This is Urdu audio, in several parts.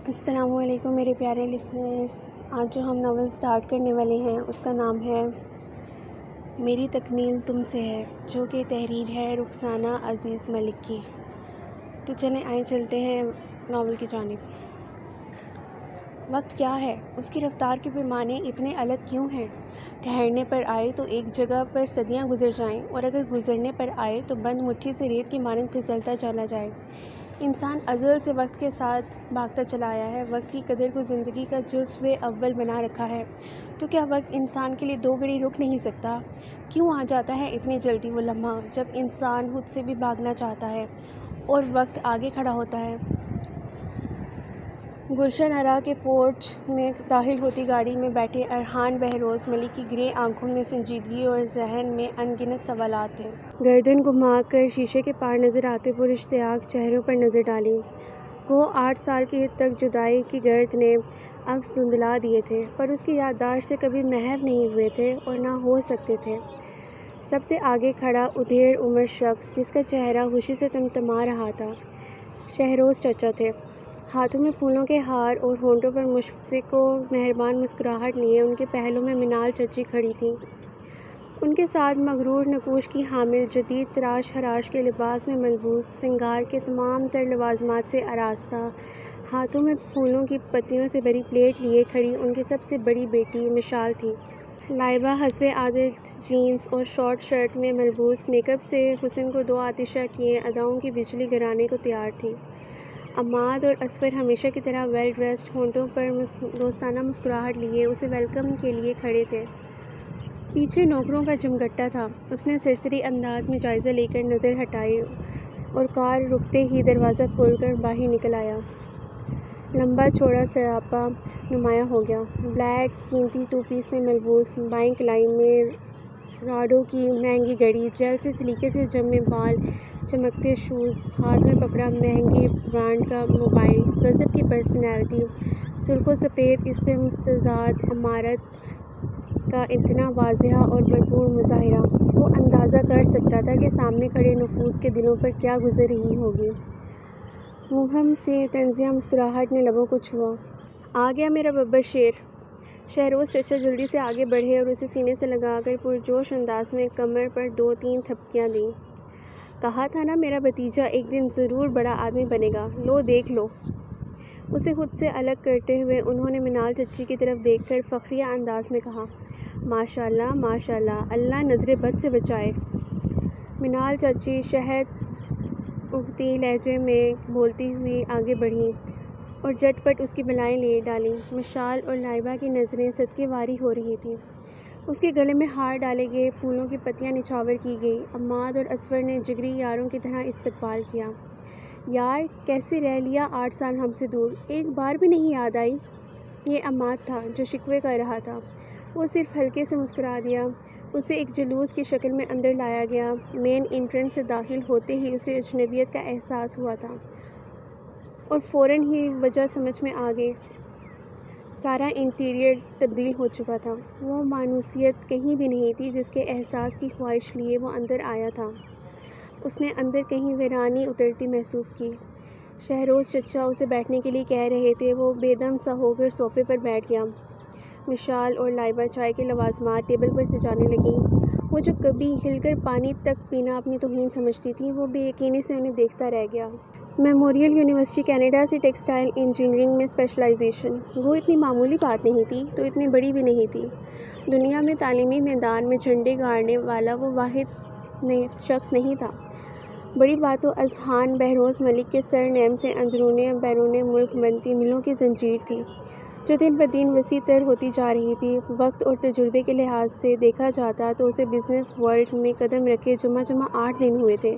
السلام علیکم میرے پیارے لسنرز، آج جو ہم ناول سٹارٹ کرنے والے ہیں اس کا نام ہے میری تکمیل تم سے ہے، جو کہ تحریر ہے رخسانہ عزیز ملک کی۔ تو چلیں آئیں چلتے ہیں ناول کی جانب۔ وقت کیا ہے؟ اس کی رفتار کے پیمانے اتنے الگ کیوں ہیں؟ ٹھہرنے پر آئے تو ایک جگہ پر صدیاں گزر جائیں، اور اگر گزرنے پر آئے تو بند مٹھی سے ریت کی مانند پھسلتا چلا جائے۔ انسان ازل سے وقت کے ساتھ بھاگتا چلا آیا ہے، وقت کی قدر کو زندگی کا جزو اول بنا رکھا ہے۔ تو کیا وقت انسان کے لیے 2 گھڑی رک نہیں سکتا؟ کیوں آ جاتا ہے اتنی جلدی وہ لمحہ جب انسان خود سے بھی بھاگنا چاہتا ہے اور وقت آگے کھڑا ہوتا ہے؟ گلشن ارا کے پورچ میں داخل ہوتی گاڑی میں بیٹھے ارحان بہروز ملک کی گرے آنکھوں میں سنجیدگی اور ذہن میں ان گنت سوالات تھے۔ گردن گھما کر شیشے کے پار نظر آتے پر اشتیاق چہروں پر نظر ڈالی۔ وہ 8 سال کی حد تک جدائی کی گرد نے عکس دھندلا دیے تھے، پر اس کی یادداشت سے کبھی محو نہیں ہوئے تھے اور نہ ہو سکتے تھے۔ سب سے آگے کھڑا ادھیڑ عمر شخص جس کا چہرہ خوشی سے تمتما رہا تھا، شہروز چچا تھے۔ ہاتھوں میں پھولوں کے ہار اور ہونٹوں پر مشفق و مہربان مسکراہٹ لیے ان کے پہلو میں منال چچی کھڑی تھیں۔ ان کے ساتھ مغرور نقوش کی حامل، جدید تراش حراش کے لباس میں ملبوس، سنگار کے تمام تر لوازمات سے آراستہ، ہاتھوں میں پھولوں کی پتیوں سے بھری پلیٹ لیے کھڑی ان کی سب سے بڑی بیٹی مشال تھی۔ لائبہ حسب عادت جینز اور شارٹ شرٹ میں ملبوس، میک اپ سے حسن کو 2 آتشہ کیے اداؤں کی بجلی گرانے کو تیار تھی۔ عماد اور اصفر ہمیشہ کی طرح ویل ڈریسڈ، ہونٹوں پر دوستانہ مسکراہٹ لیے اسے ویلکم کے لیے کھڑے تھے۔ پیچھے نوکروں کا جمگٹا تھا۔ اس نے سرسری انداز میں جائزہ لے کر نظر ہٹائی اور کار رکتے ہی دروازہ کھول کر باہر نکل آیا۔ لمبا چوڑا سراپا نمایاں ہو گیا۔ بلیک قیمتی 2 پیس میں ملبوس، بائیں کلائی میں راڈو کی مہنگی گھڑی، جیل سے سلیقے سے جمے بال، چمکتے شوز، ہاتھ میں پکڑا مہنگے برانڈ کا موبائل، غضب کی پرسنالٹی، سرخ و سفید اس پہ مستزاد عمارت کا اتنا واضح اور بھرپور مظاہرہ، وہ اندازہ کر سکتا تھا کہ سامنے کھڑے نفوس کے دلوں پر کیا گزر رہی ہوگی۔ مبہم سی طنزیہ مسکراہٹ نے لبوں کو چھوا۔ آ گیا میرا ببر شیر۔ شہروز چچا جلدی سے آگے بڑھے اور اسے سینے سے لگا کر پرجوش انداز میں کمر پر 2-3 تھپکیاں دیں۔ کہا تھا نا میرا بھتیجا ایک دن ضرور بڑا آدمی بنے گا، لو دیکھ لو۔ اسے خود سے الگ کرتے ہوئے انہوں نے منال چچی کی طرف دیکھ کر فخریہ انداز میں کہا، ماشاءاللہ ماشاءاللہ، اللہ نظر بد سے بچائے۔ منال چچی شہد اگتی لہجے میں بولتی ہوئی آگے بڑھیں اور جھٹ پٹ اس کی بلائیں لے ڈالیں۔ مشال اور لائبہ کی نظریں صدقے واری ہو رہی تھیں۔ اس کے گلے میں ہار ڈالے گئے پھولوں کی پتیاں نچھاور کی گئیں۔ عماد اور اصفر نے جگری یاروں کی طرح استقبال کیا۔ یار کیسے رہ لیا 8 سال ہم سے دور، ایک بار بھی نہیں یاد آئی؟ یہ عماد تھا جو شکوے کر رہا تھا۔ وہ صرف ہلکے سے مسکرا دیا۔ اسے ایک جلوس کی شکل میں اندر لایا گیا۔ مین انٹرنس سے داخل ہوتے ہی اسے اجنبیت کا احساس ہوا تھا اور فوراً ہی وجہ سمجھ میں آ گئی۔ سارا انٹیریئر تبدیل ہو چکا تھا۔ وہ مانوسیت کہیں بھی نہیں تھی جس کے احساس کی خواہش لیے وہ اندر آیا تھا۔ اس نے اندر کہیں ویرانی اترتی محسوس کی۔ شہروز چچا اسے بیٹھنے کے لیے کہہ رہے تھے، وہ بے دم سا ہو کر صوفے پر بیٹھ گیا۔ مشال اور لائبہ چائے کے لوازمات ٹیبل پر سجانے لگیں۔ وہ جو کبھی ہل کر پانی تک پینا اپنی توہین سمجھتی تھی، وہ بے یقینی سے انہیں دیکھتا رہ گیا۔ میموریل یونیورسٹی کینیڈا سے ٹیکسٹائل انجینئرنگ میں اسپیشلائزیشن، وہ اتنی معمولی بات نہیں تھی تو اتنی بڑی بھی نہیں تھی۔ دنیا میں تعلیمی میدان میں جھنڈے گاڑنے والا وہ واحد شخص نہیں تھا۔ بڑی بات تو اذہان بہروز ملک کے سر نیم سے اندرون بیرون ملک بنتی ملوں کی زنجیر تھی، جو دن بدن وسیع تر ہوتی جا رہی تھی۔ وقت اور تجربے کے لحاظ سے دیکھا جاتا تو اسے بزنس ورلڈ میں قدم رکھے جمع 8 دن ہوئے تھے،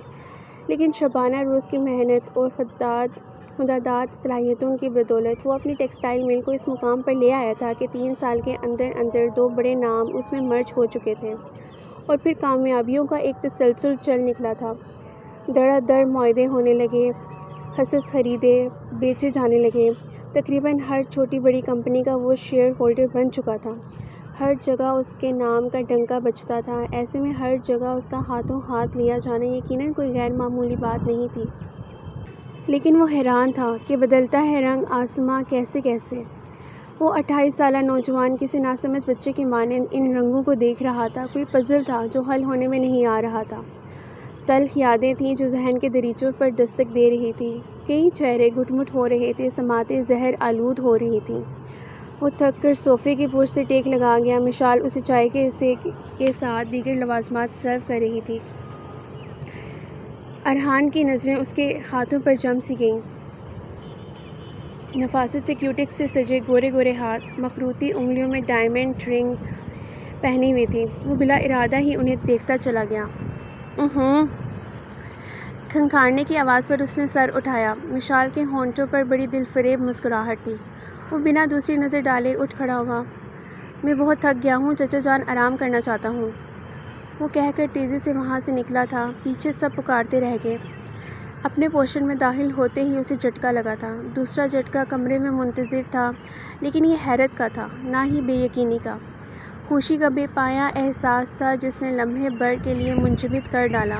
لیکن شبانہ روز کی محنت اور خداداد صلاحیتوں کی بدولت وہ اپنی ٹیکسٹائل مل کو اس مقام پر لے آیا تھا کہ 3 سال کے اندر اندر 2 بڑے نام اس میں مرج ہو چکے تھے، اور پھر کامیابیوں کا ایک تسلسل چل نکلا تھا۔ دڑا دڑ معاہدے ہونے لگے، حصص خریدے بیچے جانے لگے۔ تقریباً ہر چھوٹی بڑی کمپنی کا وہ شیئر ہولڈر بن چکا تھا۔ ہر جگہ اس کے نام کا ڈنکا بجتا تھا۔ ایسے میں ہر جگہ اس کا ہاتھوں ہاتھ لیا جانا یقیناً کوئی غیر معمولی بات نہیں تھی۔ لیکن وہ حیران تھا کہ بدلتا ہے رنگ آسماں کیسے کیسے۔ وہ 28 سالہ نوجوان کسی ناسمجھ بچے کی مانند ان رنگوں کو دیکھ رہا تھا، کوئی پزل تھا جو حل ہونے میں نہیں آ رہا تھا۔ تلخ یادیں تھیں جو ذہن کے دریچوں پر دستک دے رہی تھی، کئی چہرے گھٹ مٹ ہو رہے تھے، سماعتیں زہر آلود ہو رہی تھیں۔ وہ تھک کر صوفے کی پشت سے ٹیک لگا گیا۔ مشال اسے چائے کے ساتھ دیگر لوازمات سرو کر رہی تھی۔ ارحان کی نظریں اس کے ہاتھوں پر جم سی گئیں۔ نفاست سے کیوٹکس سے سجے گورے گورے ہاتھ، مخروطی انگلیوں میں ڈائمنڈ رنگ پہنی ہوئی تھی۔ وہ بلا ارادہ ہی انہیں دیکھتا چلا گیا۔ کھنکھاڑنے کی آواز پر اس نے سر اٹھایا۔ مشال کے ہونٹوں پر بڑی دل فریب مسکراہٹ تھی۔ وہ بنا دوسری نظر ڈالے اٹھ کھڑا ہوا۔ میں بہت تھک گیا ہوں چچا جان، آرام کرنا چاہتا ہوں، وہ کہہ کر تیزی سے وہاں سے نکلا تھا۔ پیچھے سب پکارتے رہ گئے۔ اپنے پوشن میں داخل ہوتے ہی اسے جھٹکا لگا تھا۔ دوسرا جھٹکا کمرے میں منتظر تھا، لیکن یہ حیرت کا تھا، نہ ہی بے یقینی کا۔ خوشی کا بے پایاں احساس تھا جس نے لمحے بھر کے لیے منجمد کر ڈالا۔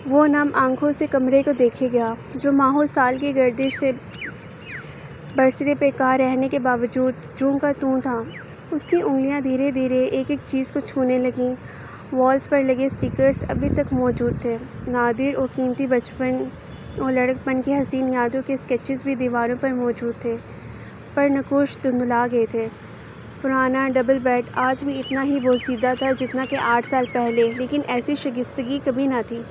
وہ نم آنکھوں سے کمرے کو دیکھے گیا، جو ماہوں سال کی گردش سے برسرے پیکار رہنے کے باوجود جوں کا توں تھا۔ اس کی انگلیاں دھیرے دھیرے ایک ایک چیز کو چھونے لگیں۔ والز پر لگے اسٹیکرز ابھی تک موجود تھے، نادر اور قیمتی بچپن اور لڑکپن کی حسین یادوں کے اسکیچز بھی دیواروں پر موجود تھے، پر نقوش دھندلا گئے تھے۔ پرانا ڈبل بیڈ آج بھی اتنا ہی بوسیدہ تھا جتنا کہ 8 سال پہلے، لیکن ایسی شائستگی کبھی نہ تھی۔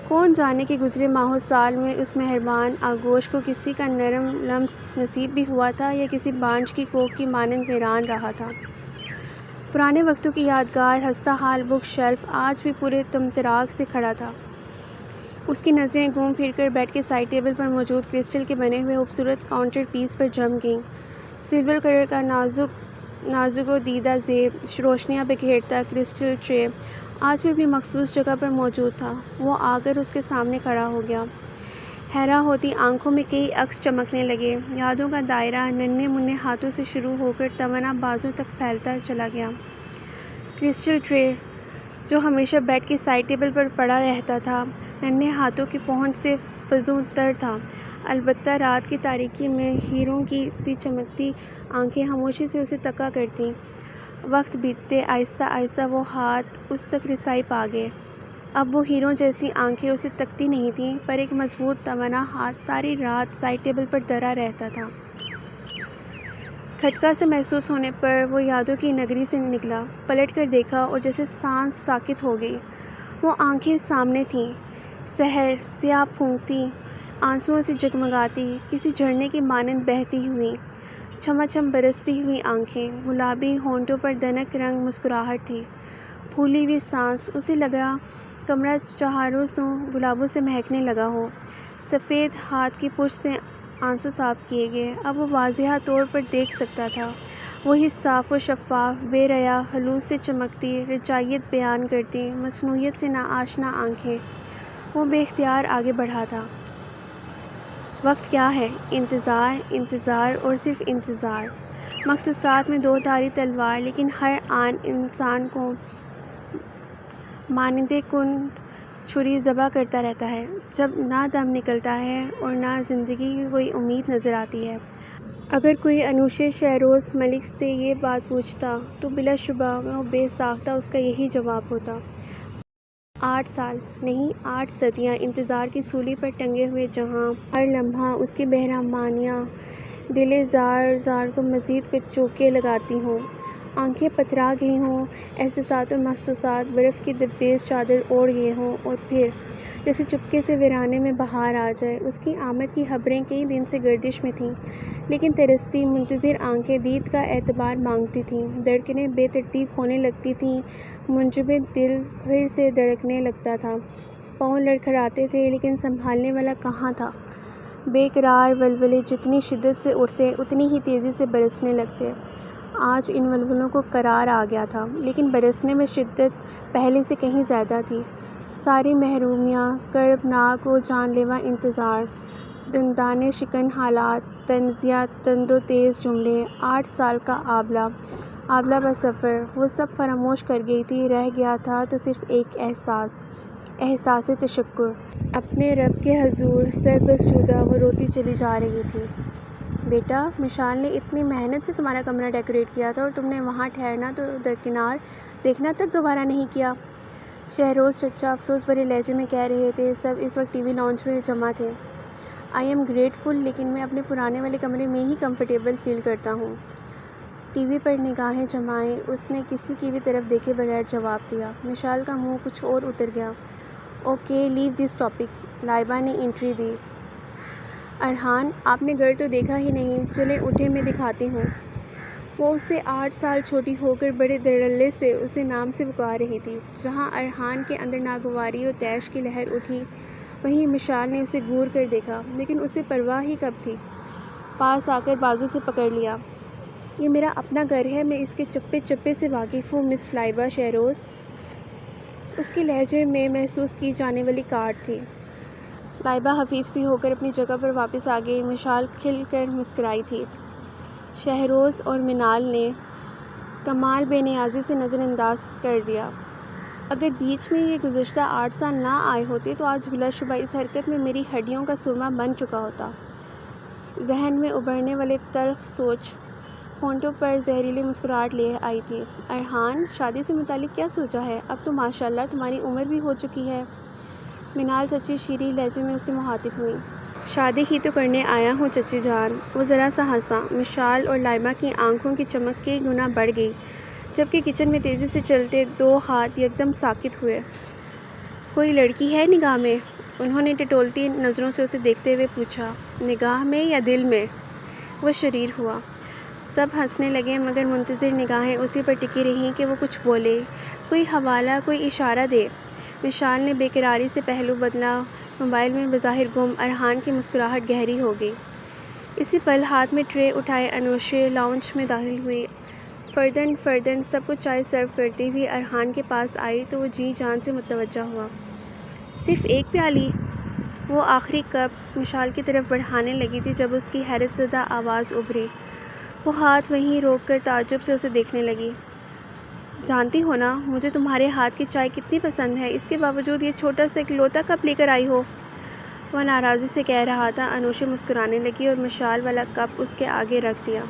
کون جانے کہ گزرے ماہوں سال میں اس مہربان آغوش کو کسی کا نرم لمس نصیب بھی ہوا تھا یا کسی بانجھ کی کوکھ کی مانند ویران رہا تھا۔ پرانے وقتوں کی یادگار ہستہ حال بک شیلف آج بھی پورے طمطراق سے کھڑا تھا۔ اس کی نظریں گھوم پھر کر بیڈ کے سائڈ ٹیبل پر موجود کرسٹل کے بنے ہوئے خوبصورت کاؤنٹر پیس پر جم گئیں۔ سلور کلر کا نازک و دیدہ زیب روشنیاں بکھیرتا کرسٹل ٹرے آج بھی اپنی مخصوص جگہ پر موجود تھا۔ وہ آ کر اس کے سامنے کھڑا ہو گیا۔ حیران ہوتی آنکھوں میں کئی عکس چمکنے لگے۔ یادوں کا دائرہ ننھے منھے ہاتھوں سے شروع ہو کر توانا بازوں تک پھیلتا چلا گیا۔ کرسٹل ٹرے جو ہمیشہ بیڈ کے سائڈ ٹیبل پر پڑا رہتا تھا، ننھے ہاتھوں کی پہنچ سے فزوں تر تھا، البتہ رات کی تاریکی میں ہیروں کی سی چمکتی آنکھیں خاموشی سے اسے تکا کرتیں۔ وقت بیتتے آہستہ آہستہ وہ ہاتھ اس تک رسائی پا گئے۔ اب وہ ہیروں جیسی آنکھیں اسے تکتی نہیں تھیں، پر ایک مضبوط توانا ہاتھ ساری رات سائڈ ٹیبل پر دھرا رہتا تھا۔ کھٹکا سے محسوس ہونے پر وہ یادوں کی نگری سے نکلا، پلٹ کر دیکھا اور جیسے سانس ساکت ہو گئی۔ وہ آنکھیں سامنے تھیں، سحر سیاہ پھونکتی، آنسوؤں سے جگمگاتی، کسی جھرنے کی مانند بہتی ہوئی، چھما چھم برستی ہوئی آنکھیں، گلابی ہونٹوں پر دنک رنگ مسکراہٹ تھی، پھولی ہوئی سانس۔ اسے لگا کمرہ چہاروں سوں گلابوں سے مہکنے لگا ہو۔ سفید ہاتھ کی پشت سے آنسو صاف کیے گئے۔ اب وہ واضح طور پر دیکھ سکتا تھا، وہی صاف و شفاف، بے ریا، خلوص سے چمکتی، رجائیت بیان کرتی، مصنوعیت سے ناآشنا آنکھیں۔ وہ بے اختیار آگے بڑھا تھا۔ وقت کیا ہے؟ انتظار، انتظار اور صرف انتظار۔ مخصوصات میں 2 دھاری تلوار، لیکن ہر آن انسان کو مانند کند چھری ذبح کرتا رہتا ہے، جب نہ دم نکلتا ہے اور نہ زندگی کی کوئی امید نظر آتی ہے۔ اگر کوئی انوشے شہروز ملک سے یہ بات پوچھتا تو بلا شبہ وہ بے ساختہ اس کا یہی جواب ہوتا۔ 8 سال نہیں، 8 صدیاں انتظار کی سولی پر ٹنگے ہوئے، جہاں ہر لمحہ اس کی بہرامانیاں دل زار زار کو مزید کچھ چوکیں لگاتی ہوں، آنکھیں پتھرا گئی ہوں، احساسات و محسوسات برف کی دبیز چادر اوڑھ گئے ہوں، اور پھر جیسے چپکے سے ویرانے میں بہار آ جائے۔ اس کی آمد کی خبریں کئی دن سے گردش میں تھیں، لیکن ترستی منتظر آنکھیں دید کا اعتبار مانگتی تھیں، دھڑکنیں بے ترتیب ہونے لگتی تھیں، منجمد دل پھر سے دھڑکنے لگتا تھا، پاؤں لڑکھڑاتے تھے، لیکن سنبھالنے والا کہاں تھا؟ بے قرار ولولے جتنی شدت سے اٹھتے اتنی ہی تیزی سے برسنے لگتے۔ آج ان ولولوں کو قرار آ گیا تھا، لیکن برسنے میں شدت پہلے سے کہیں زیادہ تھی۔ ساری محرومیاں، کربناک و جان لیوا انتظار، دندانے شکن حالات، طنزیہ تند و تیز جملے، 8 سال کا آبلہ بہ سفر، وہ سب فراموش کر گئی تھی۔ رہ گیا تھا تو صرف ایک احساس، احساس تشکر۔ اپنے رب کے حضور سر بسجودہ وہ روتی چلی جا رہی تھی۔ بیٹا، مشال نے اتنی محنت سے تمہارا کمرہ ڈیکوریٹ کیا تھا اور تم نے وہاں ٹھہرنا تو درکنار دیکھنا تک گوارا نہیں کیا۔ شہروز چچا افسوس بھرے لہجے میں کہہ رہے تھے۔ سب اس وقت ٹی وی لاؤنج میں جمع تھے۔ آئی ایم گریٹفل، لیکن میں اپنے پرانے والے کمرے میں ہی کمفرٹیبل فیل کرتا ہوں۔ ٹی وی پر نگاہیں جمائیں اس نے کسی کی بھی طرف دیکھے بغیر جواب دیا۔ مشال کا منہ کچھ اور اتر گیا۔ Okay, leave this topic, Laiba نے انٹری دی۔ ارحان، آپ نے گھر تو دیکھا ہی نہیں، چلیں اٹھیں میں دکھاتی ہوں۔ وہ اس سے 8 سال چھوٹی ہو کر بڑے دھڑلے سے اسے نام سے پکار رہی تھی۔ جہاں ارحان کے اندر ناگواری اور طیش کی لہر اٹھی، وہیں مشال نے اسے گور کر دیکھا، لیکن اسے پرواہ ہی کب تھی۔ پاس آ کر بازو سے پکڑ لیا۔ یہ میرا اپنا گھر ہے، میں اس کے چپے چپے سے واقف ہوں مس لائبہ شہروز۔ اس کے لہجے میں محسوس کی جانے والی کاٹ تھی۔ لائبہ حفیف سی ہو کر اپنی جگہ پر واپس آ گئی۔ مشال کھل کر مسکرائی تھی۔ شہروز اور منال نے کمال بے نیازی سے نظر انداز کر دیا۔ اگر بیچ میں یہ گزشتہ 8 سال نہ آئے ہوتے تو آج بلا شبہ اس حرکت میں میری ہڈیوں کا سرما بن چکا ہوتا۔ ذہن میں ابھرنے والے تلخ سوچ ہونٹوں پر زہریلی مسکراہٹ لے آئی تھی۔ ارحان، شادی سے متعلق کیا سوچا ہے؟ اب تو ماشاءاللہ تمہاری عمر بھی ہو چکی ہے۔ منال چچی شیریں لہجے میں اسے مخاطب ہوئی۔ شادی ہی تو کرنے آیا ہوں چچی جان۔ وہ ذرا سا ہنسا۔ مشال اور لائبہ کی آنکھوں کی چمک کئی گنا بڑھ گئی، جبکہ کچن میں تیزی سے چلتے 2 ہاتھ یکدم ساکت ہوئے۔ کوئی لڑکی ہے نگاہ میں؟ انہوں نے ٹٹولتی نظروں سے اسے دیکھتے ہوئے پوچھا۔ نگاہ میں یا دل میں؟ وہ شریر ہوا۔ سب ہنسنے لگے، مگر منتظر نگاہیں اسی پر ٹکی رہیں کہ وہ کچھ بولے، کوئی حوالہ، کوئی اشارہ دے۔ مشال نے بے قراری سے پہلو بدلا، موبائل میں بظاہر گم۔ ارحان کی مسکراہٹ گہری ہو گئی۔ اسی پل ہاتھ میں ٹرے اٹھائے انوشے لاؤنج میں داخل ہوئی۔ فرداً فرداً سب کو چائے سرو کرتی ہوئی ارحان کے پاس آئی تو وہ جی جان سے متوجہ ہوا۔ صرف ایک پیالی؟ وہ آخری کپ مشال کی طرف بڑھانے لگی تھی جب اس کی حیرت زدہ آواز ابھری۔ وہ ہاتھ وہیں روک کر تعجب سے اسے دیکھنے لگی۔ جانتی ہو نا مجھے تمہارے ہاتھ کی چائے کتنی پسند ہے، اس کے باوجود یہ چھوٹا سا اکلوتا کپ لے کر آئی ہو۔ وہ ناراضی سے کہہ رہا تھا۔ انوشے مسکرانے لگی اور مشال والا کپ اس کے آگے رکھ دیا۔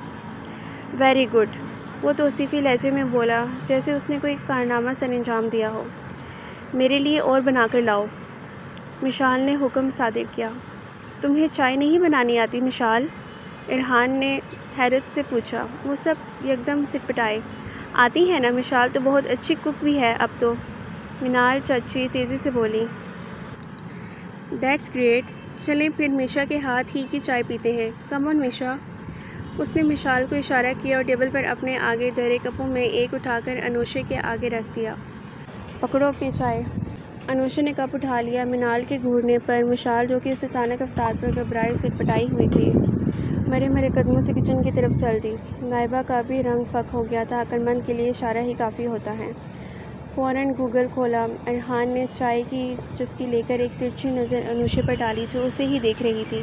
ویری گڈ، وہ توصیفی لہجے میں بولا، جیسے اس نے کوئی کارنامہ سر انجام دیا ہو۔ میرے لیے اور بنا کر لاؤ، مشال نے حکم صادر کیا۔ تمہیں چائے نہیں بنانی آتی مشال؟ ارحان نے حیرت سے پوچھا۔ وہ سب یکدم سٹپٹائے۔ آتی ہے نا، مشال تو بہت اچھی کک بھی ہے اب تو، منال چچی تیزی سے بولی۔ دیٹس گریٹ، چلیں پھر میشا کے ہاتھ ہی کی چائے پیتے ہیں۔ کم آن میشا۔ اس نے مشال کو اشارہ کیا اور ٹیبل پر اپنے آگے دھرے کپوں میں ایک اٹھا کر انوشے کے آگے رکھ دیا۔ پکڑو اپنی چائے۔ انوشے نے کپ اٹھا لیا۔ منال کے گھورنے پر مشال، جو کہ اس اچانک رفتار پر گھبرائے سٹپٹائی ہوئی تھی، مرے مرے قدموں سے کچن کی طرف چل دی۔ لائبہ کا بھی رنگ فک ہو گیا تھا۔ عقل مند کے لیے اشارہ ہی کافی ہوتا ہے۔ فوراً گوگل کھولا۔ ارحان نے چائے کی چسکی لے کر ایک ترچھی نظر انوشے پر ڈالی جو اسے ہی دیکھ رہی تھی۔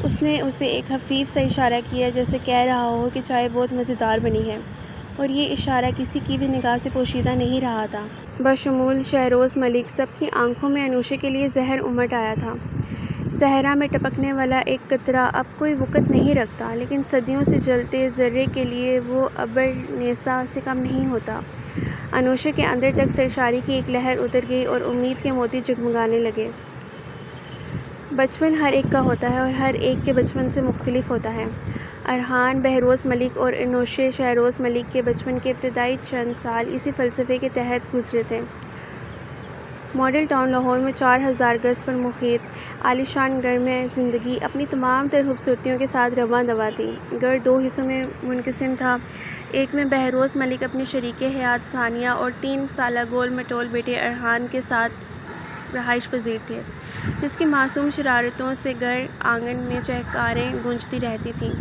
اس نے اسے ایک خفیف سا اشارہ کیا، جیسے کہہ رہا ہو کہ چائے بہت مزیدار بنی ہے، اور یہ اشارہ کسی کی بھی نگاہ سے پوشیدہ نہیں رہا تھا۔ بشمول شہروز ملک، سب کی آنکھوں میں انوشے کے لیے زہر امٹ آیا تھا۔ صحرا میں ٹپکنے والا ایک قطرہ اب کوئی وقت نہیں رکھتا، لیکن صدیوں سے جلتے ذرے کے لیے وہ ابر نیسا سے کم نہیں ہوتا۔ انوشے کے اندر تک سرشاری کی ایک لہر اتر گئی اور امید کے موتی جگمگانے لگے۔ بچپن ہر ایک کا ہوتا ہے اور ہر ایک کے بچپن سے مختلف ہوتا ہے۔ ارحان بہروز ملک اور انوشے شہروز ملک کے بچپن کے ابتدائی چند سال اسی فلسفے کے تحت گزرے تھے۔ ماڈل ٹاؤن لاہور میں 4000 گز پر محیط عالیشان گھر میں زندگی اپنی تمام تر خوبصورتیوں کے ساتھ رواں دواں تھی۔ گھر 2 حصوں میں منقسم تھا۔ ایک میں بہروز ملک اپنی شریک حیات ثانیہ اور 3 سالہ گول مٹول بیٹے ارحان کے ساتھ رہائش پذیر تھے، جس کی معصوم شرارتوں سے گھر آنگن میں چہکاریں گونجتی رہتی تھیں۔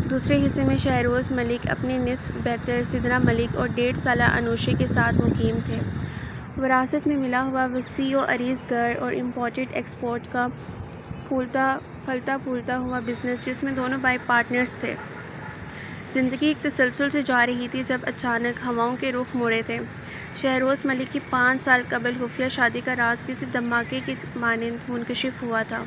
دوسرے حصے میں شہروز ملک اپنی نصف بہتر سدرا ملک اور 1.5 سالہ انوشے کے ساتھ مقیم تھے۔ وراثت میں ملا ہوا وسیع و عریض گھر اور امپورٹ ایکسپورٹ کا پھلتا پھولتا ہوا بزنس، جس میں دونوں بھائی پارٹنرز تھے۔ زندگی ایک تسلسل سے جا رہی تھی جب اچانک ہواؤں کے رخ مڑے تھے۔ شہروز ملک کی 5 سال قبل خفیہ شادی کا راز کسی دھماکے کی مانند منکشف ہوا تھا۔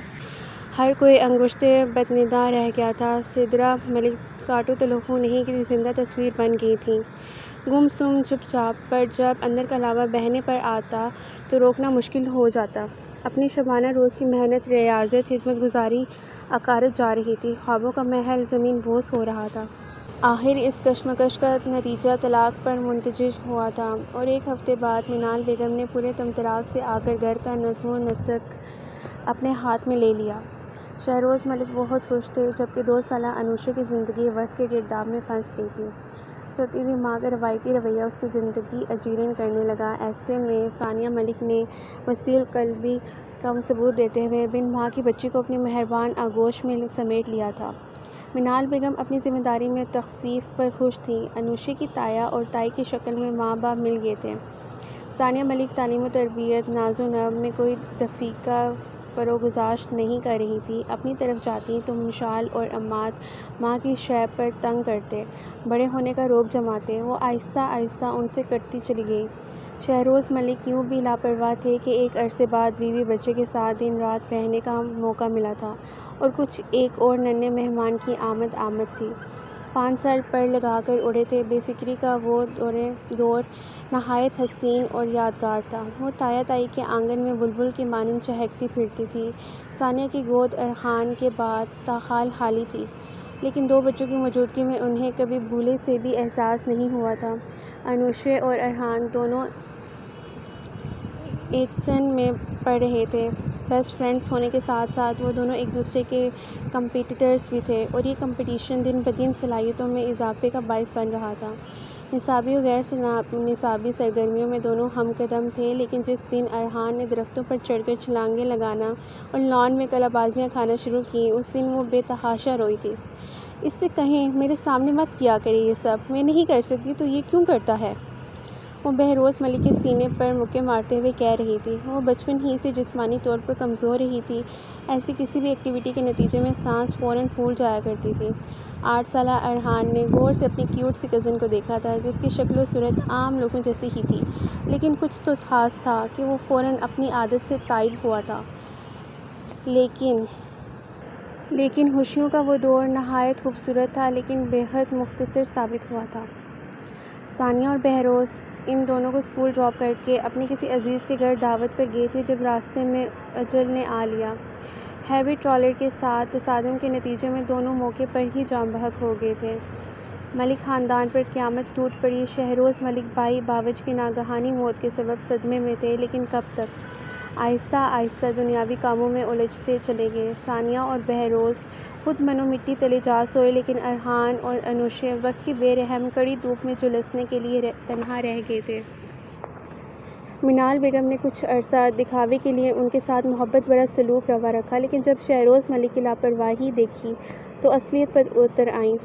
ہر کوئی انگشتے بدندا رہ گیا تھا۔ سدرا ملک کاٹو تلوخو نہیں کی زندہ تصویر بن گئی تھی، گم سم چپ چاپ، پر جب اندر کا لاوا بہنے پر آتا تو روکنا مشکل ہو جاتا۔ اپنی شبانہ روز کی محنت، ریاضت، خدمت گزاری اکارت جا رہی تھی۔ خوابوں کا محل زمین بوس ہو رہا تھا۔ آخر اس کشمکش کا نتیجہ طلاق پر منتج ہوا تھا، اور ایک ہفتے بعد منال بیگم نے پورے طمطراق سے آ کر گھر کا نظم و نسق اپنے ہاتھ میں لے لیا۔ شہروز ملک بہت خوش تھے، جبکہ 2 سالہ انوشا کی زندگی وقت کے گرداب میں پھنس گئی تھی۔ سوتیلی ماں کا روایتی رویہ اس کی زندگی اجیرن کرنے لگا۔ ایسے میں ثانیہ ملک نے وسیع القلبی کا ثبوت دیتے ہوئے بن ماں کی بچی کو اپنی مہربان آغوش میں سمیٹ لیا تھا۔ منال بیگم اپنی ذمہ داری میں تخفیف پر خوش تھیں۔ انوشا کی تایا اور تائی کی شکل میں ماں باپ مل گئے تھے۔ ثانیہ ملک تعلیم و تربیت، ناز و نب میں کوئی دقیقہ فروگزاشت نہیں کر رہی تھی۔ اپنی طرف جاتی تو مشال اور عمات ماں کی شیب پر تنگ کرتے، بڑے ہونے کا رعب جماتے۔ وہ آہستہ آہستہ ان سے کٹتی چلی گئی۔ شہروز ملک یوں بھی لاپرواہ تھے کہ ایک عرصے بعد بیوی بچے کے ساتھ دن رات رہنے کا موقع ملا تھا، اور کچھ ایک اور ننھے مہمان کی آمد تھی۔ 5 سال پر لگا کر اڑے تھے۔ بے فکری کا وہ دور نہایت حسین اور یادگار تھا۔ وہ تایا تائی کے آنگن میں بلبل کی مانند چہکتی پھرتی تھی۔ ثانیہ کی گود ارحان کے بعد تاحال خالی تھی، لیکن 2 بچوں کی موجودگی میں انہیں کبھی بھولے سے بھی احساس نہیں ہوا تھا۔ انوشا اور ارحان دونوں ایٹسن میں پڑھ رہے تھے۔ بیسٹ فرینڈز ہونے کے ساتھ ساتھ وہ دونوں ایک دوسرے کے کمپیٹیٹرز بھی تھے، اور یہ کمپٹیشن دن بدن صلاحیتوں میں اضافے کا باعث بن رہا تھا۔ نصابی و غیر نصابی سرگرمیوں میں دونوں ہم قدم تھے، لیکن جس دن ارحان نے درختوں پر چڑھ کر چھلانگیں لگانا اور لان میں کلا بازیاں کھانا شروع کیں، اس دن وہ بے تحاشا روئی تھی۔ اس سے کہیں میرے سامنے مت کیا کرے یہ سب، میں نہیں کر سکتی تو یہ کیوں کرتا ہے؟ وہ بہروز ملک کے سینے پر مکے مارتے ہوئے کہہ رہی تھی۔ وہ بچپن ہی سے جسمانی طور پر کمزور رہی تھی۔ ایسی کسی بھی ایکٹیویٹی کے نتیجے میں سانس فوراً پھول جایا کرتی تھی۔ 8 سالہ ارحان نے غور سے اپنی کیوٹ سی کزن کو دیکھا تھا، جس کی شکل و صورت عام لوگوں جیسی ہی تھی، لیکن کچھ تو خاص تھا کہ وہ فوراً اپنی عادت سے تائب ہوا تھا۔ لیکن خوشیوں کا وہ دور نہایت خوبصورت تھا، لیکن بے حد مختصر ثابت ہوا تھا۔ ثانیہ اور بہروز ان دونوں کو اسکول ڈراپ کر کے اپنے کسی عزیز کے گھر دعوت پر گئے تھے جب راستے میں اجل نے آ لیا۔ ہیوی ٹرالر کے ساتھ تصادم کے نتیجے میں دونوں موقع پر ہی جاں بحق ہو گئے تھے۔ ملک خاندان پر قیامت ٹوٹ پڑی۔ شہروز ملک بھائی باوج کی ناگہانی موت کے سبب صدمے میں تھے، لیکن کب تک؟ آہستہ آہستہ دنیاوی کاموں میں الجھتے چلے گئے۔ ثانیہ اور بہروز خود منو مٹی تلے جا سوئے، لیکن ارحان اور انوشا وقت کی بے رحم کڑی دھوپ میں جھلسنے کے لیے تنہا رہ گئے تھے۔ منال بیگم نے کچھ عرصہ دکھاوے کے لیے ان کے ساتھ محبت بھرا سلوک روا رکھا، لیکن جب شہروز ملک کی لاپرواہی دیکھی تو اصلیت پر اتر آئیں۔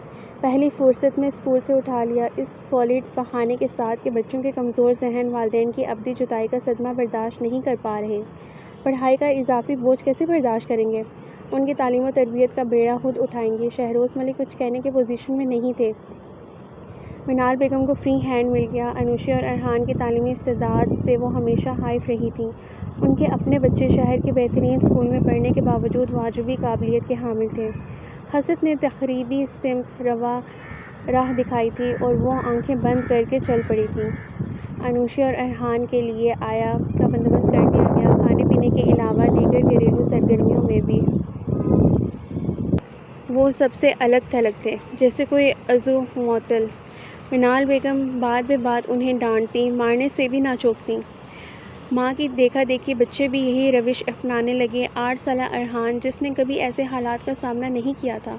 پہلی فرصت میں اسکول سے اٹھا لیا، اس سالڈ بہانے کے ساتھ کہ بچوں کے کمزور ذہن والدین کی ابدی جدائی کا صدمہ برداشت نہیں کر پا رہے، پڑھائی کا اضافی بوجھ کیسے برداشت کریں گے، ان کی تعلیم و تربیت کا بیڑا خود اٹھائیں گے۔ شہروز ملک کچھ کہنے کے پوزیشن میں نہیں تھے۔ منال بیگم کو فری ہینڈ مل گیا۔ انوشا اور ارحان کی تعلیمی استعداد سے وہ ہمیشہ حائف رہی تھیں۔ ان کے اپنے بچے شہر کے بہترین اسکول میں پڑھنے کے باوجود واجبی قابلیت کے حامل تھے۔ حسد نے تقریبی سمت راہ دکھائی تھی، اور وہ آنکھیں بند کر کے چل پڑی تھیں۔ انوشا اور ارحان کے لیے عیا کا بندوبست کر دیا گیا۔ کھانے پینے کے علاوہ دیگر گھریلو سرگرمیوں میں بھی وہ سب سے الگ تھلگ تھے، جیسے کوئی عضو معطل۔ منال بیگم بات بے بات انہیں ڈانٹتیں، مارنے سے بھی نہ چوکتیں۔ ماں کی دیکھا دیکھی بچے بھی یہی روش اپنانے لگے۔ 8 سالہ ارحان، جس نے کبھی ایسے حالات کا سامنا نہیں کیا تھا،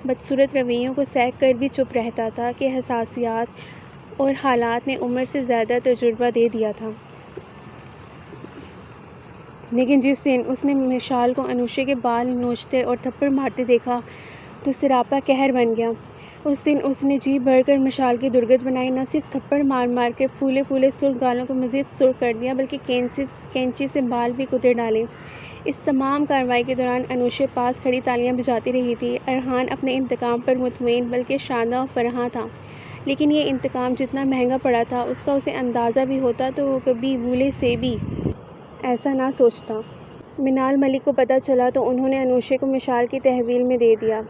بدصورت رویوں کو سہہ کر بھی چپ رہتا تھا کہ حساسیات اور حالات نے عمر سے زیادہ تجربہ دے دیا تھا۔ لیکن جس دن اس نے مشال کو انوشا کے بال نوچتے اور تھپڑ مارتے دیکھا تو سراپا قہر بن گیا۔ اس دن اس نے جی بھر کر مشال کی درگت بنائی، نہ صرف تھپڑ مار مار کے پھولے پھولے سرخ گالوں کو مزید سرخ کر دیا، بلکہ کینچی سے بال بھی کتر ڈالے۔ اس تمام کارروائی کے دوران انوشے پاس کھڑی تالیاں بجاتی رہی تھی۔ ارحان اپنے انتقام پر مطمئن بلکہ شاداں و فرحاں تھا، لیکن یہ انتقام جتنا مہنگا پڑا تھا اس کا اسے اندازہ بھی ہوتا تو وہ کبھی بھولے سے بھی ایسا نہ سوچتا۔ منال ملک کو پتہ چلا تو انہوں نے انوشے کو مشال کی تحویل میں دے دیا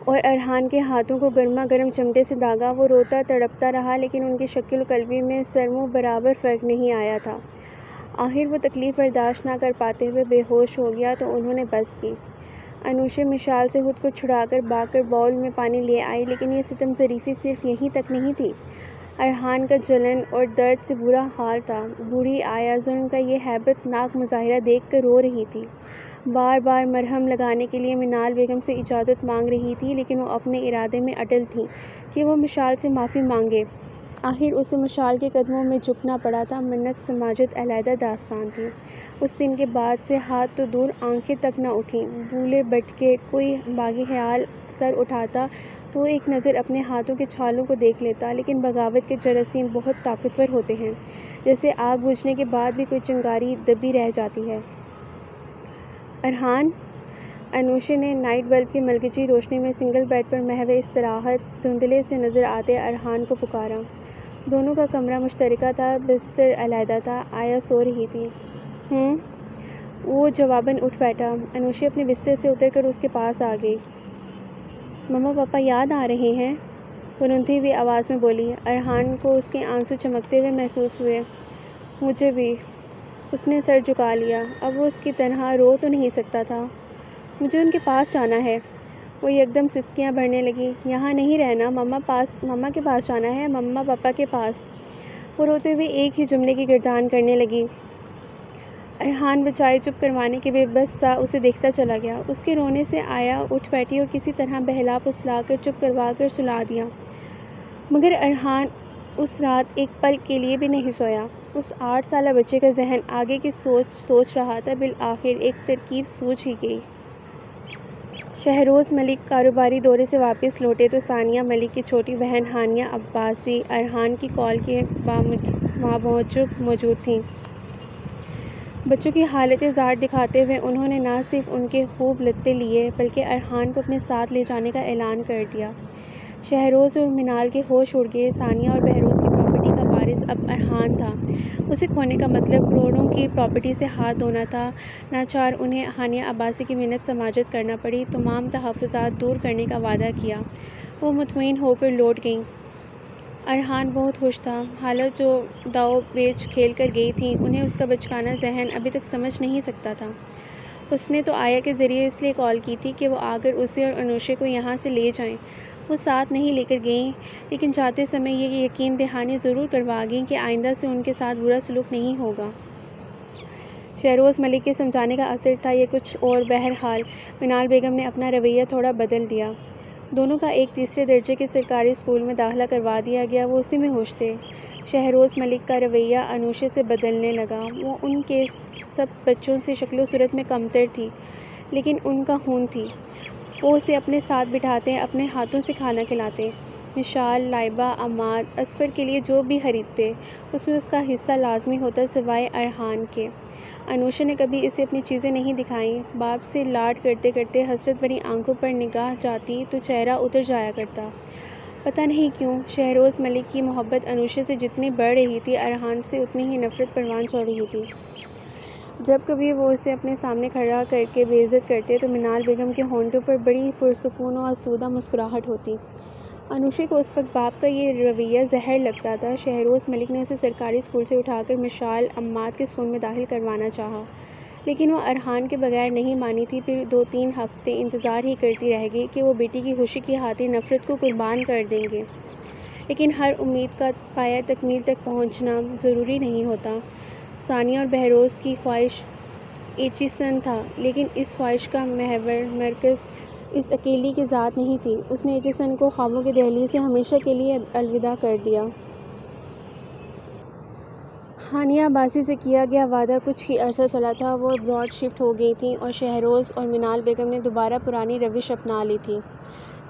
اور ارحان کے ہاتھوں کو گرما گرم چمٹے سے داغا۔ وہ روتا تڑپتا رہا، لیکن ان کی شکل و قلبی میں سرمو برابر فرق نہیں آیا تھا۔ آخر وہ تکلیف برداشت نہ کر پاتے ہوئے بے ہوش ہو گیا تو انہوں نے بس کی۔ انوشے مشال سے خود کو چھڑا کر بھاگ کر باؤل میں پانی لے آئی، لیکن یہ ستم ظریفی صرف یہیں تک نہیں تھی۔ ارحان کا جلن اور درد سے برا حال تھا۔ بوڑھی آیا ظلم کا یہ ہیبت ناک مظاہرہ دیکھ کر رو رہی تھی۔ بار بار مرہم لگانے کے لیے منال بیگم سے اجازت مانگ رہی تھی، لیکن وہ اپنے ارادے میں اٹل تھیں کہ وہ مشال سے معافی مانگے۔ آخر اسے مشال کے قدموں میں جھکنا پڑا تھا۔ منت سماجت علیحدہ داستان تھی۔ اس دن کے بعد سے ہاتھ تو دور آنکھیں تک نہ اٹھیں۔ بھولے بھٹکے کوئی باغی خیال سر اٹھاتا تو وہ ایک نظر اپنے ہاتھوں کے چھالوں کو دیکھ لیتا، لیکن بغاوت کے جراثیم بہت طاقتور ہوتے ہیں، جیسے آگ بجھنے کے بعد بھی کوئی چنگاری دبی رہ جاتی ہے۔ ارحان، انوشے نے نائٹ بلب کی ملگجی روشنی میں سنگل بیڈ پر محو استراحت دھندلے سے نظر آتے ارحان کو پکارا۔ دونوں کا کمرہ مشترکہ تھا، بستر علیحدہ تھا۔ آیا سو رہی تھی۔ وہ جواباً اٹھ بیٹھا۔ انوشے اپنے بستر سے اتر کر اس کے پاس آ گئی۔ مما پاپا یاد آ رہے ہیں؟ وہ رونتی ہوئی آواز میں بولی۔ ارحان کو اس کے آنسو چمکتے ہوئے محسوس ہوئے۔ مجھے بھی۔ اس نے سر جھکا لیا۔ اب وہ اس کی طرح رو تو نہیں سکتا تھا۔ مجھے ان کے پاس جانا ہے۔ وہ یکدم سسکیاں بھرنے لگی۔ یہاں نہیں رہنا، مما کے پاس جانا ہے، مما پاپا کے پاس۔ وہ روتے ہوئے ایک ہی جملے کی گردان کرنے لگی۔ ارحان بچائے چپ کروانے کے بے بس سا اسے دیکھتا چلا گیا۔ اس کے رونے سے آیا اٹھ بیٹھی اور کسی طرح بہلا پھسلا کر چپ کروا کر سلا دیا۔ مگر ارحان اس رات ایک پل کے لیے بھی نہیں سویا۔ اس 8 سالہ بچے کا ذہن آگے کی سوچ رہا تھا۔ بالآخر ایک ترکیب سوچ ہی گئی۔ شہروز ملک کاروباری دورے سے واپس لوٹے تو ثانیہ ملک کی چھوٹی بہن ہانیہ عباسی ارحان کی کال کے باموجب موجود تھیں۔ بچوں کی حالت زار دکھاتے ہوئے انہوں نے نہ صرف ان کے خوب لتے لیے بلکہ ارحان کو اپنے ساتھ لے جانے کا اعلان کر دیا۔ شہروز اور منال کے ہوش اڑ گئے۔ ثانیہ اور بہروز کی پراپرٹی کا وارث اب ارحان تھا۔ اسے کھونے کا مطلب کروڑوں کی پراپرٹی سے ہاتھ دھونا تھا۔ ناچار انہیں ہانیہ عباسی کی منت سماجت کرنا پڑی۔ تمام تحفظات دور کرنے کا وعدہ کیا۔ وہ مطمئن ہو کر لوٹ گئیں۔ ارحان بہت خوش تھا۔ حالات جو داؤ پیچ کھیل کر گئی تھیں انہیں اس کا بچکانہ ذہن ابھی تک سمجھ نہیں سکتا تھا۔ اس نے تو آیا کے ذریعے اس لیے کال کی تھی کہ وہ آ کر اسے اور انوشے کو یہاں سے لے جائیں۔ وہ ساتھ نہیں لے کر گئیں، لیکن جاتے سمے یہ یقین دہانی ضرور کروا گئیں کہ آئندہ سے ان کے ساتھ برا سلوک نہیں ہوگا۔ شہروز ملک کے سمجھانے کا اثر تھا یا کچھ اور، بہرحال منال بیگم نے اپنا رویہ تھوڑا بدل دیا۔ دونوں کا ایک تیسرے درجے کے سرکاری اسکول میں داخلہ کروا دیا گیا۔ وہ اسی میں خوش تھے۔ شہروز ملک کا رویہ انوشے سے بدلنے لگا۔ وہ ان کے سب بچوں سے شکل و صورت میں کمتر تھی، لیکن ان کا خون تھی۔ وہ اسے اپنے ساتھ بٹھاتے، اپنے ہاتھوں سے کھانا کھلاتے۔ مشال، لائبہ، عماد، اصفر کے لیے جو بھی خریدتے اس میں اس کا حصہ لازمی ہوتا سوائے ارحان کے۔ انوشے نے کبھی اسے اپنی چیزیں نہیں دکھائیں۔ باپ سے لاڈ کرتے کرتے حسرت بھری آنکھوں پر نگاہ جاتی تو چہرہ اتر جایا کرتا۔ پتہ نہیں کیوں شہروز ملک کی محبت انوشے سے جتنی بڑھ رہی تھی ارحان سے اتنی ہی نفرت پروان چڑھ رہی تھی۔ جب کبھی وہ اسے اپنے سامنے کھڑا کر کے بے عزت کرتے تو منال بیگم کے ہونٹوں پر بڑی پرسکون و آسودہ مسکراہٹ ہوتی۔ انوشے کو اس وقت باپ کا یہ رویہ زہر لگتا تھا۔ شہروز ملک نے اسے سرکاری اسکول سے اٹھا کر مشال عماد کے اسکول میں داخل کروانا چاہا، لیکن وہ ارحان کے بغیر نہیں مانی تھی۔ پھر 2-3 ہفتے انتظار ہی کرتی رہ گئی کہ وہ بیٹی کی خوشی کی خاطر نفرت کو قربان کر دیں گے، لیکن ہر امید کا پایہ تکمیل تک پہنچنا ضروری نہیں ہوتا۔ ثانیہ اور بہروز کی خواہش ایچیسن تھا، لیکن اس خواہش کا محور مرکز اس اکیلی کی ذات نہیں تھی۔ اس نے ایچیسن کو خوابوں کی دہلیز سے ہمیشہ کے لیے الوداع کر دیا۔ ہانیہ عباسی سے کیا گیا وعدہ کچھ ہی عرصہ چلا تھا۔ وہ ابراڈ شفٹ ہو گئی تھیں اور شہروز اور منال بیگم نے دوبارہ پرانی روش اپنا لی تھی۔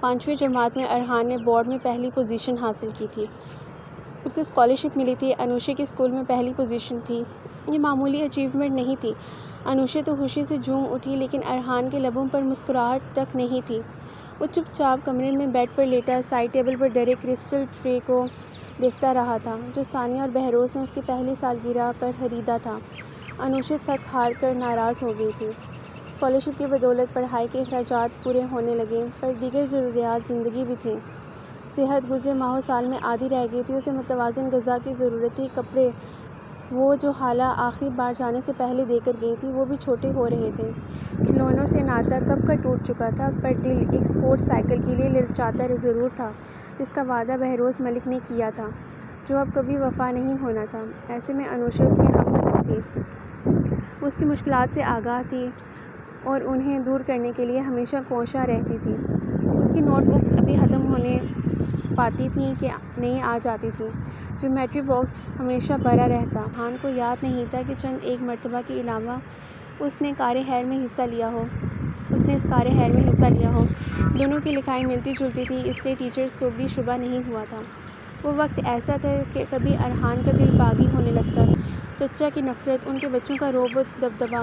5ویں جماعت میں ارحان نے بورڈ میں پہلی پوزیشن حاصل کی تھی۔ اسے اسکالرشپ ملی تھی۔ انوشے کی اسکول میں پہلی پوزیشن تھی۔ یہ معمولی اچیومنٹ نہیں تھی۔ انوشا تو خوشی سے جھوم اٹھی، لیکن ارحان کے لبوں پر مسکراہٹ تک نہیں تھی۔ وہ چپ چاپ کمرے میں بیڈ پر لیٹا سائڈ ٹیبل پر دھرے کرسٹل ٹرے کو دیکھتا رہا تھا، جو ثانیہ اور بہروز نے اس کی پہلی سالگرہ پر خریدا تھا۔ انوشا تھک ہار کر ناراض ہو گئی تھی۔ اسکالرشپ کی بدولت پڑھائی کے اخراجات پورے ہونے لگے، پر دیگر ضروریات زندگی بھی تھیں۔ صحت گزرے ماہوں سال میں آدھی رہ گئی تھی۔ اسے متوازن غذا کی ضرورت تھی۔ کپڑے وہ جو خالہ آخری بار جانے سے پہلے دے کر گئی تھی وہ بھی چھوٹے ہو رہے تھے۔ کھلونوں سے ناطا کب کا ٹوٹ چکا تھا، پر دل ایک اسپورٹس سائیکل کے لیے للچاتا ضرور تھا، جس کا وعدہ بہروز ملک نے کیا تھا، جو اب کبھی وفا نہیں ہونا تھا۔ ایسے میں انوشا اس کی ہم قدم تھی۔ وہ اس کی مشکلات سے آگاہ تھی اور انہیں دور کرنے کے لیے ہمیشہ کوشاں رہتی تھی۔ اس کی نوٹ بکس ابھی ختم ہونے پاتی تھیں کہ نئی آ جاتی تھیں۔ جیومیٹری باکس ہمیشہ بھرا رہتا۔ ارحان کو یاد نہیں تھا کہ چند ایک مرتبہ کے علاوہ اس نے کار خیر میں حصہ لیا ہو۔ دونوں کی لکھائی ملتی جلتی تھی، اس لیے ٹیچرز کو بھی شبہ نہیں ہوا تھا۔ وہ وقت ایسا تھا کہ کبھی ارحان کا دل باغی ہونے لگتا تھا۔ چچا کی نفرت، ان کے بچوں کا رعب و دبدبہ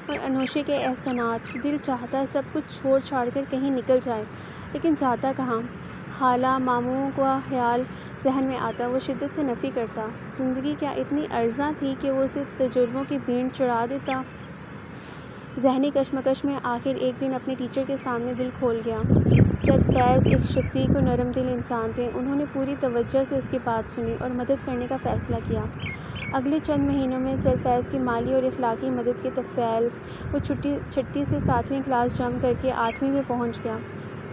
اور انوشا کے احسانات۔ دل چاہتا سب کچھ چھوڑ چھاڑ کر کہیں نکل جائے، لیکن جاتا کہاں؟ خالہ ماموں کا خیال ذہن میں آتا، وہ شدت سے نفی کرتا۔ زندگی کیا اتنی ارزاں تھی کہ وہ اسے تجربوں کی بھینٹ چڑھا دیتا؟ ذہنی کشمکش میں آخر ایک دن اپنے ٹیچر کے سامنے دل کھول گیا۔ سر فیض ایک شفیق و نرم دل انسان تھے۔ انہوں نے پوری توجہ سے اس کی بات سنی اور مدد کرنے کا فیصلہ کیا۔ اگلے چند مہینوں میں سر فیض کی مالی اور اخلاقی مدد کے طفیل۔ وہ چھٹی سے 7ویں کلاس جمپ کر کے 8ویں میں پہنچ گیا۔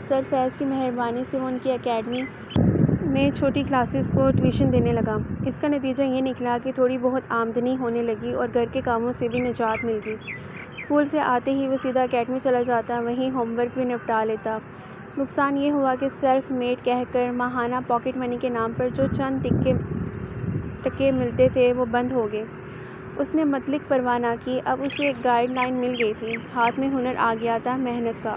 سر فیض کی مہربانی سے وہ ان کی اکیڈمی میں چھوٹی کلاسز کو ٹیوشن دینے لگا۔ اس کا نتیجہ یہ نکلا کہ تھوڑی بہت آمدنی ہونے لگی اور گھر کے کاموں سے بھی نجات مل گئی۔ اسکول سے آتے ہی وہ سیدھا اکیڈمی چلا جاتا، وہیں ہوم ورک بھی نپٹا لیتا۔ نقصان یہ ہوا کہ سیلف میڈ کہہ کر ماہانہ پاکٹ منی کے نام پر جو چند ٹکے ملتے تھے وہ بند ہو گئے۔ اس نے مطلق پرواہ نہ کی، اب اسے ایک گائیڈ لائن مل گئی تھی، ہاتھ میں ہنر آ گیا تھا محنت کا۔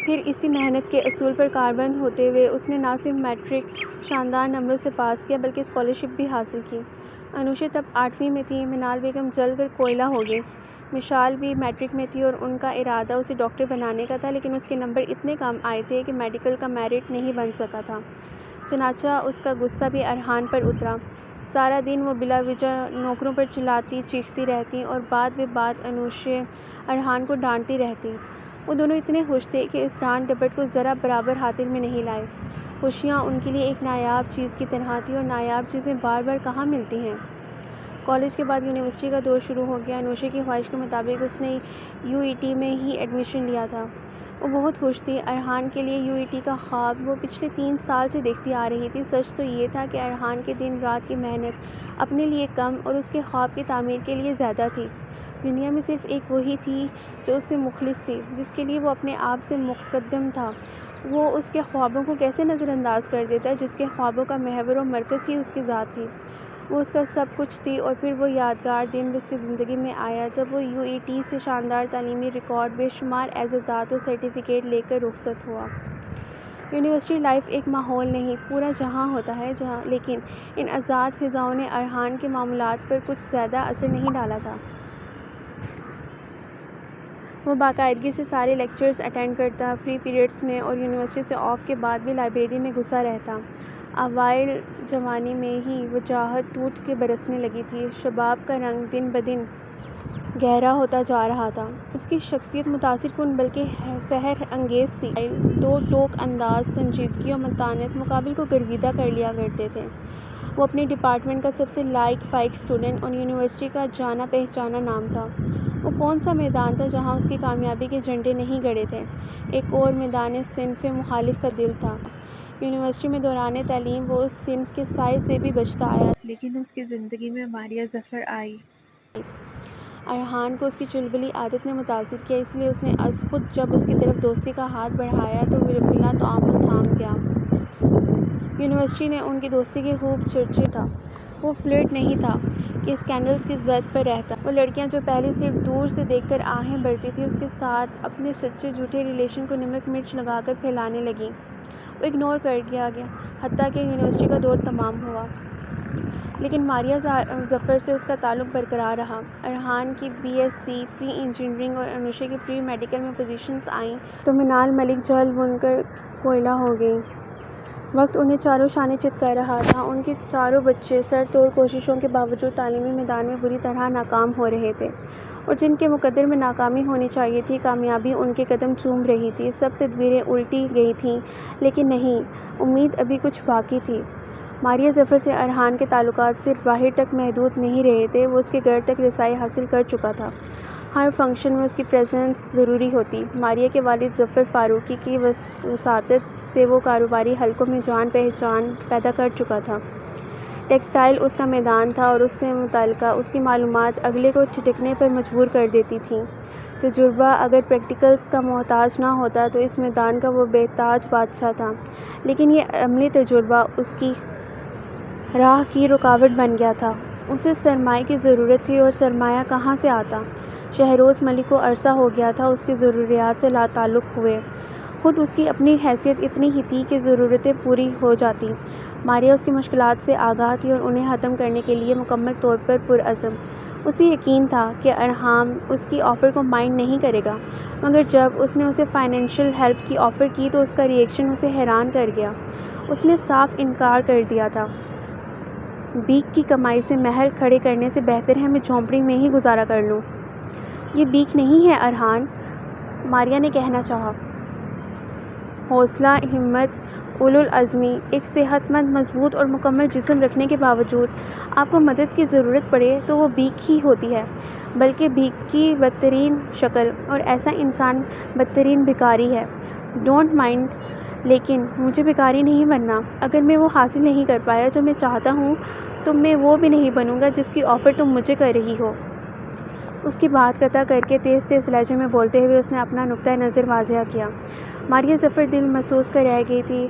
پھر اسی محنت کے اصول پر کاربند ہوتے ہوئے اس نے نہ صرف میٹرک شاندار نمبروں سے پاس کیا بلکہ اسکالرشپ بھی حاصل کی۔ انوشا تب 8ویں میں تھی۔ منال بیگم جل کر کوئلہ ہو گئی۔ مشال بھی میٹرک میں تھی اور ان کا ارادہ اسے ڈاکٹر بنانے کا تھا، لیکن اس کے نمبر اتنے کم آئے تھے کہ میڈیکل کا میرٹ نہیں بن سکا تھا۔ چنانچہ اس کا غصہ بھی ارحان پر اترا۔ سارا دن وہ بلا وجہ نوکروں پر چلاتی چیختی رہتی اور بات بے بات انوشا ارحان کو ڈانٹتی رہتی۔ وہ دونوں اتنے خوش تھے کہ اس ڈانٹ ڈپٹ کو ذرا برابر خاطر میں نہیں لائے۔ خوشیاں ان کے لیے ایک نایاب چیز کی طرح تھیں اور نایاب چیزیں بار بار کہاں ملتی ہیں۔ کالج کے بعد یونیورسٹی کا دور شروع ہو گیا۔ انوشا کی خواہش کے مطابق اس نے UET میں ہی ایڈمیشن لیا تھا۔ وہ بہت خوش تھی۔ ارحان کے لیے UET کا خواب وہ پچھلے 3 سال سے دیکھتی آ رہی تھی۔ سچ تو یہ تھا کہ ارحان کے دن رات کی محنت اپنے لیے کم اور اس کے خواب کی تعمیر کے لیے زیادہ تھی۔ دنیا میں صرف ایک وہی تھی جو اس سے مخلص تھی، جس کے لیے وہ اپنے آپ سے مقدم تھا۔ وہ اس کے خوابوں کو کیسے نظر انداز کر دیتا، جس کے خوابوں کا محور و مرکز ہی اس کی ذات تھی۔ وہ اس کا سب کچھ تھی۔ اور پھر وہ یادگار دن بھی اس کی زندگی میں آیا جب وہ UET سے شاندار تعلیمی ریکارڈ، بے شمار اعزازات اور سرٹیفکیٹ لے کر رخصت ہوا۔ یونیورسٹی لائف ایک ماحول نہیں، پورا جہاں ہوتا ہے لیکن ان آزاد فضاؤں نے ارحان کے معمولات پر کچھ زیادہ اثر نہیں ڈالا تھا۔ وہ باقاعدگی سے سارے لیکچرز اٹینڈ کرتا، فری پیریڈز میں اور یونیورسٹی سے آف کے بعد بھی لائبریری میں گھسا رہتا۔ اوائل جوانی میں ہی وجاہت ٹوٹ کے برسنے لگی تھی۔ شباب کا رنگ دن بدن گہرا ہوتا جا رہا تھا۔ اس کی شخصیت متاثر کن بلکہ سحر انگیز تھی۔ دو ٹوک انداز، سنجیدگی اور متانت مقابل کو گرویدہ کر لیا کرتے تھے۔ وہ اپنے ڈپارٹمنٹ کا سب سے لائق فائق اسٹوڈنٹ اور یونیورسٹی کا جانا پہچانا نام تھا۔ وہ کون سا میدان تھا جہاں اس کی کامیابی کے جھنڈے نہیں گڑے تھے؟ ایک اور میدان صنف مخالف کا دل تھا۔ یونیورسٹی میں دوران تعلیم وہ اس صنف کے سائے سے بھی بچتا آیا، لیکن اس کی زندگی میں ماریہ ظفر آئی۔ ارحان کو اس کی چلبلی عادت نے متاثر کیا، اس لیے اس نے از خود جب اس کی طرف دوستی کا ہاتھ بڑھایا تو بلا تعامل تھام گیا۔ یونیورسٹی نے ان کی دوستی کے خوب چرچے تھا۔ وہ فلرٹ نہیں تھا کہ اسکینڈلز کی زد پر رہتا۔ وہ لڑکیاں جو پہلے صرف دور سے دیکھ کر آہیں بھرتی تھیں، اس کے ساتھ اپنے سچے جھوٹے ریلیشن کو نمک مرچ لگا کر پھیلانے لگیں۔ وہ اگنور کر دیا گیا، حتیٰ کہ یونیورسٹی کا دور تمام ہوا۔ لیکن ماریہ ظفر سے اس کا تعلق برقرار رہا۔ ارحان کی BSc پری انجینئرنگ اور انوشا کی پری میڈیکل میں پوزیشنز آئیں تو منال ملک جلد بن کر کوئلہ ہو گئیں۔ وقت انہیں چاروں شانے چت کر رہا تھا۔ ان کے چاروں بچے سر توڑ کوششوں کے باوجود تعلیمی میدان میں بری طرح ناکام ہو رہے تھے، اور جن کے مقدر میں ناکامی ہونی چاہیے تھی، کامیابی ان کے قدم چوم رہی تھی۔ سب تدبیریں الٹی گئی تھیں، لیکن نہیں، امید ابھی کچھ باقی تھی۔ ماریہ ظفر سے ارحان کے تعلقات صرف باہر تک محدود نہیں رہے تھے، وہ اس کے گھر تک رسائی حاصل کر چکا تھا۔ ہر فنکشن میں اس کی پریزنس ضروری ہوتی۔ ماریہ کے والد ظفر فاروقی کی وساطت سے وہ کاروباری حلقوں میں جان پہچان پیدا کر چکا تھا۔ ٹیکسٹائل اس کا میدان تھا، اور اس سے متعلقہ اس کی معلومات اگلے کو ٹھٹکنے پر مجبور کر دیتی تھیں۔ تجربہ اگر پریکٹیکلز کا محتاج نہ ہوتا تو اس میدان کا وہ بے تاج بادشاہ تھا، لیکن یہ عملی تجربہ اس کی راہ کی رکاوٹ بن گیا تھا۔ اسے سرمائے کی ضرورت تھی، اور سرمایہ کہاں سے آتا؟ شہروز ملک کو عرصہ ہو گیا تھا اس کی ضروریات سے لا تعلق ہوئے۔ خود اس کی اپنی حیثیت اتنی ہی تھی کہ ضرورتیں پوری ہو جاتی۔ ماریہ اس کی مشکلات سے آگاہ تھی اور انہیں ختم کرنے کے لیے مکمل طور پر پرعزم۔ اسے یقین تھا کہ ارحان اس کی آفر کو مائنڈ نہیں کرے گا، مگر جب اس نے اسے فائنینشیل ہیلپ کی آفر کی تو اس کا ری ایکشن اسے حیران کر گیا۔ اس نے صاف انکار کر دیا تھا۔ بیک کی کمائی سے محل کھڑے کرنے سے بہتر ہے میں جھونپڑی میں ہی گزارا کر لوں۔ یہ بیک نہیں ہے ارحان، ماریہ نے کہنا چاہا۔ حوصلہ، ہمت، اولو العزمی، ایک صحت مند، مضبوط اور مکمل جسم رکھنے کے باوجود آپ کو مدد کی ضرورت پڑے تو وہ بیک ہی ہوتی ہے، بلکہ بیک کی بدترین شکل، اور ایسا انسان بدترین بھکاری ہے۔ ڈونٹ مائنڈ، لیکن مجھے بھکاری نہیں بننا۔ اگر میں وہ حاصل نہیں کر پایا جو میں چاہتا ہوں تو میں وہ بھی نہیں بنوں گا جس کی آفر تم مجھے کر رہی ہو۔ اس کی بات قطع کر کے تیز تیز لہجے میں بولتے ہوئے اس نے اپنا نقطۂ نظر واضح کیا۔ ماریہ ظفر دل محسوس کر رہ گئی تھی۔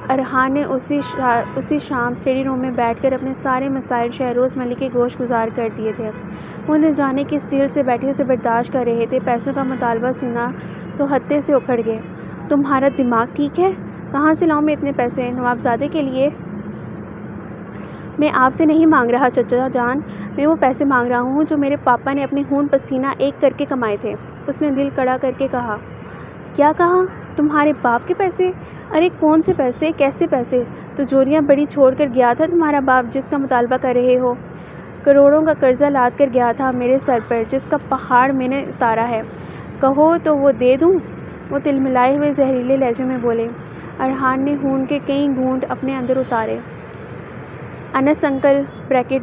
ارحان نے اسی شام اسٹڈی روم میں بیٹھ کر اپنے سارے مسائل شہروز ملک کے گوش گزار کر دیے تھے۔ وہ نہ جانے کس دل سے بیٹھے اسے برداشت کر رہے تھے۔ پیسوں کا مطالبہ سینا تو ہتھے سے اکھڑ گئے۔ تمہارا دماغ ٹھیک ہے؟ کہاں سے لاؤں میں اتنے پیسے نوابزادے کے لیے؟ میں آپ سے نہیں مانگ رہا چچا جان، میں وہ پیسے مانگ رہا ہوں جو میرے پاپا نے اپنے خون پسینہ ایک کر کے کمائے تھے۔ اس نے دل کڑا کر کے کہا۔ کیا کہا؟ تمہارے باپ کے پیسے؟ ارے کون سے پیسے؟ کیسے پیسے؟ تجوریاں بڑی چھوڑ کر گیا تھا تمہارا باپ جس کا مطالبہ کر رہے ہو؟ کروڑوں کا قرضہ لاد کر گیا تھا میرے سر پر جس کا پہاڑ میں نے اتارا ہے، کہو تو وہ دے دوں؟ وہ تلملائے ہوئے زہریلے لہجے میں بولے۔ ارحان نے خون کے کئی گھونٹ اپنے اندر اتارے۔ انس انکل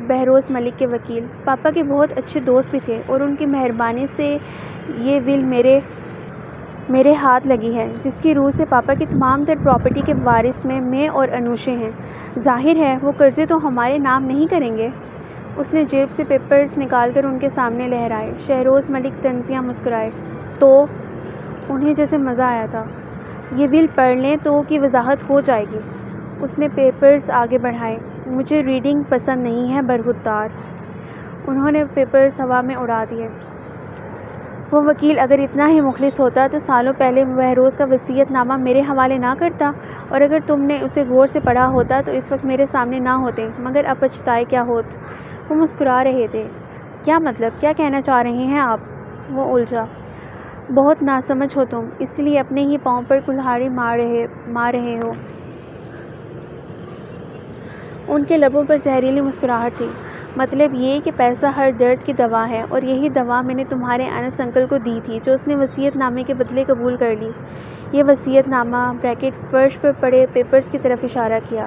بہروز ملک کے وکیل پاپا کے بہت اچھے دوست بھی تھے، اور ان کی مہربانی سے یہ ول میرے ہاتھ لگی ہے، جس کی روح سے پاپا کی تمام تر پراپرٹی کے وارث میں اور انوشے ہیں۔ ظاہر ہے وہ قرضے تو ہمارے نام نہیں کریں گے۔ اس نے جیب سے پیپرز نکال کر ان کے سامنے لہرائے۔ شہروز ملک طنزیہ مسکرائے۔ تو انہیں جیسے مزہ آیا تھا۔ یہ ول پڑھ لیں تو کی وضاحت ہو جائے گی۔ اس نے پیپرز آگے بڑھائے۔ مجھے ریڈنگ پسند نہیں ہے برخودار۔ انہوں نے پیپرز ہوا میں اڑا دیے۔ وہ وکیل اگر اتنا ہی مخلص ہوتا تو سالوں پہلے بہروز کا وصیت نامہ میرے حوالے نہ کرتا، اور اگر تم نے اسے غور سے پڑھا ہوتا تو اس وقت میرے سامنے نہ ہوتے، مگر اب پچھتائے کیا ہوت۔ وہ مسکرا رہے تھے۔ کیا مطلب؟ کیا کہنا چاہ رہے ہیں آپ؟ وہ الجھا۔ بہت ناسمجھ ہو تم، اس لیے اپنے ہی پاؤں پر کلہاڑی مار رہے ہو۔ ان کے لبوں پر زہریلی مسکراہٹ تھی۔ مطلب یہ کہ پیسہ ہر درد کی دوا ہے، اور یہی دوا میں نے تمہارے انس انکل کو دی تھی جو اس نے وصیت نامے کے بدلے قبول کر لی۔ یہ وصیت نامہ فرش پر پڑے پیپرز کی طرف اشارہ کیا۔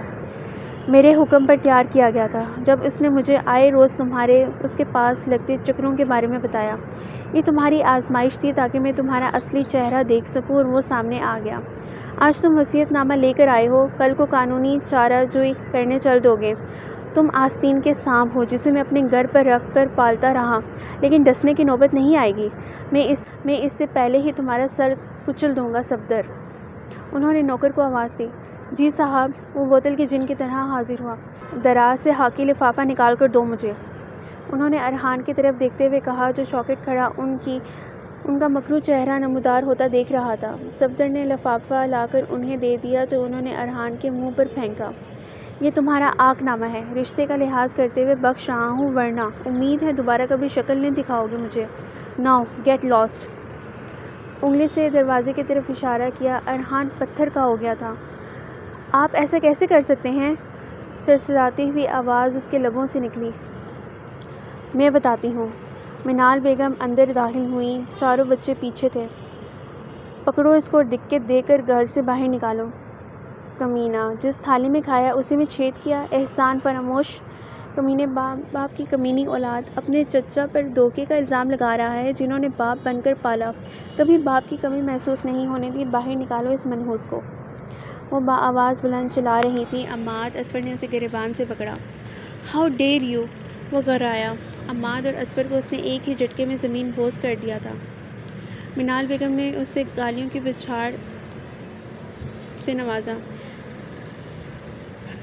میرے حکم پر تیار کیا گیا تھا، جب اس نے مجھے آئے روز تمہارے اس کے پاس لگتے چکروں کے بارے میں بتایا۔ یہ تمہاری آزمائش تھی تاکہ میں تمہارا اصلی چہرہ دیکھ سکوں، اور وہ سامنے آ گیا۔ آج تم وصیت نامہ لے کر آئے ہو، کل کو قانونی چارہ جوئی کرنے چل دو گے۔ تم آستین کے سانپ ہو جسے میں اپنے گھر پر رکھ کر پالتا رہا، لیکن ڈسنے کی نوبت نہیں آئے گی۔ میں اس سے پہلے ہی تمہارا سر کچل دوں گا صفدر۔ انہوں نے نوکر کو آواز دی۔ جی صاحب۔ وہ بوتل کے جن کی طرح حاضر ہوا۔ دراز سے خاکی لفافہ نکال کر دو مجھے۔ انہوں نے ارحان کی طرف دیکھتے ہوئے کہا جو چوکٹ کھڑا ان کا مکروہ چہرہ نمودار ہوتا دیکھ رہا تھا۔ صفدر نے لفافہ لا کر انہیں دے دیا جو انہوں نے ارحان کے منہ پر پھینکا۔ یہ تمہارا آنکھ نامہ ہے، رشتے کا لحاظ کرتے ہوئے بخش رہا ہوں، ورنہ امید ہے دوبارہ کبھی شکل نہیں دکھاؤ گے مجھے۔ Now get lost. انگلی سے دروازے کی طرف اشارہ کیا۔ ارحان پتھر کا ہو گیا تھا۔ آپ ایسا کیسے کر سکتے ہیں؟ سرسراتی ہوئی آواز اس کے لبوں سے نکلی۔ میں بتاتی ہوں۔ منال بیگم اندر داخل ہوئیں، چاروں بچے پیچھے تھے۔ پکڑو اس کو اور دقت دے کر گھر سے باہر نکالو۔ کمینہ، جس تھالی میں کھایا اسی میں چھید کیا، احسان فراموش۔ کمینے باپ کی کمینی اولاد اپنے چچا پر دھوکے کا الزام لگا رہا ہے، جنہوں نے باپ بن کر پالا، کبھی باپ کی کمی محسوس نہیں ہونے دی۔ باہر نکالو اس منحوس کو۔ وہ بآواز بلند چلا رہی تھی۔ عماد اسفر نے اسے گریبان سے پکڑا۔ How dare you! وہ گھبرایا۔ عماد اور اسفر کو اس نے ایک ہی جھٹکے میں زمین بوس کر دیا تھا۔ منال بیگم نے اسے گالیوں کی بچھاڑ سے نوازا۔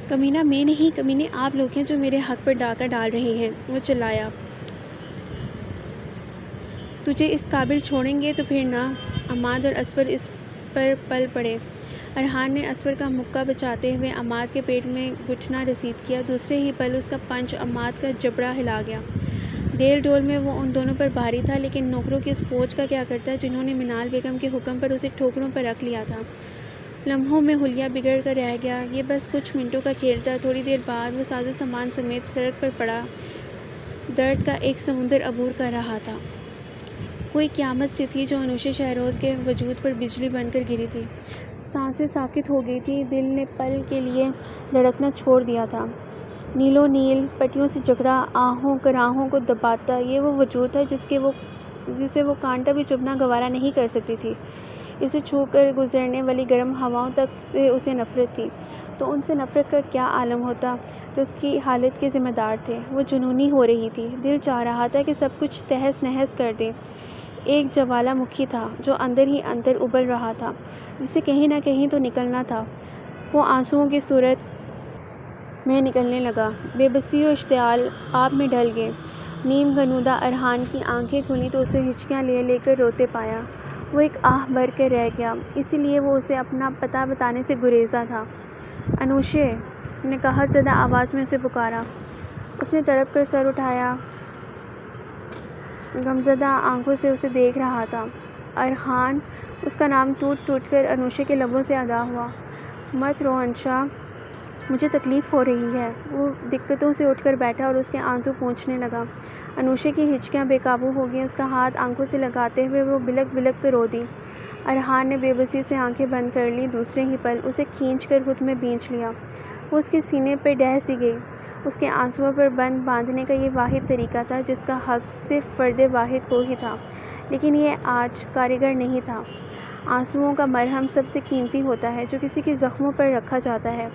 کمینہ میں نہیں، کمینے آپ لوگ ہیں جو میرے حق پر ڈاکہ ڈال رہے ہیں، وہ چلایا۔ تجھے اس قابل چھوڑیں گے تو پھر نہ۔ عماد اور اسفر اس پر پل پڑے۔ ارحان نے اسفر کا مکہ بچاتے ہوئے عماد کے پیٹ میں گھٹنا رسید کیا۔ دوسرے ہی پل اس کا پنچ عماد کا جبڑا ہلا گیا۔ ڈیل ڈول میں وہ ان دونوں پر بھاری تھا، لیکن نوکروں کی اس فوج کا کیا کرتا جنہوں نے منال بیگم کے حکم پر اسے ٹھوکروں پر رکھ لیا تھا۔ لمحوں میں حلیہ بگڑ کر رہ گیا۔ یہ بس کچھ منٹوں کا کھیل تھا۔ تھوڑی دیر بعد وہ ساز و سامان سمیت سڑک پر پڑا درد کا ایک سمندر عبور کر رہا تھا۔ کوئی قیامت سی تھی جو انوشے شہروز کے وجود پر بجلی بن کر گری تھی۔ سانسیں ساکت ہو گئی تھیں، دل نے پل کے لیے دھڑکنا چھوڑ دیا تھا۔ نیلو نیل پٹیوں سے جکڑا، آہوں کراہوں کو دباتا، یہ وہ وجود تھا جسے وہ کانٹا بھی چبھنا گوارا نہیں کر سکتی تھی۔ اسے چھو کر گزرنے والی گرم ہواؤں تک سے اسے نفرت تھی، تو ان سے نفرت کا کیا عالم ہوتا جو اس کی حالت کے ذمہ دار تھے۔ وہ جنونی ہو رہی تھی، دل چاہ رہا تھا کہ سب کچھ تہس نہس کر دے۔ ایک جوالا مکھی تھا جو اندر ہی اندر ابل رہا تھا، جسے کہیں نہ کہیں تو نکلنا تھا۔ وہ آنسوؤں کی صورت میں نکلنے لگا۔ بے بسی و اشتعال آب میں ڈل گئے۔ نیم غنودہ ارحان کی آنکھیں کھلیں تو اسے ہچکیاں لے لے کر روتے پایا۔ وہ ایک آہ بھر کر رہ گیا، اسی لیے وہ اسے اپنا پتہ بتانے سے گریزا تھا۔ انوشے نے قہر زدہ آواز میں اسے پکارا۔ اس نے تڑپ کر سر اٹھایا، غمزدہ آنکھوں سے اسے دیکھ رہا تھا۔ ارحان! اس کا نام ٹوٹ ٹوٹ کر انوشے کے لبوں سے ادا ہوا۔ مت رو انشا، مجھے تکلیف ہو رہی ہے۔ وہ دقتوں سے اٹھ کر بیٹھا اور اس کے آنسو پونچھنے لگا۔ انوشے کی ہچکیاں بے قابو ہو گئیں۔ اس کا ہاتھ آنکھوں سے لگاتے ہوئے وہ بلک بلک کر رو دی۔ ارحان نے بے بسی سے آنکھیں بند کر لیں۔ دوسرے ہی پل اسے کھینچ کر خود میں بینچ لیا۔ وہ اس کے سینے پہ ڈہ سی گئی۔ اس کے آنسوؤں پر بند باندھنے کا یہ واحد طریقہ تھا جس کا حق صرف فرد واحد کو ہی تھا، لیکن یہ آج کارگر نہیں تھا۔ آنسوؤں کا مرہم سب سے قیمتی ہوتا ہے جو کسی کے زخموں پر رکھا جاتا ہے۔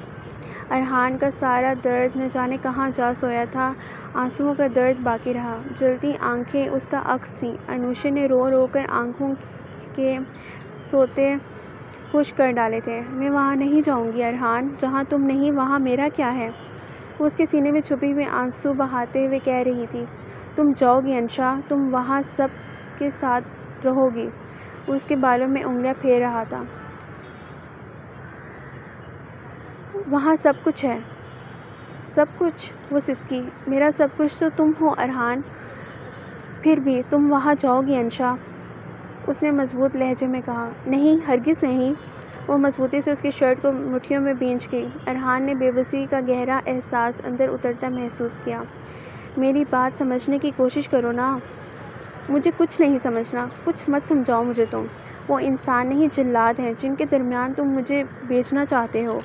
ارحان کا سارا درد نہ جانے کہاں جا سویا تھا۔ آنسوؤں کا درد باقی رہا۔ جلتی آنکھیں اس کا عکس تھیں۔ انوشے نے رو رو کر آنکھوں کے سوتے خشک کر ڈالے تھے۔ میں وہاں نہیں جاؤں گی ارحان، جہاں تم نہیں وہاں میرا کیا ہے؟ وہ اس کے سینے میں چھپے ہوئے آنسو بہاتے ہوئے کہہ رہی تھی۔ تم جاؤ گی انشا، تم وہاں سب کے ساتھ رہو گی۔ وہ اس کے بالوں میں انگلیاں پھیر رہا تھا۔ وہاں سب کچھ ہے۔ سب کچھ؟ وہ سسکی۔ میرا سب کچھ تو تم ہو ارحان۔ پھر بھی تم وہاں جاؤ گی انشا، اس نے مضبوط لہجے میں کہا۔ نہیں، ہرگز نہیں۔ وہ مضبوطی سے اس کی شرٹ کو مٹھیوں میں بھینچ گئی۔ ارحان نے بے بسی کا گہرا احساس اندر اترتا محسوس کیا۔ میری بات سمجھنے کی کوشش کرو نا۔ مجھے کچھ نہیں سمجھنا، کچھ مت سمجھاؤ مجھے تم۔ وہ انسان نہیں، جلاد ہیں جن کے درمیان تم مجھے بیچنا چاہتے ہو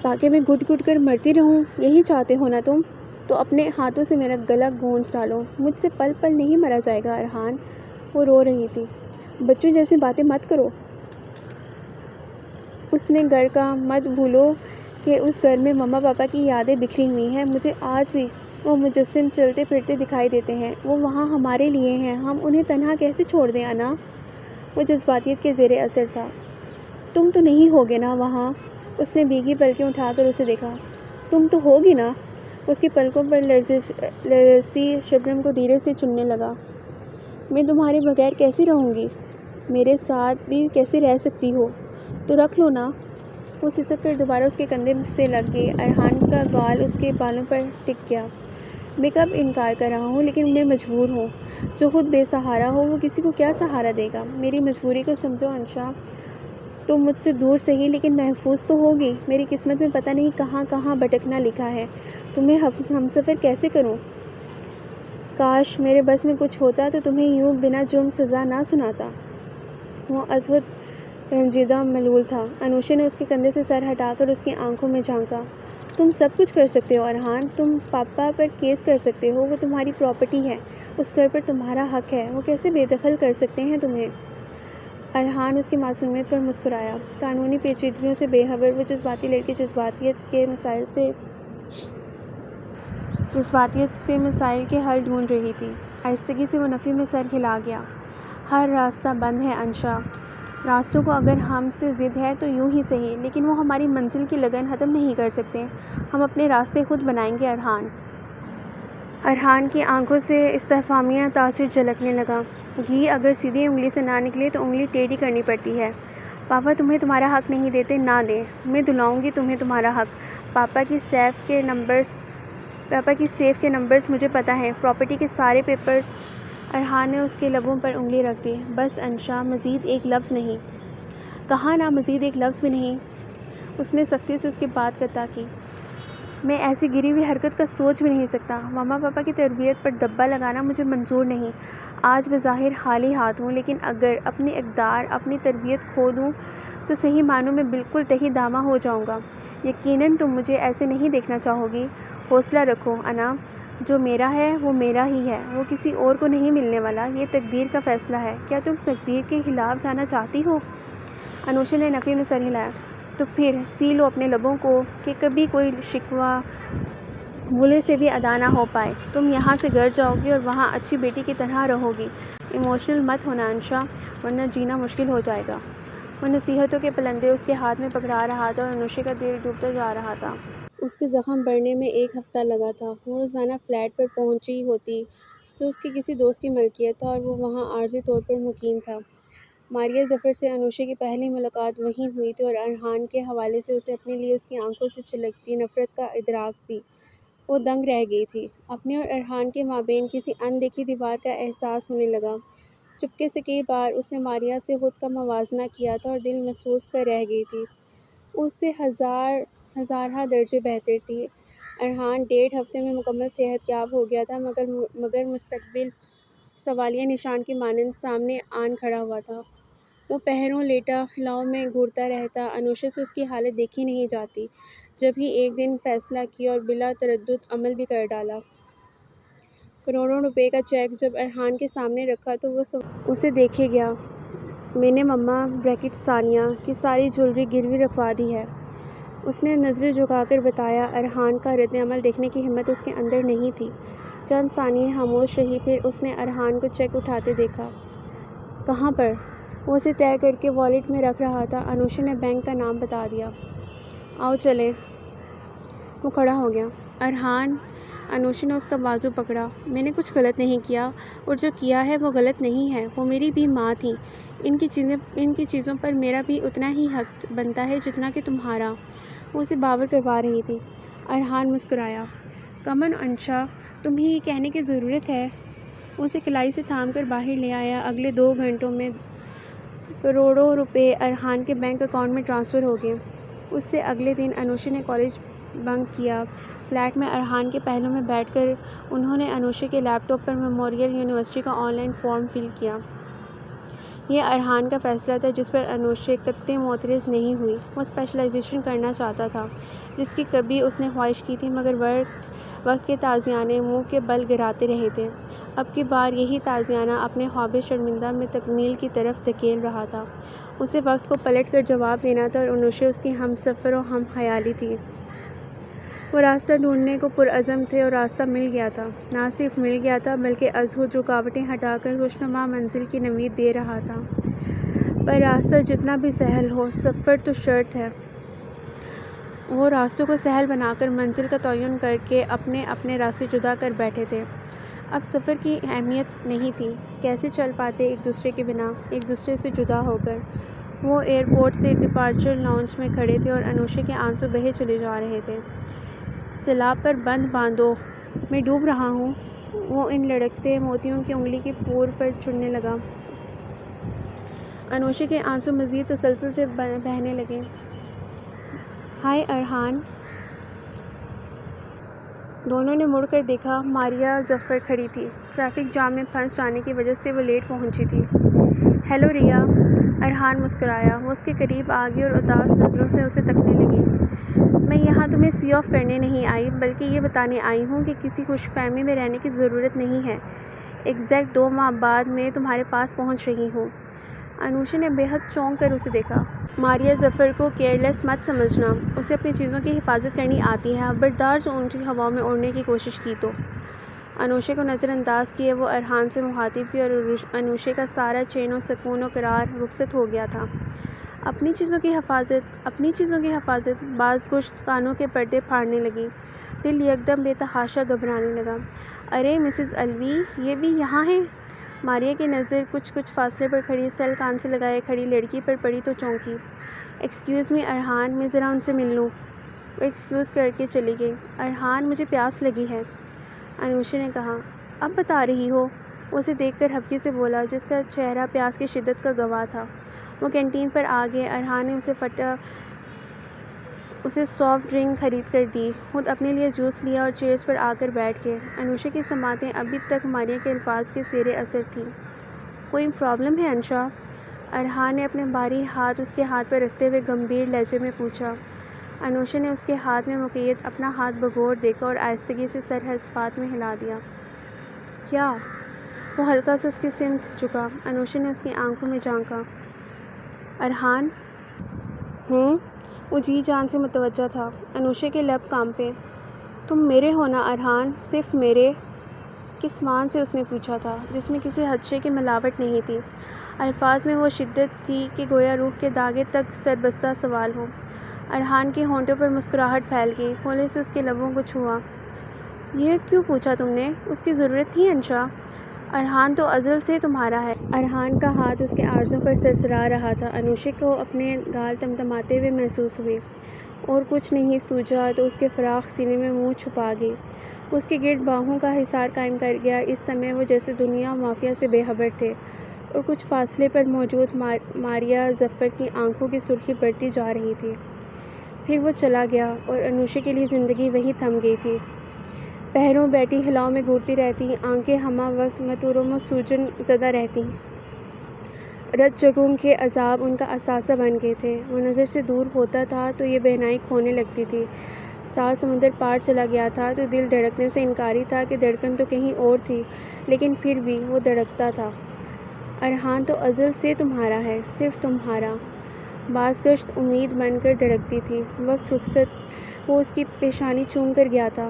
تاکہ میں گھٹ گھٹ کر مرتی رہوں، یہی چاہتے ہو نا تم؟ تو اپنے ہاتھوں سے میرا گلا گونج ڈالو۔ مجھ سے پل پل نہیں مرا جائے گا ارحان۔ وہ رو رہی تھی۔ بچوں جیسی باتیں مت کرو، اس نے گھر کا مت بھولو کہ اس گھر میں مما پاپا کی یادیں بکھری ہوئی ہیں۔ مجھے آج بھی وہ مجسم چلتے پھرتے دکھائی دیتے ہیں۔ وہ وہاں ہمارے لیے ہیں، ہم انہیں تنہا کیسے چھوڑ دیں انا؟ وہ جذباتیت کے زیر اثر تھا۔ تم تو نہیں ہوگے نا وہاں؟ اس نے بھیگی پلکیں اٹھا کر اسے دیکھا۔ تم تو ہوگی نا؟ اس کی پلکوں پر لرزتی شبنم کو دھیرے سے چننے لگا۔ میں تمہارے بغیر کیسے رہوں گی؟ میرے ساتھ بھی کیسے رہ سکتی ہو؟ تو رکھ لو نا۔ وہ سسک کر دوبارہ اس کے کندھے سے لگ گئی۔ ارحان کا گال اس کے بالوں پر ٹک گیا۔ میں کب انکار کر رہا ہوں، لیکن میں مجبور ہوں۔ جو خود بے سہارا ہو وہ کسی کو کیا سہارا دے گا؟ میری مجبوری کو سمجھو انشا۔ تم مجھ سے دور سہی لیکن محفوظ تو ہوگی۔ میری قسمت میں پتہ نہیں کہاں کہاں بھٹکنا لکھا ہے۔ تمہیں ہم سفر کیسے کروں؟ کاش میرے بس میں کچھ ہوتا تو تمہیں یوں بنا جرم سزا نہ سناتا۔ وہ ازحد رنجیدہ ملول تھا۔ انوشا نے اس کے کندھے سے سر ہٹا کر اس کی آنکھوں میں جھانکا۔ تم سب کچھ کر سکتے ہو ارحان، تم پاپا پر کیس کر سکتے ہو، وہ تمہاری پراپرٹی ہے، اس گھر پر تمہارا حق ہے، وہ کیسے بے دخل کر سکتے ہیں تمہیں؟ ارحان اس کی معصومیت پر مسکرایا۔ قانونی پیچیدگیوں سے بے خبر وہ جذباتی لڑکی جذباتیت سے مسائل کے حل ڈھونڈ رہی تھی۔ آہستگی سے وہ نفی میں سر ہلا گیا۔ ہر راستہ بند ہے انشا۔ راستوں کو اگر ہم سے ضد ہے تو یوں ہی سہی، لیکن وہ ہماری منزل کی لگن ختم نہیں کر سکتے۔ ہم اپنے راستے خود بنائیں گے ارحان۔ ارحان کی آنکھوں سے استفہامیہ تاثر جھلکنے لگا۔ گھی اگر سیدھی انگلی سے نہ نکلے تو انگلی ٹیڑھی کرنی پڑتی ہے۔ پاپا تمہیں تمہارا حق نہیں دیتے، نہ دیں۔ میں دلاؤں گی تمہیں تمہارا حق۔ پاپا کی سیف کے نمبرز مجھے پتہ ہیں، پراپرٹی کے سارے پیپرز۔ ارحان نے اس کے لبوں پر انگلی رکھ دی۔ بس انشا، مزید ایک لفظ نہیں۔ کہا نا، مزید ایک لفظ بھی نہیں۔ اس نے سختی سے اس کی بات قطع کی۔ میں ایسی گری ہوئی حرکت کا سوچ بھی نہیں سکتا۔ ماما پاپا کی تربیت پر دبا لگانا مجھے منظور نہیں۔ آج بظاہر خالی ہاتھ ہوں، لیکن اگر اپنی اقدار، اپنی تربیت کھو دوں تو صحیح معنوں میں بالکل تہی دامہ ہو جاؤں گا۔ یقیناً تم مجھے ایسے نہیں دیکھنا چاہو گی۔ حوصلہ رکھو انا، جو میرا ہے وہ میرا ہی ہے، وہ کسی اور کو نہیں ملنے والا۔ یہ تقدیر کا فیصلہ ہے۔ کیا تم تقدیر کے خلاف جانا چاہتی ہو؟ انوشا نے نفی میں سر ہلایا۔ تو پھر سی لو اپنے لبوں کو کہ کبھی کوئی شکوہ بھولے سے بھی ادا نہ ہو پائے۔ تم یہاں سے گھر جاؤ گی اور وہاں اچھی بیٹی کی طرح رہو گی۔ ایموشنل مت ہونا انشا، ورنہ جینا مشکل ہو جائے گا۔ وہ نصیحتوں کے پلندے اس کے ہاتھ میں پکڑا رہا تھا اور انوشا کا دل ڈوبتا جا رہا تھا۔ اس کے زخم بڑھنے میں 1 ہفتہ لگا تھا۔ وہ روزانہ فلیٹ پر پہنچی ہوتی جو اس کے کسی دوست کی ملکیت تھا اور وہ وہاں عارضی طور پر مقیم تھا۔ ماریہ ظفر سے انوشا کی پہلی ملاقات وہیں ہوئی تھی اور ارحان کے حوالے سے اسے اپنے لیے اس کی آنکھوں سے چھلکتی نفرت کا ادراک بھی۔ وہ دنگ رہ گئی تھی۔ اپنے اور ارحان کے مابین کسی ان دیکھی دیوار کا احساس ہونے لگا۔ چپکے سے کئی بار اس نے ماریہ سے خود کا موازنہ کیا تھا اور دل محسوس کر رہ گئی تھی اس سے ہزارہا درجے بہتر تھی۔ ارحان 1.5 ہفتے میں مکمل صحت یاب ہو گیا تھا، مگر مستقبل سوالیہ نشان کی مانند سامنے آن کھڑا ہوا تھا۔ وہ پہروں لیٹا خلاؤں میں گھورتا رہتا۔ انوشا سے اس کی حالت دیکھی نہیں جاتی۔ جب ہی ایک دن فیصلہ کیا اور بلا تردد عمل بھی کر ڈالا۔ کروڑوں روپے کا چیک جب ارحان کے سامنے رکھا تو وہ اسے دیکھے گیا۔ میں نے مما ثانیہ کی ساری جویلری گروی رکھوا دی ہے، اس نے نظریں جھکا کر بتایا۔ ارحان کا رد عمل دیکھنے کی ہمت اس کے اندر نہیں تھی۔ چند ثانیے خاموش رہی، پھر اس نے ارحان کو چیک اٹھاتے دیکھا۔ کہاں پر؟ وہ اسے طے کر کے والیٹ میں رکھ رہا تھا۔ انوشا نے بینک کا نام بتا دیا۔ آؤ چلیں۔ وہ کھڑا ہو گیا۔ ارحان، انوشا نے اس کا بازو پکڑا۔ میں نے کچھ غلط نہیں کیا، اور جو کیا ہے وہ غلط نہیں ہے۔ وہ میری بھی ماں تھیں۔ ان کی چیزوں پر میرا بھی اتنا ہی حق بنتا ہے جتنا کہ تمہارا۔ وہ اسے باور کروا رہی تھی۔ ارحان مسکرایا۔ کمن انشا، تمہیں یہ کہنے کی ضرورت ہے۔ وہ اسے کلائی سے تھام کر باہر لے آیا۔ اگلے 2 گھنٹوں میں کروڑوں روپے ارحان کے بینک اکاؤنٹ میں ٹرانسفر ہو گئے۔ اس سے اگلے دن انوشا نے کالج بنک کیا۔ فلیٹ میں ارحان کے پہلو میں بیٹھ کر انہوں نے انوشا کے لیپ ٹاپ پر میموریل یونیورسٹی کا آن لائن فارم فل کیا۔ یہ ارحان کا فیصلہ تھا جس پر انوشا قطعی معترض نہیں ہوئی۔ وہ اسپیشلائزیشن کرنا چاہتا تھا، جس کی کبھی اس نے خواہش کی تھی، مگر وقت کے تازیانے منہ کے بل گراتے رہے تھے۔ اب کی بار یہی تازیانہ اپنے خواب شرمندہ میں تکمیل کی طرف دھکیل رہا تھا۔ اسے وقت کو پلٹ کر جواب دینا تھا اور انوشا اس کی ہم سفر و ہم خیالی تھی۔ وہ راستہ ڈھونڈنے کو پرعزم تھے اور راستہ مل گیا تھا۔ نہ صرف مل گیا تھا بلکہ ازحد رکاوٹیں ہٹا کر خوشنما منزل کی نوید دے رہا تھا۔ پر راستہ جتنا بھی سہل ہو، سفر تو شرط ہے۔ وہ راستوں کو سہل بنا کر منزل کا تعین کر کے اپنے راستے جدا کر بیٹھے تھے۔ اب سفر کی اہمیت نہیں تھی۔ کیسے چل پاتے ایک دوسرے کے بنا، ایک دوسرے سے جدا ہو کر؟ وہ ایئرپورٹ سے ڈپارچر لاؤنج میں کھڑے تھے اور انوشا کے آنسو بہے چلے جا رہے تھے۔ سیلاب پر بند باندھو، میں ڈوب رہا ہوں۔ وہ ان لڑکتے موتیوں کی انگلی کی پور پر چڑھنے لگا۔ انوشا کے آنسو مزید تسلسل سے بہنے لگے۔ ہائے ارحان! دونوں نے مڑ کر دیکھا۔ ماریہ ظفر کھڑی تھی۔ ٹریفک جام میں پھنس جانے کی وجہ سے وہ لیٹ پہنچی تھی۔ ہیلو ریا! ارحان مسکرایا۔ وہ اس کے قریب آ گئی اور اداس نظروں سے اسے تکنے لگی۔ میں یہاں تمہیں سی آف کرنے نہیں آئی بلکہ یہ بتانے آئی ہوں کہ کسی خوش فہمی میں رہنے کی ضرورت نہیں ہے۔ ایگزیکٹ 2 ماہ بعد میں تمہارے پاس پہنچ رہی ہوں۔ انوشا نے بے حد چونک کر اسے دیکھا۔ ماریہ ظفر کو کیئرلیس مت سمجھنا، اسے اپنی چیزوں کی حفاظت کرنی آتی ہے، خبردار جو اونچی ہواؤں میں اڑنے کی کوشش کی تو۔ انوشا کو نظر انداز کیے وہ ارحان سے مخاطب تھی اور انوشا کا سارا چین و سکون و قرار رخصت ہو گیا تھا۔ اپنی چیزوں کی حفاظت، باز گشت کانوں کے پردے پھاڑنے لگی۔ دل یکدم بے تحاشا گھبرانے لگا۔ ارے مسز الوی، یہ بھی یہاں ہیں؟ ماریہ کی نظر کچھ فاصلے پر کھڑی سیل کان سے لگائے کھڑی لڑکی پر پڑی تو چونکی۔ ایکسکیوز می ارحان، میں ذرا ان سے مل لوں۔ وہ ایکسکیوز کر کے چلی گئی۔ ارحان، مجھے پیاس لگی ہے، انوشا نے کہا۔ اب بتا رہی ہو؟ وہ اسے دیکھ کر ہفکی سے بولا، جس کا چہرہ پیاس کی شدت کا گواہ تھا۔ وہ کینٹین پر آ گئے۔ ارحان نے اسے سافٹ ڈرنک خرید کر دی، خود اپنے لیے جوس لیا اور چیئرز پر آ کر بیٹھ گئے۔ انوشا کی سماعتیں ابھی تک ماریہ کے الفاظ کے زیر اثر تھیں۔ کوئی پرابلم ہے انشا؟ ارحان نے اپنے بھاری ہاتھ اس کے ہاتھ پر رکھتے ہوئے گمبھیر لہجے میں پوچھا۔ انوشا نے اس کے ہاتھ میں مقید اپنا ہاتھ بگوڑ دیکھا اور آہستگی سے سر اسپات میں ہلا دیا۔ کیا؟ وہ ہلکا سے اس کی سمت جھکا۔ انوشا نے اس کی آنکھوں میں جھانکا۔ ارحان؟ وہ جی جان سے متوجہ تھا۔ انوشا کے لب کانپے۔ تم میرے ہو نا ارحان؟ صرف میرے؟ کس مان سے اس نے پوچھا تھا، جس میں کسی خدشے کی ملاوٹ نہیں تھی۔ الفاظ میں وہ شدت تھی کہ گویا روح کے دھاگے تک سربستہ سوال ہو۔ ارحان کے ہونٹوں پر مسکراہٹ پھیل گئی، ہولے سے اس کے لبوں کو چھوا۔ یہ کیوں پوچھا تم نے؟ اس کی ضرورت تھی انشا؟ ارحان تو ازل سے تمہارا ہے۔ ارحان کا ہاتھ اس کے عارضوں پر سرسرا رہا تھا۔ انوشا کو اپنے گال تمتماتے ہوئے محسوس ہوئے، اور کچھ نہیں سوجا تو اس کے فراخ سینے میں منہ چھپا گئی۔ اس کے گرد باہوں کا حصار قائم کر گیا۔ اس سمے وہ جیسے دنیا و مافیا سے بے خبر تھے، اور کچھ فاصلے پر موجود ماریہ ظفر کی آنکھوں کی سرخی بڑھتی جا رہی تھی۔ پھر وہ چلا گیا اور انوشا کے لیے زندگی وہیں تھم گئی تھی۔ پہروں بیٹھی ہلاؤں میں گھورتی رہتی، آنکھیں ہمہ وقت متورم و سوجن زدہ رہتی۔ رت جگوں کے عذاب ان کا اثاثہ بن گئے تھے۔ وہ نظر سے دور ہوتا تھا تو یہ بہنائی کھونے لگتی تھی۔ ساتھ سمندر پار چلا گیا تھا تو دل دھڑکنے سے انکاری تھا کہ دھڑکن تو کہیں اور تھی، لیکن پھر بھی وہ دھڑکتا تھا۔ ارحان تو ازل سے تمہارا ہے، صرف تمہارا۔ بازگشت امید بن کر دھڑکتی تھی۔ وقت رخصت وہ اس کی پیشانی چوم کر گیا تھا۔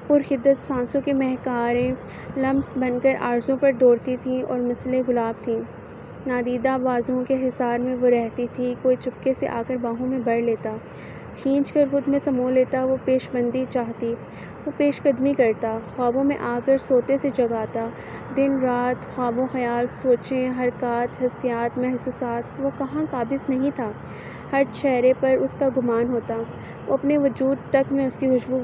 پرخدت سانسوں کی مہکاریں لمس بن کر عارضوں پر دوڑتی تھیں اور مثلِ گلاب تھیں۔ نادیدہ بازوؤں کے حصار میں وہ رہتی تھی۔ کوئی چپکے سے آ کر باہوں میں بڑھ لیتا، کھینچ کر خود میں سمو لیتا۔ وہ پیش بندی چاہتی، وہ پیش قدمی کرتا، خوابوں میں آ کر سوتے سے جگاتا۔ دن رات، خواب و خیال، سوچیں، حرکات، حسیات، محسوسات، وہ کہاں قابض نہیں تھا۔ ہر چہرے پر اس کا گمان ہوتا، وہ اپنے وجود تک میں اس کی خوشبو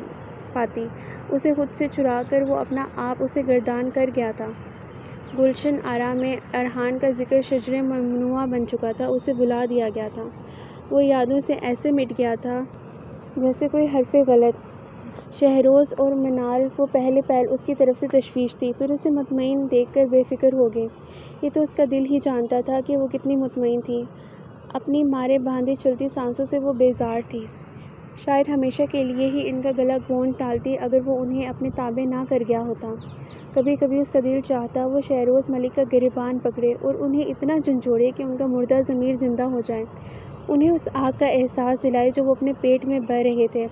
پاتی۔ اسے خود سے چرا کر وہ اپنا آپ اسے گردان کر گیا تھا۔ گلشن آرا میں ارحان کا ذکر شجرِ ممنوعہ بن چکا تھا، اسے بھلا دیا گیا تھا۔ وہ یادوں سے ایسے مٹ گیا تھا جیسے کوئی حرف غلط۔ شہروز اور منال کو پہلے اس کی طرف سے تشویش تھی، پھر اسے مطمئن دیکھ کر بے فکر ہو گئے۔ یہ تو اس کا دل ہی جانتا تھا کہ وہ کتنی مطمئن تھی۔ اپنی مارے باندھی چلتی سانسوں سے وہ بیزار تھی۔ شاید ہمیشہ کے لیے ہی ان کا گلا گھونٹ ڈالتی اگر وہ انہیں اپنے تابع نہ کر گیا ہوتا۔ کبھی کبھی اس کا دل چاہتا وہ شہروز ملک کا گریبان پکڑے اور انہیں اتنا جھنجھوڑے کہ ان کا مردہ ضمیر زندہ ہو جائے، انہیں اس آگ کا احساس دلائے جو وہ اپنے پیٹ میں بہہ رہے تھے۔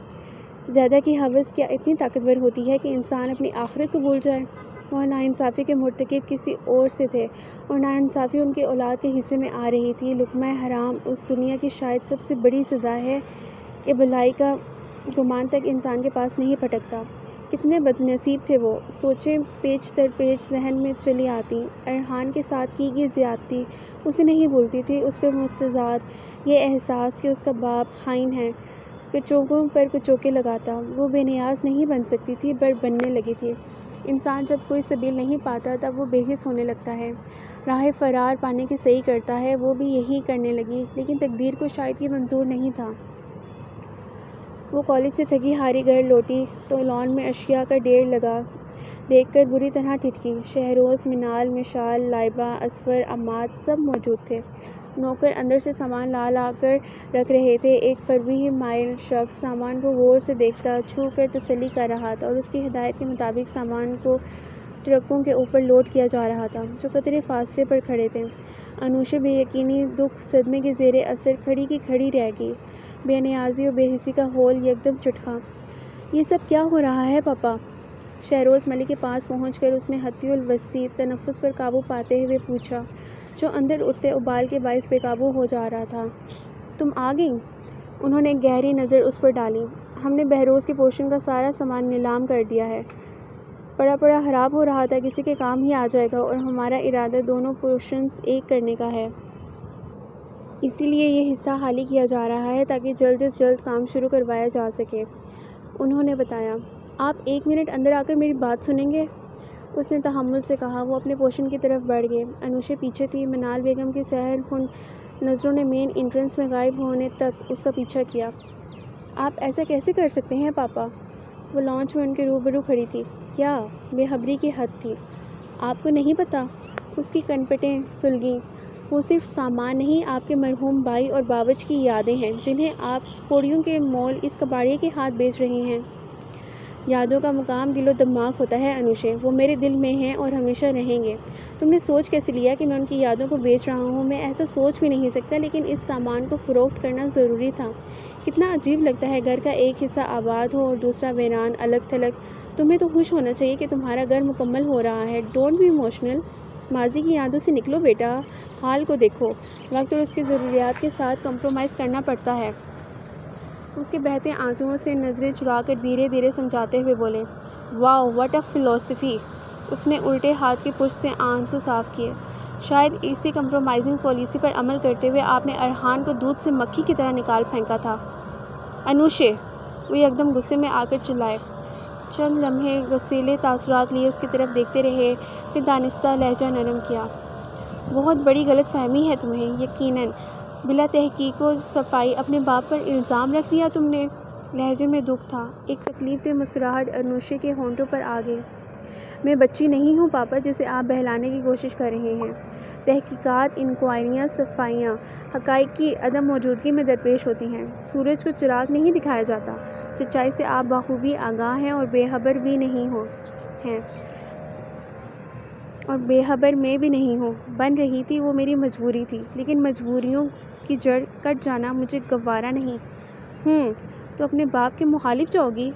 زیادہ کی ہوس کیا اتنی طاقتور ہوتی ہے کہ انسان اپنی آخرت کو بھول جائے؟ وہ ناانصافی کے مرتکب کسی اور سے تھے، اور ناانصافی ان کی اولاد کے حصے میں آ رہی تھی۔ لقمہ حرام اس دنیا کی شاید سب سے بڑی سزا ہے کہ بھلائی کا گمان تک انسان کے پاس نہیں پھٹکتا۔ کتنے بد نصیب تھے وہ، سوچیں پیچ در پیچ ذہن میں چلی آتی۔ ارحان کے ساتھ کی گئی زیادتی اسے نہیں بھولتی تھی، اس پہ متضاد یہ احساس کہ اس کا باپ خائن ہے کچوکوں پر کچوکے لگاتا۔ وہ بے نیاز نہیں بن سکتی تھی، بننے لگی تھی۔ انسان جب کوئی سبیل نہیں پاتا تب وہ بے حس ہونے لگتا ہے، راہ فرار پانے کی سعی کرتا ہے۔ وہ بھی یہی کرنے لگی، لیکن تقدیر کو شاید یہ منظور نہیں تھا۔ وہ کالج سے تھکی ہاری گھر لوٹی تو لان میں اشیاء کا ڈھیر لگا دیکھ کر بری طرح ٹھٹکی۔ شہروز، منال، مشال، لائبہ، اصفر، عماد سب موجود تھے۔ نوکر اندر سے سامان لا کر رکھ رہے تھے۔ ایک فروی مائل شخص سامان کو غور سے دیکھتا، چھو کر تسلی کر رہا تھا اور اس کی ہدایت کے مطابق سامان کو ٹرکوں کے اوپر لوڈ کیا جا رہا تھا جو قطرے فاصلے پر کھڑے تھے۔ انوشا بے یقینی، دکھ، صدمے کے زیر اثر کھڑی کی کھڑی رہ گئی۔ بے نیازی و بے حسی کا ہول یکدم چٹخا۔ یہ سب کیا ہو رہا ہے پاپا؟ شہروز ملک کے پاس پہنچ کر اس نے حتی الوسیع تنفس پر قابو پاتے ہوئے پوچھا، جو اندر اٹھتے ابال کے باعث بے قابو ہو جا رہا تھا۔ تم آ گئیں؟ انہوں نے گہری نظر اس پر ڈالی۔ ہم نے بہروز کے پوشن کا سارا سامان نیلام کر دیا ہے۔ پڑا خراب ہو رہا تھا، کسی کے کام ہی آ جائے گا، اور ہمارا ارادہ دونوں پورشنز ایک کرنے کا ہے۔ اسی لیے یہ حصہ خالی کیا جا رہا ہے تاکہ جلد از جلد کام شروع کروایا جا سکے، انہوں نے بتایا۔ آپ 1 منٹ اندر آ کر میری بات سنیں گے؟ اس نے تحمل سے کہا۔ وہ اپنے پوشن کی طرف بڑھ گئے۔ انوشا پیچھے تھی۔ منال بیگم کی سحر کن نظروں نے مین انٹرنس میں غائب ہونے تک اس کا پیچھا کیا۔ آپ ایسا کیسے کر سکتے ہیں پاپا؟ وہ لانچ میں ان کے روبرو کھڑی تھی۔ کیا بے خبری کی حد تھی؟ آپ کو نہیں پتہ؟ اس کی کنپٹیں سلگیں۔ وہ صرف سامان نہیں، آپ کے مرحوم بھائی اور باورچ کی یادیں ہیں جنہیں آپ کوڑیوں کے مول اس کباڑیے کے ہاتھ بیچ رہے ہیں۔ یادوں کا مقام دل و دماغ ہوتا ہے انوشا، وہ میرے دل میں ہیں اور ہمیشہ رہیں گے۔ تم نے سوچ کیسے لیا کہ میں ان کی یادوں کو بیچ رہا ہوں؟ میں ایسا سوچ بھی نہیں سکتا، لیکن اس سامان کو فروخت کرنا ضروری تھا۔ کتنا عجیب لگتا ہے، گھر کا ایک حصہ آباد ہو اور دوسرا ویران، الگ تھلگ۔ تمہیں تو خوش ہونا چاہیے کہ تمہارا گھر مکمل ہو رہا ہے۔ Don't be emotional. ماضی کی یادوں سے نکلو بیٹا، حال کو دیکھو۔ وقت اور اس کی ضروریات کے ساتھ کمپرومائز کرنا پڑتا ہے۔ اس کے بہتے آنسوؤں سے نظریں چرا کر دھیرے دھیرے سمجھاتے ہوئے بولے، واو واٹ اے فلاسفی۔ اس نے الٹے ہاتھ کی پشت سے آنسو صاف کیے۔ شاید اسی کمپرومائزنگ پالیسی پر عمل کرتے ہوئے آپ نے ارحان کو دودھ سے مکھی کی طرح نکال پھینکا تھا۔ انوشا، وہ یکدم غصے میں آ کر چلائے۔ چند لمحے غسیلے تاثرات لیے اس کی طرف دیکھتے رہے، پھر دانستہ لہجہ نرم کیا۔ بہت بڑی غلط فہمی ہے تمہیں، یقیناً بلا تحقیق و صفائی اپنے باپ پر الزام رکھ دیا تم نے۔ لہجے میں دکھ تھا۔ ایک تکلیف دہ مسکراہٹ انوشا کے ہونٹوں پر آ گئی۔ میں بچی نہیں ہوں پاپا جسے آپ بہلانے کی کوشش کر رہے ہیں۔ تحقیقات، انکوائریاں، صفائیاں حقائق کی عدم موجودگی میں درپیش ہوتی ہیں۔ سورج کو چراغ نہیں دکھایا جاتا۔ سچائی سے آپ بخوبی آگاہ ہیں اور بے خبر بھی نہیں ہیں، اور بے خبر میں بھی نہیں ہوں۔ بن رہی تھی وہ میری مجبوری تھی، لیکن مجبوریوں کی جڑ کٹ جانا مجھے گوارا نہیں۔ تو اپنے باپ کے مخالف جاؤ گی؟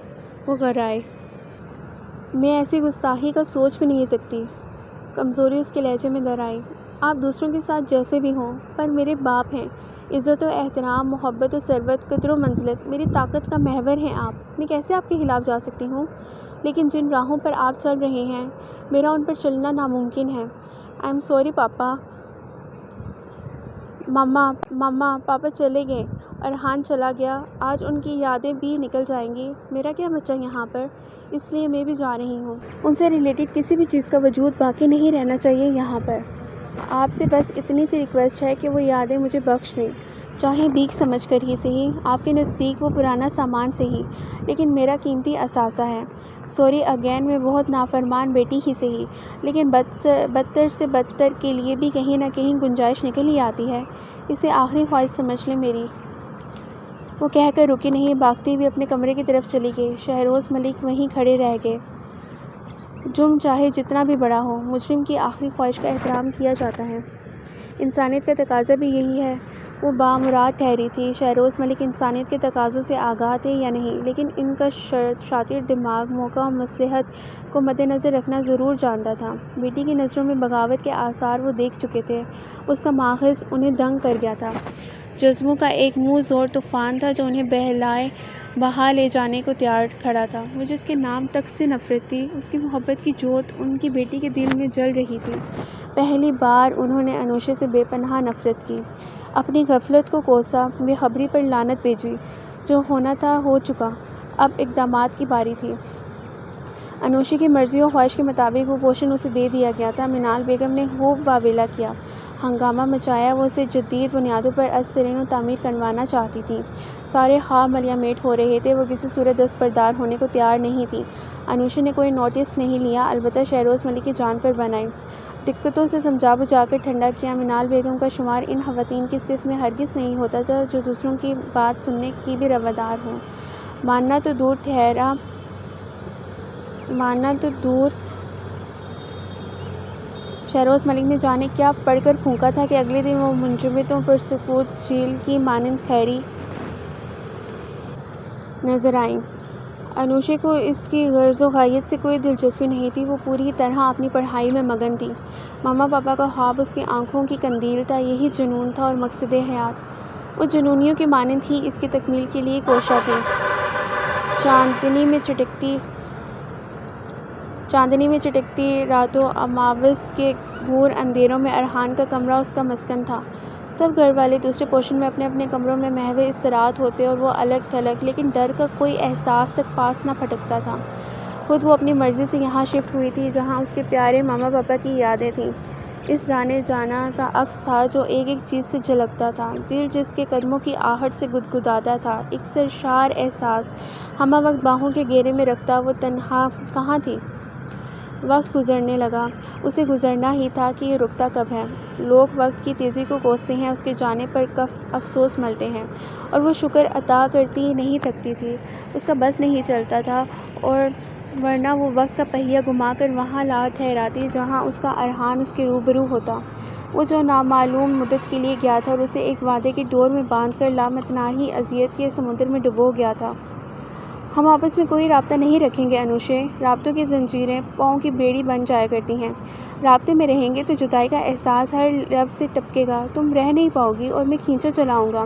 وہ غرائے۔ میں ایسی گستاخی کا سوچ بھی نہیں سکتی۔ کمزوری اس کے لہجے میں در آئی۔ آپ دوسروں کے ساتھ جیسے بھی ہوں، پر میرے باپ ہیں۔ عزت و احترام، محبت و ثروت، قدر و منزلت، میری طاقت کا محور ہیں آپ۔ میں کیسے آپ کے خلاف جا سکتی ہوں؟ لیکن جن راہوں پر آپ چل رہے ہیں، میرا ان پر چلنا ناممکن ہے۔ آئی ایم سوری پاپا۔ ماما، پاپا چلے گئے، ارحان چلا گیا، آج ان کی یادیں بھی نکل جائیں گی، میرا کیا بچا یہاں پر، اس لیے میں بھی جا رہی ہوں۔ ان سے ریلیٹڈ کسی بھی چیز کا وجود باقی نہیں رہنا چاہیے یہاں پر۔ آپ سے بس اتنی سی ریکویسٹ ہے کہ وہ یادیں مجھے بخش دیں، چاہے بھیک سمجھ کر ہی صحیح، آپ کے نزدیک وہ پرانا سامان صحیح، لیکن میرا قیمتی اثاثہ ہے۔ سوری اگین، میں بہت نافرمان بیٹی ہی صحیح، لیکن بدتر سے بدتر کے لیے بھی کہیں نہ کہیں گنجائش نکل ہی آتی ہے، اسے آخری خواہش سمجھ لیں میری۔ وہ کہہ کر رکی نہیں، بھاگتی ہوئی اپنے کمرے کی طرف چلی گئی۔ شہروز ملک وہیں کھڑے رہ گئے۔ جرم چاہے جتنا بھی بڑا ہو، مجرم کی آخری خواہش کا احترام کیا جاتا ہے۔ انسانیت کا تقاضا بھی یہی ہے۔ وہ بامراد ٹھہری تھی۔ شہروز ملک انسانیت کے تقاضوں سے آگاہ تھے یا نہیں، لیکن ان کا شاطر دماغ موقع و مصلحت کو مد نظر رکھنا ضرور جانتا تھا۔ بیٹی کی نظروں میں بغاوت کے آثار وہ دیکھ چکے تھے۔ اس کا ماخذ انہیں دنگ کر گیا تھا۔ جذبوں کا ایک منہ زور طوفان تھا جو انہیں بہا لے جانے کو تیار کھڑا تھا۔ وہ جس کے نام تک سے نفرت تھی، اس کی محبت کی جوت ان کی بیٹی کے دل میں جل رہی تھی۔ پہلی بار انہوں نے انوشے سے بے پناہ نفرت کی، اپنی غفلت کو کوسا، بے خبری پر لعنت بھیجی۔ جو ہونا تھا ہو چکا، اب اقدامات کی باری تھی۔ انوشے کی مرضی و خواہش کے مطابق وہ پوشن اسے دے دیا گیا تھا۔ منال بیگم نے خوب واویلا کیا، ہنگامہ مچایا۔ وہ اسے جدید بنیادوں پر از سرنو تعمیر کروانا چاہتی تھی۔ سارے خواب ملیامٹ ہو رہے تھے، وہ کسی صورت دستبردار ہونے کو تیار نہیں تھی۔ انوشے نے کوئی نوٹس نہیں لیا، البتہ شہروز ملک کی جان پر بن آئی۔ دقتوں سے سمجھا بجھا کر ٹھنڈا کیا۔ منال بیگم کا شمار ان خواتین کی صف میں ہرگز نہیں ہوتا تھا جو دوسروں کی بات سننے کی بھی روادار ہوں۔ ماننا تو دور شہروز ملک نے جانے کیا پڑھ کر پھونکا تھا کہ اگلے دن وہ منجمدوں پر سکوت جھیل کی مانند ٹھہری نظر آئیں۔ انوشے کو اس کی غرض و غایت سے کوئی دلچسپی نہیں تھی، وہ پوری طرح اپنی پڑھائی میں مگن تھی۔ ماما پاپا کا خواب اس کی آنکھوں کی قندیل تھا، یہی جنون تھا اور مقصد حیات۔ وہ جنونیوں کی مانند ہی اس کی تکمیل کے لیے کوشاں تھی۔ چاندنی میں چٹکتی راتوں، اماوس کے گھور اندھیروں میں ارحان کا کمرہ اس کا مسکن تھا۔ سب گھر والے دوسرے پوشن میں اپنے اپنے کمروں میں محو استراحت ہوتے اور وہ الگ تھلگ، لیکن ڈر کا کوئی احساس تک پاس نہ پھٹکتا تھا۔ خود وہ اپنی مرضی سے یہاں شفٹ ہوئی تھی جہاں اس کے پیارے ماما پاپا کی یادیں تھیں۔ اس جانے جانا کا عکس تھا جو ایک ایک چیز سے جھلکتا تھا، دل جس کے قدموں کی آہٹ سے گدگداتا تھا، ایک سرشار احساس ہمہ وقت باہوں کے گھیرے میں رکھتا۔ وہ تنہا کہاں تھی؟ وقت گزرنے لگا، اسے گزرنا ہی تھا کہ یہ رکتا کب ہے۔ لوگ وقت کی تیزی کو کوستے ہیں، اس کے جانے پر کف افسوس ملتے ہیں، اور وہ شکر ادا کرتی نہیں تھکتی تھی۔ اس کا بس نہیں چلتا تھا، اور ورنہ وہ وقت کا پہیہ گھما کر وہاں لا ٹھہراتی جہاں اس کا ارحان اس کے روبرو ہوتا، وہ جو نامعلوم مدت کے لیے گیا تھا اور اسے ایک وعدے کی ڈور میں باندھ کر لامتناہی اذیت کے سمندر میں ڈبو گیا تھا۔ ہم آپس میں کوئی رابطہ نہیں رکھیں گے انوشے، رابطوں کی زنجیریں پاؤں کی بیڑی بن جایا کرتی ہیں۔ رابطے میں رہیں گے تو جدائی کا احساس ہر لب سے ٹپکے گا، تم رہ نہیں پاؤ گی اور میں کھینچا چلاؤں گا۔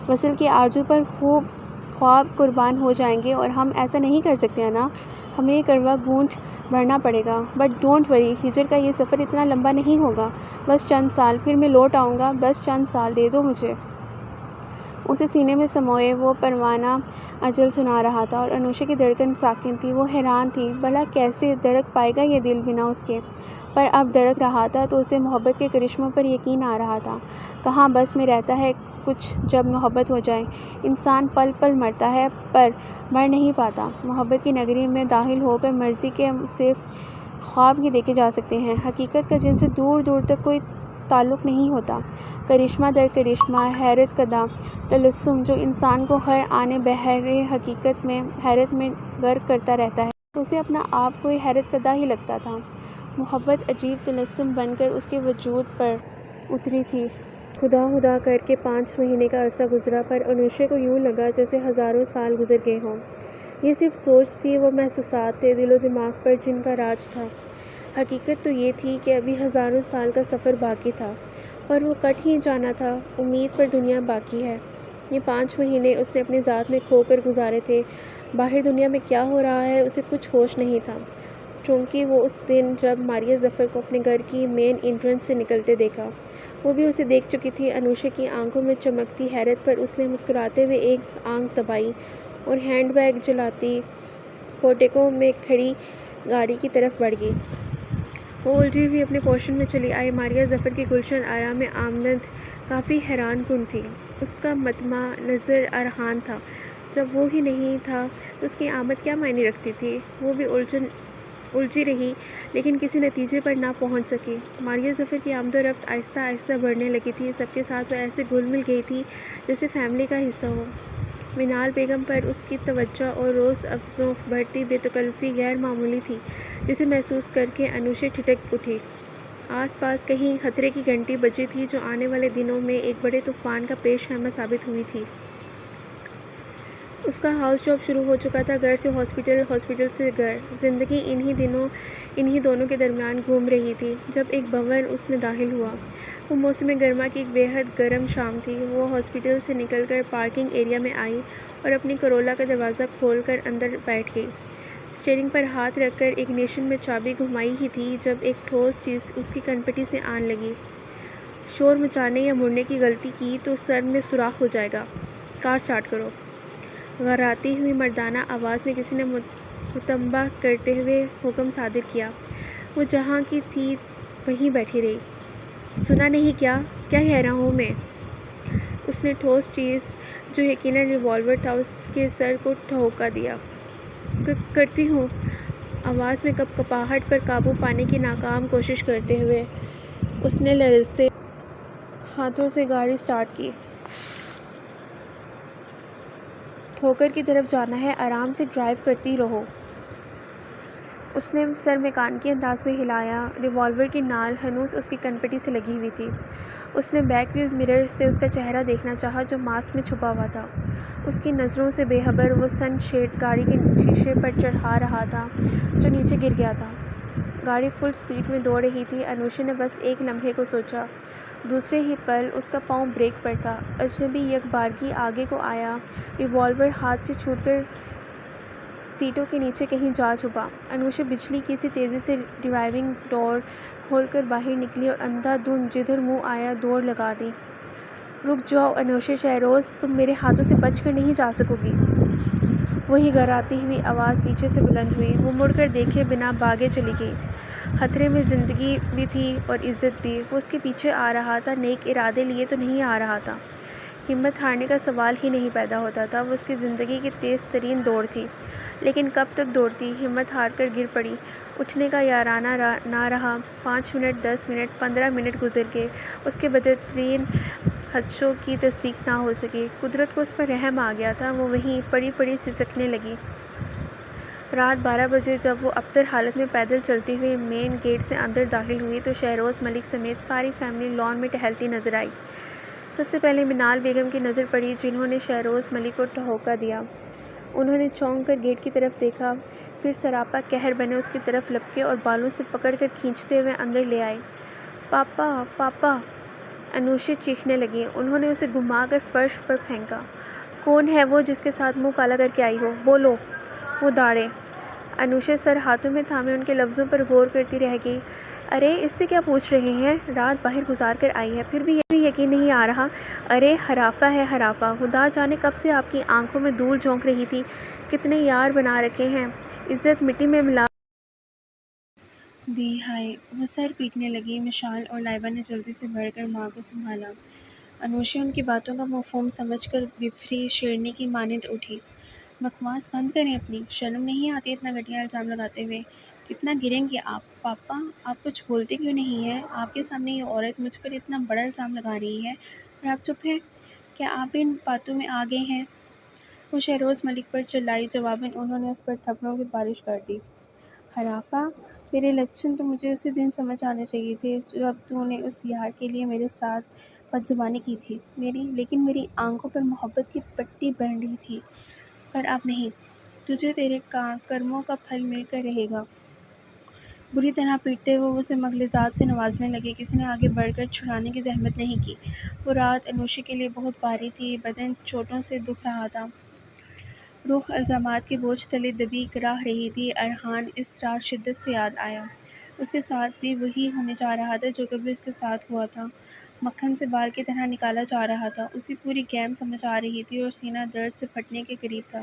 وصل کی آرزو پر خواب قربان ہو جائیں گے، اور ہم ایسا نہیں کر سکتے انا، ہمیں یہ کڑوا گھونٹ بھرنا پڑے گا۔ بٹ ڈونٹ وری، ہجر کا یہ سفر اتنا لمبا نہیں ہوگا، بس چند سال، پھر میں لوٹ آؤں گا، بس چند سال دے دو مجھے۔ اسے سینے میں سموئے وہ پروانہ اجل سنا رہا تھا، اور انوشے کی دھڑکن ساکن تھی۔ وہ حیران تھی، بھلا کیسے دھڑک پائے گا یہ دل بنا اس کے؟ پر اب دھڑک رہا تھا تو اسے محبت کے کرشموں پر یقین آ رہا تھا۔ کہاں بس میں رہتا ہے کچھ جب محبت ہو جائے، انسان پل پل مرتا ہے پر مر نہیں پاتا۔ محبت کی نگری میں داخل ہو کر مرضی کے صرف خواب ہی دیکھے جا سکتے ہیں، حقیقت کا جن سے دور دور تک کوئی تعلق نہیں ہوتا۔ کرشمہ در کرشمہ، حیرت کدہ تلسم جو انسان کو ہر آنے بحر حقیقت میں حیرت میں غرق کرتا رہتا ہے، اسے اپنا آپ کوئی حیرت کدہ ہی لگتا تھا۔ محبت عجیب طلسم بن کر اس کے وجود پر اتری تھی۔ خدا خدا کر کے 5 مہینے کا عرصہ گزرا، پر انوشے کو یوں لگا جیسے ہزاروں سال گزر گئے ہوں۔ یہ صرف سوچ تھی، وہ محسوسات تھے دل و دماغ پر جن کا راج تھا۔ حقیقت تو یہ تھی کہ ابھی ہزاروں سال کا سفر باقی تھا، پر وہ کٹ ہی جانا تھا۔ امید پر دنیا باقی ہے۔ یہ 5 مہینے اس نے اپنی ذات میں کھو کر گزارے تھے۔ باہر دنیا میں کیا ہو رہا ہے اسے کچھ ہوش نہیں تھا، چونکہ وہ اس دن جب ماریہ ظفر کو اپنے گھر کی مین انٹرنس سے نکلتے دیکھا، وہ بھی اسے دیکھ چکی تھی۔ انوشے کی آنکھوں میں چمکتی حیرت پر اس نے مسکراتے ہوئے ایک آنکھ دبائی اور ہینڈ بیگ جلاتی پورٹیکو میں کھڑی گاڑی کی طرف بڑھ گئی۔ وہ الجھی ہوئی اپنے پوشن میں چلی آئی۔ ماریہ ظفر کی گلشن آرا میں آمد کافی حیران کن تھی۔ اس کا مطمع نظر ارحان تھا۔ جب وہ ہی نہیں تھا تو اس کی آمد کیا معنی رکھتی تھی؟ وہ بھی الجھی رہی، لیکن کسی نتیجے پر نہ پہنچ سکی۔ ماریہ ظفر کی آمد و رفت آہستہ آہستہ بڑھنے لگی تھی، سب کے ساتھ وہ ایسے گھل مل گئی تھی جیسے فیملی کا حصہ ہو۔ منال بیگم پر اس کی توجہ اور روز افزوں بڑھتی بے تکلفی غیر معمولی تھی، جسے محسوس کر کے انوشے ٹھٹک اٹھی۔ آس پاس کہیں خطرے کی گھنٹی بجی تھی جو آنے والے دنوں میں ایک بڑے طوفان کا پیش خیمہ ثابت ہوئی تھی۔ اس کا ہاؤس جاب شروع ہو چکا تھا، گھر سے ہاسپٹل، ہاسپٹل سے گھر۔ زندگی انہی دونوں کے درمیان گھوم رہی تھی جب ایک بھون اس میں داخل ہوا۔ وہ موسم گرما کی ایک بے حد گرم شام تھی۔ وہ ہاسپٹل سے نکل کر پارکنگ ایریا میں آئی اور اپنی کرولا کا دروازہ کھول کر اندر بیٹھ گئی۔ اسٹیئرنگ پر ہاتھ رکھ کر اگنیشن میں چابی گھمائی ہی تھی جب ایک ٹھوس چیز اس کی کنپٹی سے آن لگی۔ شور مچانے یا مڑنے کی غلطی کی تو سر میں سوراخ ہو جائے گا۔ کار سٹارٹ کرو۔ غراتی ہوئی مردانہ آواز میں کسی نے متنبہ کرتے ہوئے حکم صادر کیا۔ وہ جہاں کی تھی وہیں بیٹھی رہی۔ سنا نہیں کیا کہہ رہا ہوں میں؟ اس نے ٹھوس چیز جو یقیناً ریوالور تھا اس کے سر کو ٹھونکا دیا۔ کرتی ہوں، آواز میں کپکپاہٹ پر قابو پانے کی ناکام کوشش کرتے ہوئے اس نے لرزتے ہاتھوں سے گاڑی سٹارٹ کی۔ ٹھوکر کی طرف جانا ہے، آرام سے ڈرائیو کرتی رہو۔ اس نے سر میکانکی انداز میں ہلایا۔ ریوالور کی نال ہنوز اس کی کنپٹی سے لگی ہوئی تھی۔ اس نے بیک ویو مرر سے اس کا چہرہ دیکھنا چاہا جو ماسک میں چھپا ہوا تھا۔ اس کی نظروں سے بے خبر وہ سن شیڈ گاڑی کے شیشے پر چڑھا رہا تھا جو نیچے گر گیا تھا۔ گاڑی فل سپیڈ میں دوڑ رہی تھی۔ انوشا نے بس ایک لمحے کو سوچا، دوسرے ہی پل اس کا پاؤں بریک پر تھا۔ اجنبی یک بارگی آگے کو آیا، ریوالور ہاتھ سے چھوٹ کر سیٹوں کے نیچے کہیں جا چھپا۔ انوشا بجلی کی سی تیزی سے ڈرائیونگ ڈور کھول کر باہر نکلی اور اندھا دھند جدھر منہ آیا دوڑ لگا دی۔ رک جاؤ انوشا شہروز، تم میرے ہاتھوں سے بچ کر نہیں جا سکو گی۔ وہی گھراتی ہوئی آواز پیچھے سے بلند ہوئی۔ وہ مڑ کر دیکھے بنا بھاگے چلی گئی۔ خطرے میں زندگی بھی تھی اور عزت بھی۔ وہ اس کے پیچھے آ رہا تھا، نیک ارادے لیے تو نہیں آ رہا تھا۔ ہمت ہارنے کا سوال ہی نہیں پیدا ہوتا تھا۔ وہ اس کی زندگی کی تیز ترین دوڑ تھی، لیکن کب تک دوڑتی؟ ہمت ہار کر گر پڑی۔ اٹھنے کا یارانہ نہ رہا۔ 5 منٹ، 10 منٹ، 15 منٹ گزر گئے۔ اس کے بدترین خدشوں کی تصدیق نہ ہو سکی۔ قدرت کو اس پر رحم آ گیا تھا۔ وہ وہیں پڑی پڑی سسکنے لگی۔ رات 12 بجے جب وہ ابتر حالت میں پیدل چلتی ہوئی مین گیٹ سے اندر داخل ہوئی تو شہروز ملک سمیت ساری فیملی لان میں ٹہلتی نظر آئی۔ سب سے پہلے منال بیگم کی نظر پڑی جنہوں نے شہروز ملک کو ٹھونکا دیا۔ انہوں نے چونک کر گیٹ کی طرف دیکھا، پھر سراپا قہر بنے اس کی طرف لپکے اور بالوں سے پکڑ کر کھینچتے ہوئے اندر لے آئے۔ پاپا، پاپا! انوشا چیخنے لگی۔ انہوں نے اسے گھما کر فرش پر پھینکا۔ کون ہے وہ جس کے ساتھ منہ کالا کر کے آئی ہو؟ بولو! وہ داڑھے۔ انوشا سر ہاتھوں میں تھامے ان کے لفظوں پر غور کرتی رہ گئی۔ ارے اس سے کیا پوچھ رہے ہیں؟ رات باہر گزار کر آئی ہے، پھر بھی یقین نہیں آ رہا۔ ارے ہرافہ ہے ہرافہ، خدا جانے کب سے آپ کی آنکھوں میں دھول جھونک رہی تھی۔ کتنے یار بنا رکھے ہیں، عزت مٹی میں ملا دی۔ ہائے! وہ سر پیٹنے لگی۔ مشال اور لائبہ نے جلدی سے بڑھ کر ماں کو سنبھالا۔ انوشا ان کی باتوں کا مفہوم سمجھ کر بپھری شیرنی کی مانند اٹھی۔ بکواس بند کریں اپنی، شرم نہیں آتی اتنا گھٹیا الزام لگاتے ہوئے؟ کتنا گریں گے آپ؟ پاپا، آپ کچھ بولتے کیوں نہیں ہیں؟ آپ کے سامنے یہ عورت مجھ پر اتنا بڑا الزام لگا رہی ہے اور آپ چپ ہیں؟ کیا آپ بھی ان باتوں میں آ گئے ہیں؟ وہ شہروز ملک پر چلائی۔ جواباً انہوں نے اس پر تھپڑوں کی بارش کر دی۔ ہرافہ، تیرے لچھن تو مجھے اسی دن سمجھ آنے چاہیے تھے جب تو نے اس یار کے لیے میرے ساتھ بدزبانی کی تھی۔ لیکن میری آنکھوں پر محبت کی پٹی بن رہی تھی، پر اب نہیں۔ تجھے تیرے کرموں کا پھل مل کر رہے گا۔ بری طرح پیٹتے ہوئے وہ اسے مغلظات سے نوازنے لگے۔ کسی نے آگے بڑھ کر چھڑانے کی زحمت نہیں کی۔ وہ رات انوشا کے لیے بہت بھاری تھی، بدن چوٹوں سے دکھ رہا تھا، روح الزامات کے بوجھ تلے دبی رہ رہی تھی۔ ارحان اس رات شدت سے یاد آیا۔ اس کے ساتھ بھی وہی ہونے جا رہا تھا جو کبھی اس کے ساتھ ہوا تھا۔ مکھن سے بال کی طرح نکالا جا رہا تھا۔ اسے پوری گیم سمجھ آ رہی تھی اور سینہ درد سے پھٹنے کے قریب تھا۔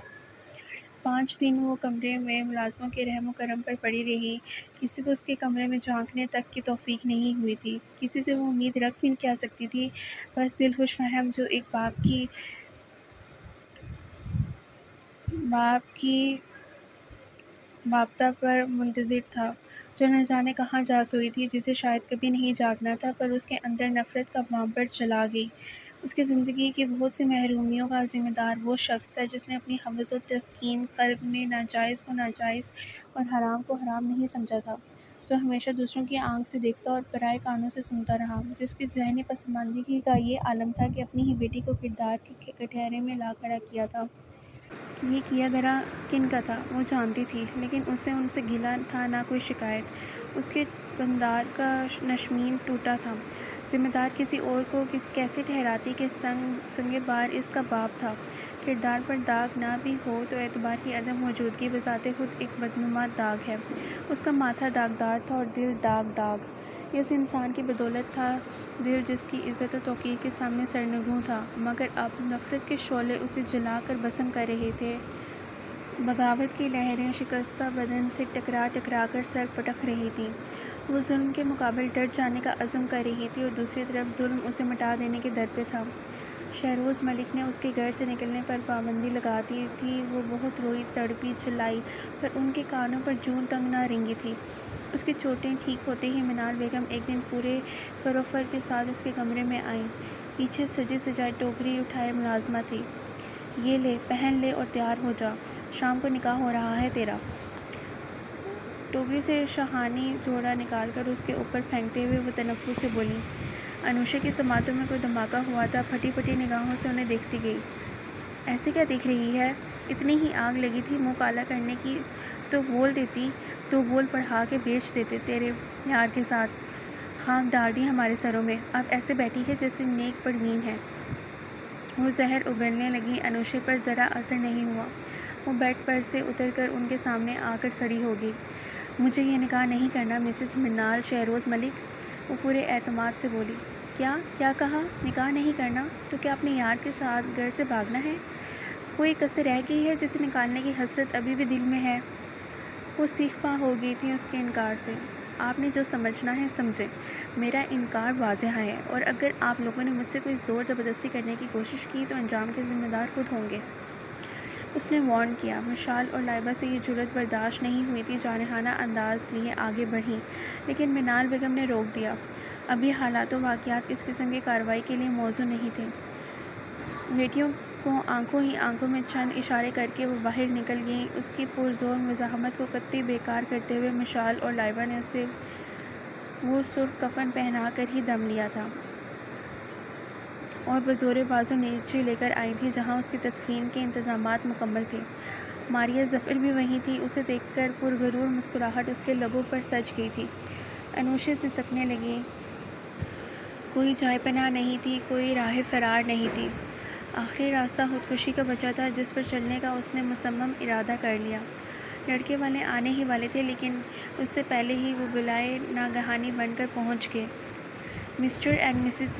5 دن وہ کمرے میں ملازموں کے رحم و کرم پر پڑی رہی۔ کسی کو اس کے کمرے میں جھانکنے تک کی توفیق نہیں ہوئی تھی۔ کسی سے وہ امید رکھ بھی کیا سکتی تھی؟ بس دل خوش فہم جو ایک باپ کی بابتا پر منتظر تھا، جو نہ جانے کہاں جا سوئی تھی، جسے شاید کبھی نہیں جاگنا تھا، پر اس کے اندر نفرت کا بامبر چلا گئی۔ اس کی زندگی کی بہت سی محرومیوں کا ذمہ دار وہ شخص تھا جس نے اپنی حوث و تسکین، قلب میں ناجائز کو ناجائز اور حرام کو حرام نہیں سمجھا تھا، جو ہمیشہ دوسروں کی آنکھ سے دیکھتا اور پرائے کانوں سے سنتا رہا، جس کی ذہنی پسماندگی کا یہ عالم تھا کہ اپنی ہی بیٹی کو کردار کے کٹہرے میں لا کھڑا کیا تھا۔ یہ کیا دھرا کن کا تھا وہ جانتی تھی، لیکن اسے ان سے گلہ تھا نہ کوئی شکایت۔ اس کے بندار کا نشمین ٹوٹا تھا۔ ذمہ دار کسی اور کو کیسے ٹھہراتی کہ سنگ بار اس کا باپ تھا۔ کردار پر داغ نہ بھی ہو تو اعتبار کی عدم موجودگی بذات خود ایک بدنما داغ ہے۔ اس کا ماتھا داغدار تھا اور دل داغ۔ یہ اس انسان کی بدولت تھا، دل جس کی عزت و توقیر کے سامنے سرنگوں تھا، مگر اب نفرت کے شعلے اسے جلا کر بھسم کر رہے تھے۔ بغاوت کی لہریں شکستہ بدن سے ٹکرا کر سر پٹک رہی تھیں۔ وہ ظلم کے مقابل ڈٹ جانے کا عزم کر رہی تھی اور دوسری طرف ظلم اسے مٹا دینے کے در پہ تھا۔ شہروز ملک نے اس کے گھر سے نکلنے پر پابندی لگا دی تھی۔ وہ بہت روئی، تڑپی، چلائی، پر ان کے کانوں پر جوں تنگ نہ رینگی تھی۔ اس کی چوٹیں ٹھیک ہوتے ہی منال بیگم ایک دن پورے کروفر کے ساتھ اس کے کمرے میں آئیں۔ پیچھے سجی سجائی ٹوکری اٹھائے ملازمہ تھی۔ یہ لے، پہن لے اور تیار ہو جا، شام کو نکاح ہو رہا ہے تیرا۔ ٹوکری سے شاہانی جوڑا نکال کر اس کے اوپر پھینکتے ہوئے وہ تنفر سے بولی۔ انوشا کی سماعتوں میں کوئی دھماکہ ہوا تھا، پھٹی پھٹی نگاہوں سے انہیں دیکھتی گئی۔ ایسے کیا دیکھ رہی ہے؟ اتنی ہی آگ لگی تھی منہ کالا کرنے کی تو بول دیتی، تو بول پڑھا کے بیچ دیتے تیرے یار کے ساتھ۔ ہانک ڈال دی ہمارے سروں میں، اب ایسے بیٹھی ہے جیسے نیک پروین ہے۔ وہ زہر اگلنے لگی۔ انوشا پر ذرا اثر نہیں ہوا۔ وہ بیڈ پر سے اتر کر ان کے سامنے آ کر کھڑی ہو گئی۔ مجھے یہ نکاح نہیں کرنا مسز منال شہروز ملک، وہ پورے اعتماد سے بولی۔ کیا کہا؟ نکاح نہیں کرنا؟ تو کیا اپنے یار کے ساتھ گھر سے بھاگنا ہے؟ کوئی کسر رہ گئی ہے جسے نکالنے کی حسرت ابھی بھی دل میں ہے؟ وہ سیخ پا ہو گئی تھی اس کے انکار سے۔ آپ نے جو سمجھنا ہے سمجھے، میرا انکار واضح ہے، اور اگر آپ لوگوں نے مجھ سے کوئی زور زبردستی کرنے کی کوشش کی تو انجام کے ذمہ دار خود ہوں گے، اس نے وارن کیا۔ مشال اور لائبہ سے یہ جرأت برداشت نہیں ہوئی تھی، جارحانہ انداز لیے آگے بڑھیں، لیکن منال بیگم نے روک دیا۔ ابھی حالات و واقعات اس قسم کی کارروائی کے لیے موزوں نہیں تھے۔ بیٹیوں کو آنکھوں ہی آنکھوں میں چند اشارے کر کے وہ باہر نکل گئیں۔ اس کی پرزور مزاحمت کو قطعی بیکار کرتے ہوئے مشال اور لائبہ نے اسے وہ سرخ کفن پہنا کر ہی دم لیا تھا اور بزور بازو نیچے لے کر آئی تھی جہاں اس کی تدفین کے انتظامات مکمل تھے۔ ماریہ ظفر بھی وہیں تھی۔ اسے دیکھ کر پرغرور مسکراہٹ اس کے لبوں پر سج گئی تھی۔ انوشا سسکنے لگی۔ کوئی جائے پناہ نہیں تھی، کوئی راہ فرار نہیں تھی۔ آخری راستہ خودکشی کا بچا تھا جس پر چلنے کا اس نے مصمم ارادہ کر لیا۔ لڑکے والے آنے ہی والے تھے، لیکن اس سے پہلے ہی وہ بلائے ناگہانی بن کر پہنچ گئے۔ Mister and missus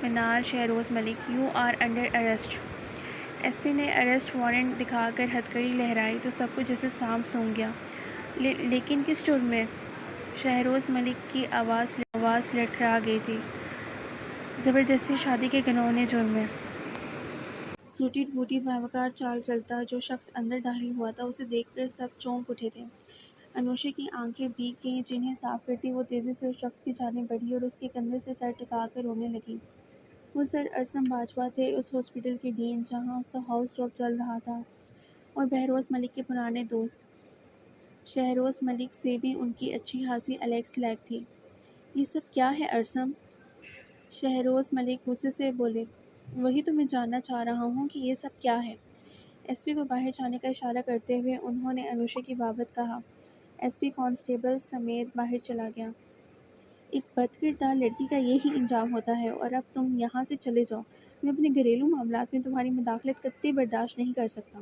Manal Shehroz Malik, you are under arrest. S P نے اریسٹ وارنٹ دکھا کر ہتھکڑی لہرائی تو سب کچھ جیسے سانپ سونگھ گیا۔ لیکن کس جرم میں؟ شہروز ملک کی آواز لڑکھڑا گئی تھی۔ زبردستی شادی کے گھناؤنے جرم میں۔ سوٹی بوٹی باوقار چال چلتا جو شخص اندر داخل ہوا تھا، اسے دیکھ کر سب چونک اٹھے تھے۔ انوشا کی آنکھیں بھیگ گئیں۔ جنہیں صاف کرتی وہ تیزی سے اس شخص کی جانب بڑھی اور اس کے کندھے سے سر ٹکا کر رونے لگی۔ وہ سر ارسم باجوہ تھے، اس ہاسپٹل کے ڈین جہاں اس کا ہاؤس جاب چل رہا تھا، اور بہروز ملک کے پرانے دوست۔ شہروز ملک سے بھی ان کی اچھی خاصی الگ سلیگ تھی۔ یہ سب کیا ہے ارسم؟ شہروز ملک غصے سے بولے۔ وہی تو میں جاننا چاہ رہا ہوں کہ یہ سب کیا ہے۔ ایس پی کو باہر جانے کا اشارہ کرتے ہوئے انہوں نے انوشا کی بابت کہا۔ ایس پی کانسٹیبل سمیت باہر چلا گیا۔ ایک بد کردار لڑکی کا یہی انجام ہوتا ہے، اور اب تم یہاں سے چلے جاؤ۔ میں اپنے گھریلو معاملات میں تمہاری مداخلت قطعی برداشت نہیں کر سکتا،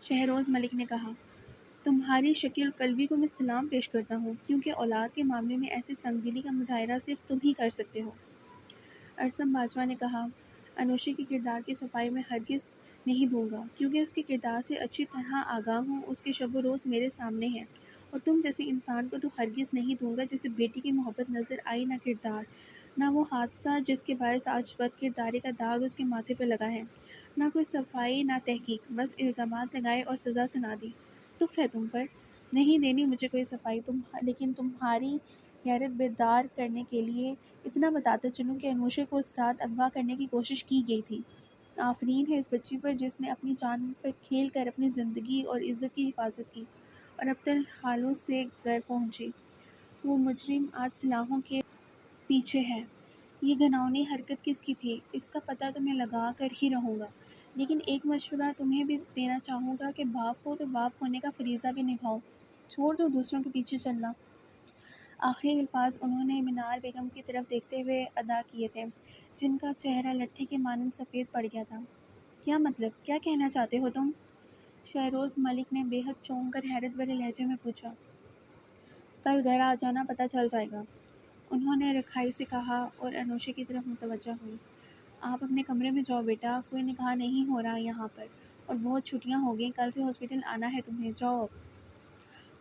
شہروز ملک نے کہا۔ تمہاری شکل القلبی کو میں سلام پیش کرتا ہوں، کیونکہ اولاد کے معاملے میں ایسی سنگ دلی کا مظاہرہ صرف تم ہی کر سکتے ہو، ارسم باجوہ نے کہا۔ انوشا کے کردار کی صفائی میں ہرگز نہیں دوں گا، کیونکہ اس کے کردار سے اچھی طرح آگاہ ہوں۔ اس کے شب و روز میرے سامنے ہیں، اور تم جیسے انسان کو تو ہرگز نہیں دوں گا جسے بیٹی کی محبت نظر آئی، نہ کردار، نہ وہ حادثہ جس کے باعث آج بد کرداری کا داغ اس کے ماتھے پہ لگا ہے، نہ کوئی صفائی نہ تحقیق، بس الزامات لگائے اور سزا سنا دی۔ تف ہے تم پر، نہیں دینی مجھے کوئی صفائی، لیکن تمہاری غیرت بیدار کرنے کے لیے اتنا بتاتا چلوں کہ انوشا کو اس رات اغوا کرنے کی کوشش کی گئی تھی۔ آفرین ہے اس بچی پر جس نے اپنی جان پر کھیل کر اپنی زندگی اور عزت کی حفاظت کی، اور ابتر حالوں سے گھر پہنچی۔ وہ مجرم آج سلاخوں کے پیچھے ہے۔ یہ گھناؤنی حرکت کس کی تھی، اس کا پتہ تو میں لگا کر ہی رہوں گا۔ لیکن ایک مشورہ تمہیں بھی دینا چاہوں گا کہ باپ ہو تو باپ ہونے کا فریضہ بھی نبھاؤ، چھوڑ دو دوسروں کے پیچھے چلنا۔ آخری الفاظ انہوں نے منال بیگم کی طرف دیکھتے ہوئے ادا کیے تھے، جن کا چہرہ لٹھے کے مانند سفید پڑ گیا تھا۔ کیا مطلب؟ کیا کہنا چاہتے ہو تم؟ شہروز ملک نے بے حد چونک کر حیرت بھرے لہجے میں پوچھا۔ کل گھر آ جانا، پتہ چل جائے گا، انہوں نے رکھائی سے کہا اور انوشے کی طرف متوجہ ہوئی۔ آپ اپنے کمرے میں جاؤ بیٹا، کوئی نکاح نہیں ہو رہا یہاں پر، اور بہت چھٹیاں ہو گئیں، کل سے ہاسپٹل آنا ہے تمہیں، جاؤ اب۔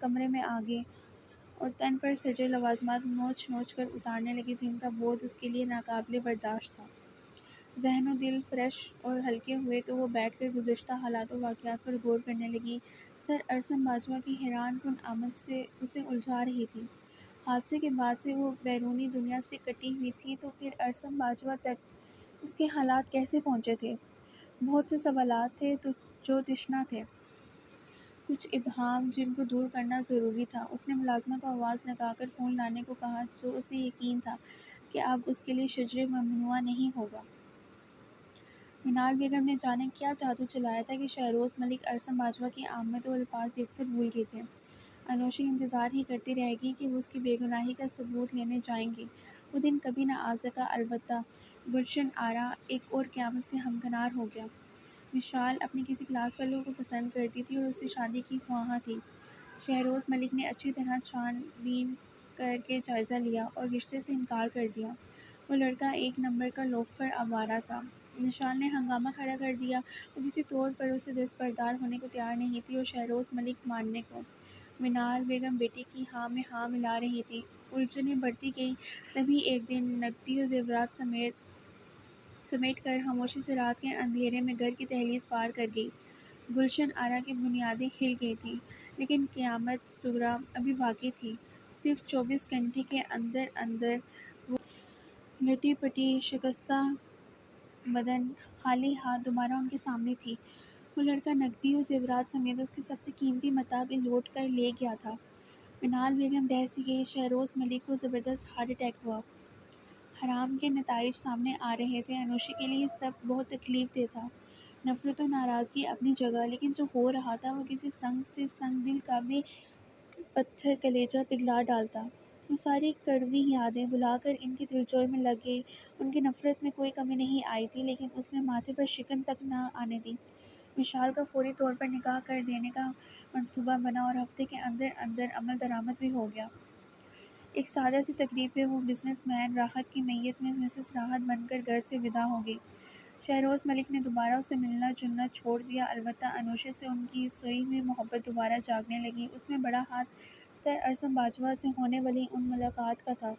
کمرے میں آگے اور تن پر سجے لوازمات نوچ نوچ کر اتارنے لگی جن کا بوجھ اس کے لیے ناقابل برداشت تھا۔ ذہن و دل فریش اور ہلکے ہوئے تو وہ بیٹھ کر گزشتہ حالات و واقعات پر غور کرنے لگی۔ سر ارسم باجوہ کی حیران کن آمد سے اسے الجھا رہی تھی۔ حادثے کے بعد سے وہ بیرونی دنیا سے کٹی ہوئی تھی، تو پھر ارسم باجوہ تک اس کے حالات کیسے پہنچے تھے؟ بہت سے سوالات تھے جو تشنہ تھے، کچھ ابہام جن کو دور کرنا ضروری تھا۔ اس نے ملازمہ کو آواز لگا کر فون لانے کو کہا، جو اسے یقین تھا کہ اب اس کے لیے شجر ممنوع نہیں ہوگا۔ منال بیگم نے جانے کیا جادو چلایا تھا کہ شہروز ملک ارسم باجوہ کی آمد و الفاظ یکسر بھول گئے تھے۔ انوشی انتظار ہی کرتی رہ گئی کہ وہ اس کی بے گناہی کا ثبوت لینے جائیں گے۔ وہ دن کبھی نہ آ سکا، البتہ گلشن آرا ایک اور قیامت سے ہمکنار ہو گیا۔ وشال اپنے کسی کلاس فیلو کو پسند کرتی تھی اور اس سے شادی کی خواہاں تھی۔ شہروز ملک نے اچھی طرح چھان بین کر کے جائزہ لیا اور رشتے سے انکار کر دیا۔ وہ لڑکا ایک نمبر کا لوفر آوارہ تھا۔ وشال نے ہنگامہ کھڑا کر دیا، وہ کسی طور پر اسے دستبردار ہونے کو تیار نہیں تھی اور شہروز ملک ماننے کو۔ منال بیگم بیٹی کی ہاں میں ہاں ملا رہی تھی۔ الجھنیں بڑھتی گئیں، تبھی ایک دن نقدی و زیورات سمیٹ کر خاموشی سے رات کے اندھیرے میں گھر کی دہلیز پار کر گئی۔ گلشن آرا کی بنیادیں ہل گئی تھیں، لیکن قیامت صغریٰ ابھی باقی تھی۔ صرف 24 گھنٹے کے اندر اندر وہ لٹی پٹی، شکستہ بدن، خالی ہاتھ دوبارہ ان کے سامنے تھی۔ وہ لڑکا نقدی و زیورات سمیت اس کے سب سے قیمتی متاع بھی لوٹ کر لے گیا تھا۔ منال بیگم ڈہ سی گئی۔ شہروز ملک کو زبردست ہارٹ اٹیک ہوا۔ حرام کے نتائج سامنے آ رہے تھے۔ انوشی کے لیے یہ سب بہت تکلیف دہ تھا۔ نفرت و ناراضگی اپنی جگہ، لیکن جو ہو رہا تھا وہ کسی سنگ سے سنگ دل کا بھی پتھر کلیجہ پگھلا ڈالتا۔ وہ ساری کڑوی یادیں بھلا کر ان کی دلجوئی میں لگ گئی۔ ان کی نفرت میں کوئی کمی نہیں آئی تھی، لیکن اس نے ماتھے پر شکن تک نہ آنے دی۔ وشال کا فوری طور پر نکاح کر دینے کا منصوبہ بنا اور ہفتے کے اندر اندر عمل درآمد بھی ہو گیا۔ ایک سادہ سی تقریب میں وہ بزنس مین راحت کی میت میں مسز راحت بن کر گھر سے ودا ہو گئی۔ شہروز ملک نے دوبارہ اس سے ملنا جلنا چھوڑ دیا، البتہ انوشے سے ان کی سوئی ہوئی محبت دوبارہ جاگنے لگی۔ اس میں بڑا ہاتھ سر ارسم باجوہ سے ہونے والی ان ملاقات کا تھا۔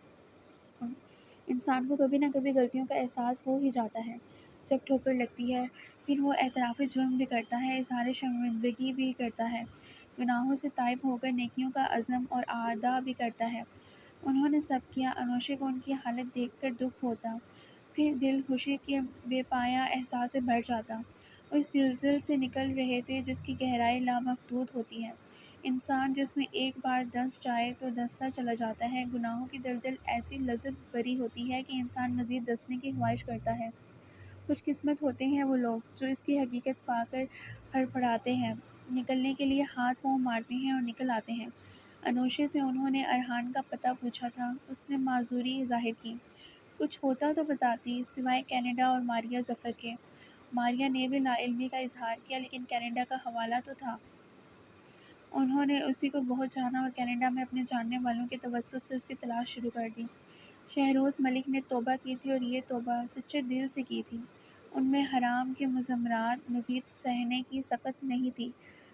انسان کو کبھی نہ کبھی غلطیوں کا احساس ہو ہی جاتا ہے۔ جب ٹھوکر لگتی ہے، پھر وہ اعتراف جرم بھی کرتا ہے، اظہار شرمندگی بھی کرتا ہے، گناہوں سے تائب ہو کر نیکیوں کا عزم اور اعادہ بھی کرتا ہے۔ انہوں نے سب کیا۔ انوشے کو ان کی حالت دیکھ کر دکھ ہوتا، پھر دل خوشی کے بے پایاں احساس سے بھر جاتا۔ وہ اس دلدل سے نکل رہے تھے جس کی گہرائی لامحدود ہوتی ہے۔ انسان جس میں ایک بار دھنس جائے تو دھنستا چلا جاتا ہے۔ گناہوں کی دلدل ایسی لذت بھری ہوتی ہے کہ انسان مزید دھنسنے کی خواہش کرتا ہے۔ خوش قسمت ہوتے ہیں وہ لوگ جو اس کی حقیقت پا کر پھڑپڑاتے ہیں، نکلنے کے لیے ہاتھ پاؤں مارتے ہیں اور نکل آتے ہیں۔ انوشے سے انہوں نے ارحان کا پتہ پوچھا تھا۔ اس نے معذوری ظاہر کی۔ کچھ ہوتا تو بتاتی، سوائے کینیڈا اور ماریہ ظفر کے۔ ماریہ نے بھی لا علمی کا اظہار کیا، لیکن کینیڈا کا حوالہ تو تھا۔ انہوں نے اسی کو بہت جانا اور کینیڈا میں اپنے جاننے والوں کے توسط سے اس کی تلاش شروع کر دی۔ شہروز ملک نے توبہ کی تھی، اور یہ توبہ سچے دل سے کی تھی۔ ان میں حرام کے مضمرات مزید سہنے کی سخت نہیں تھی۔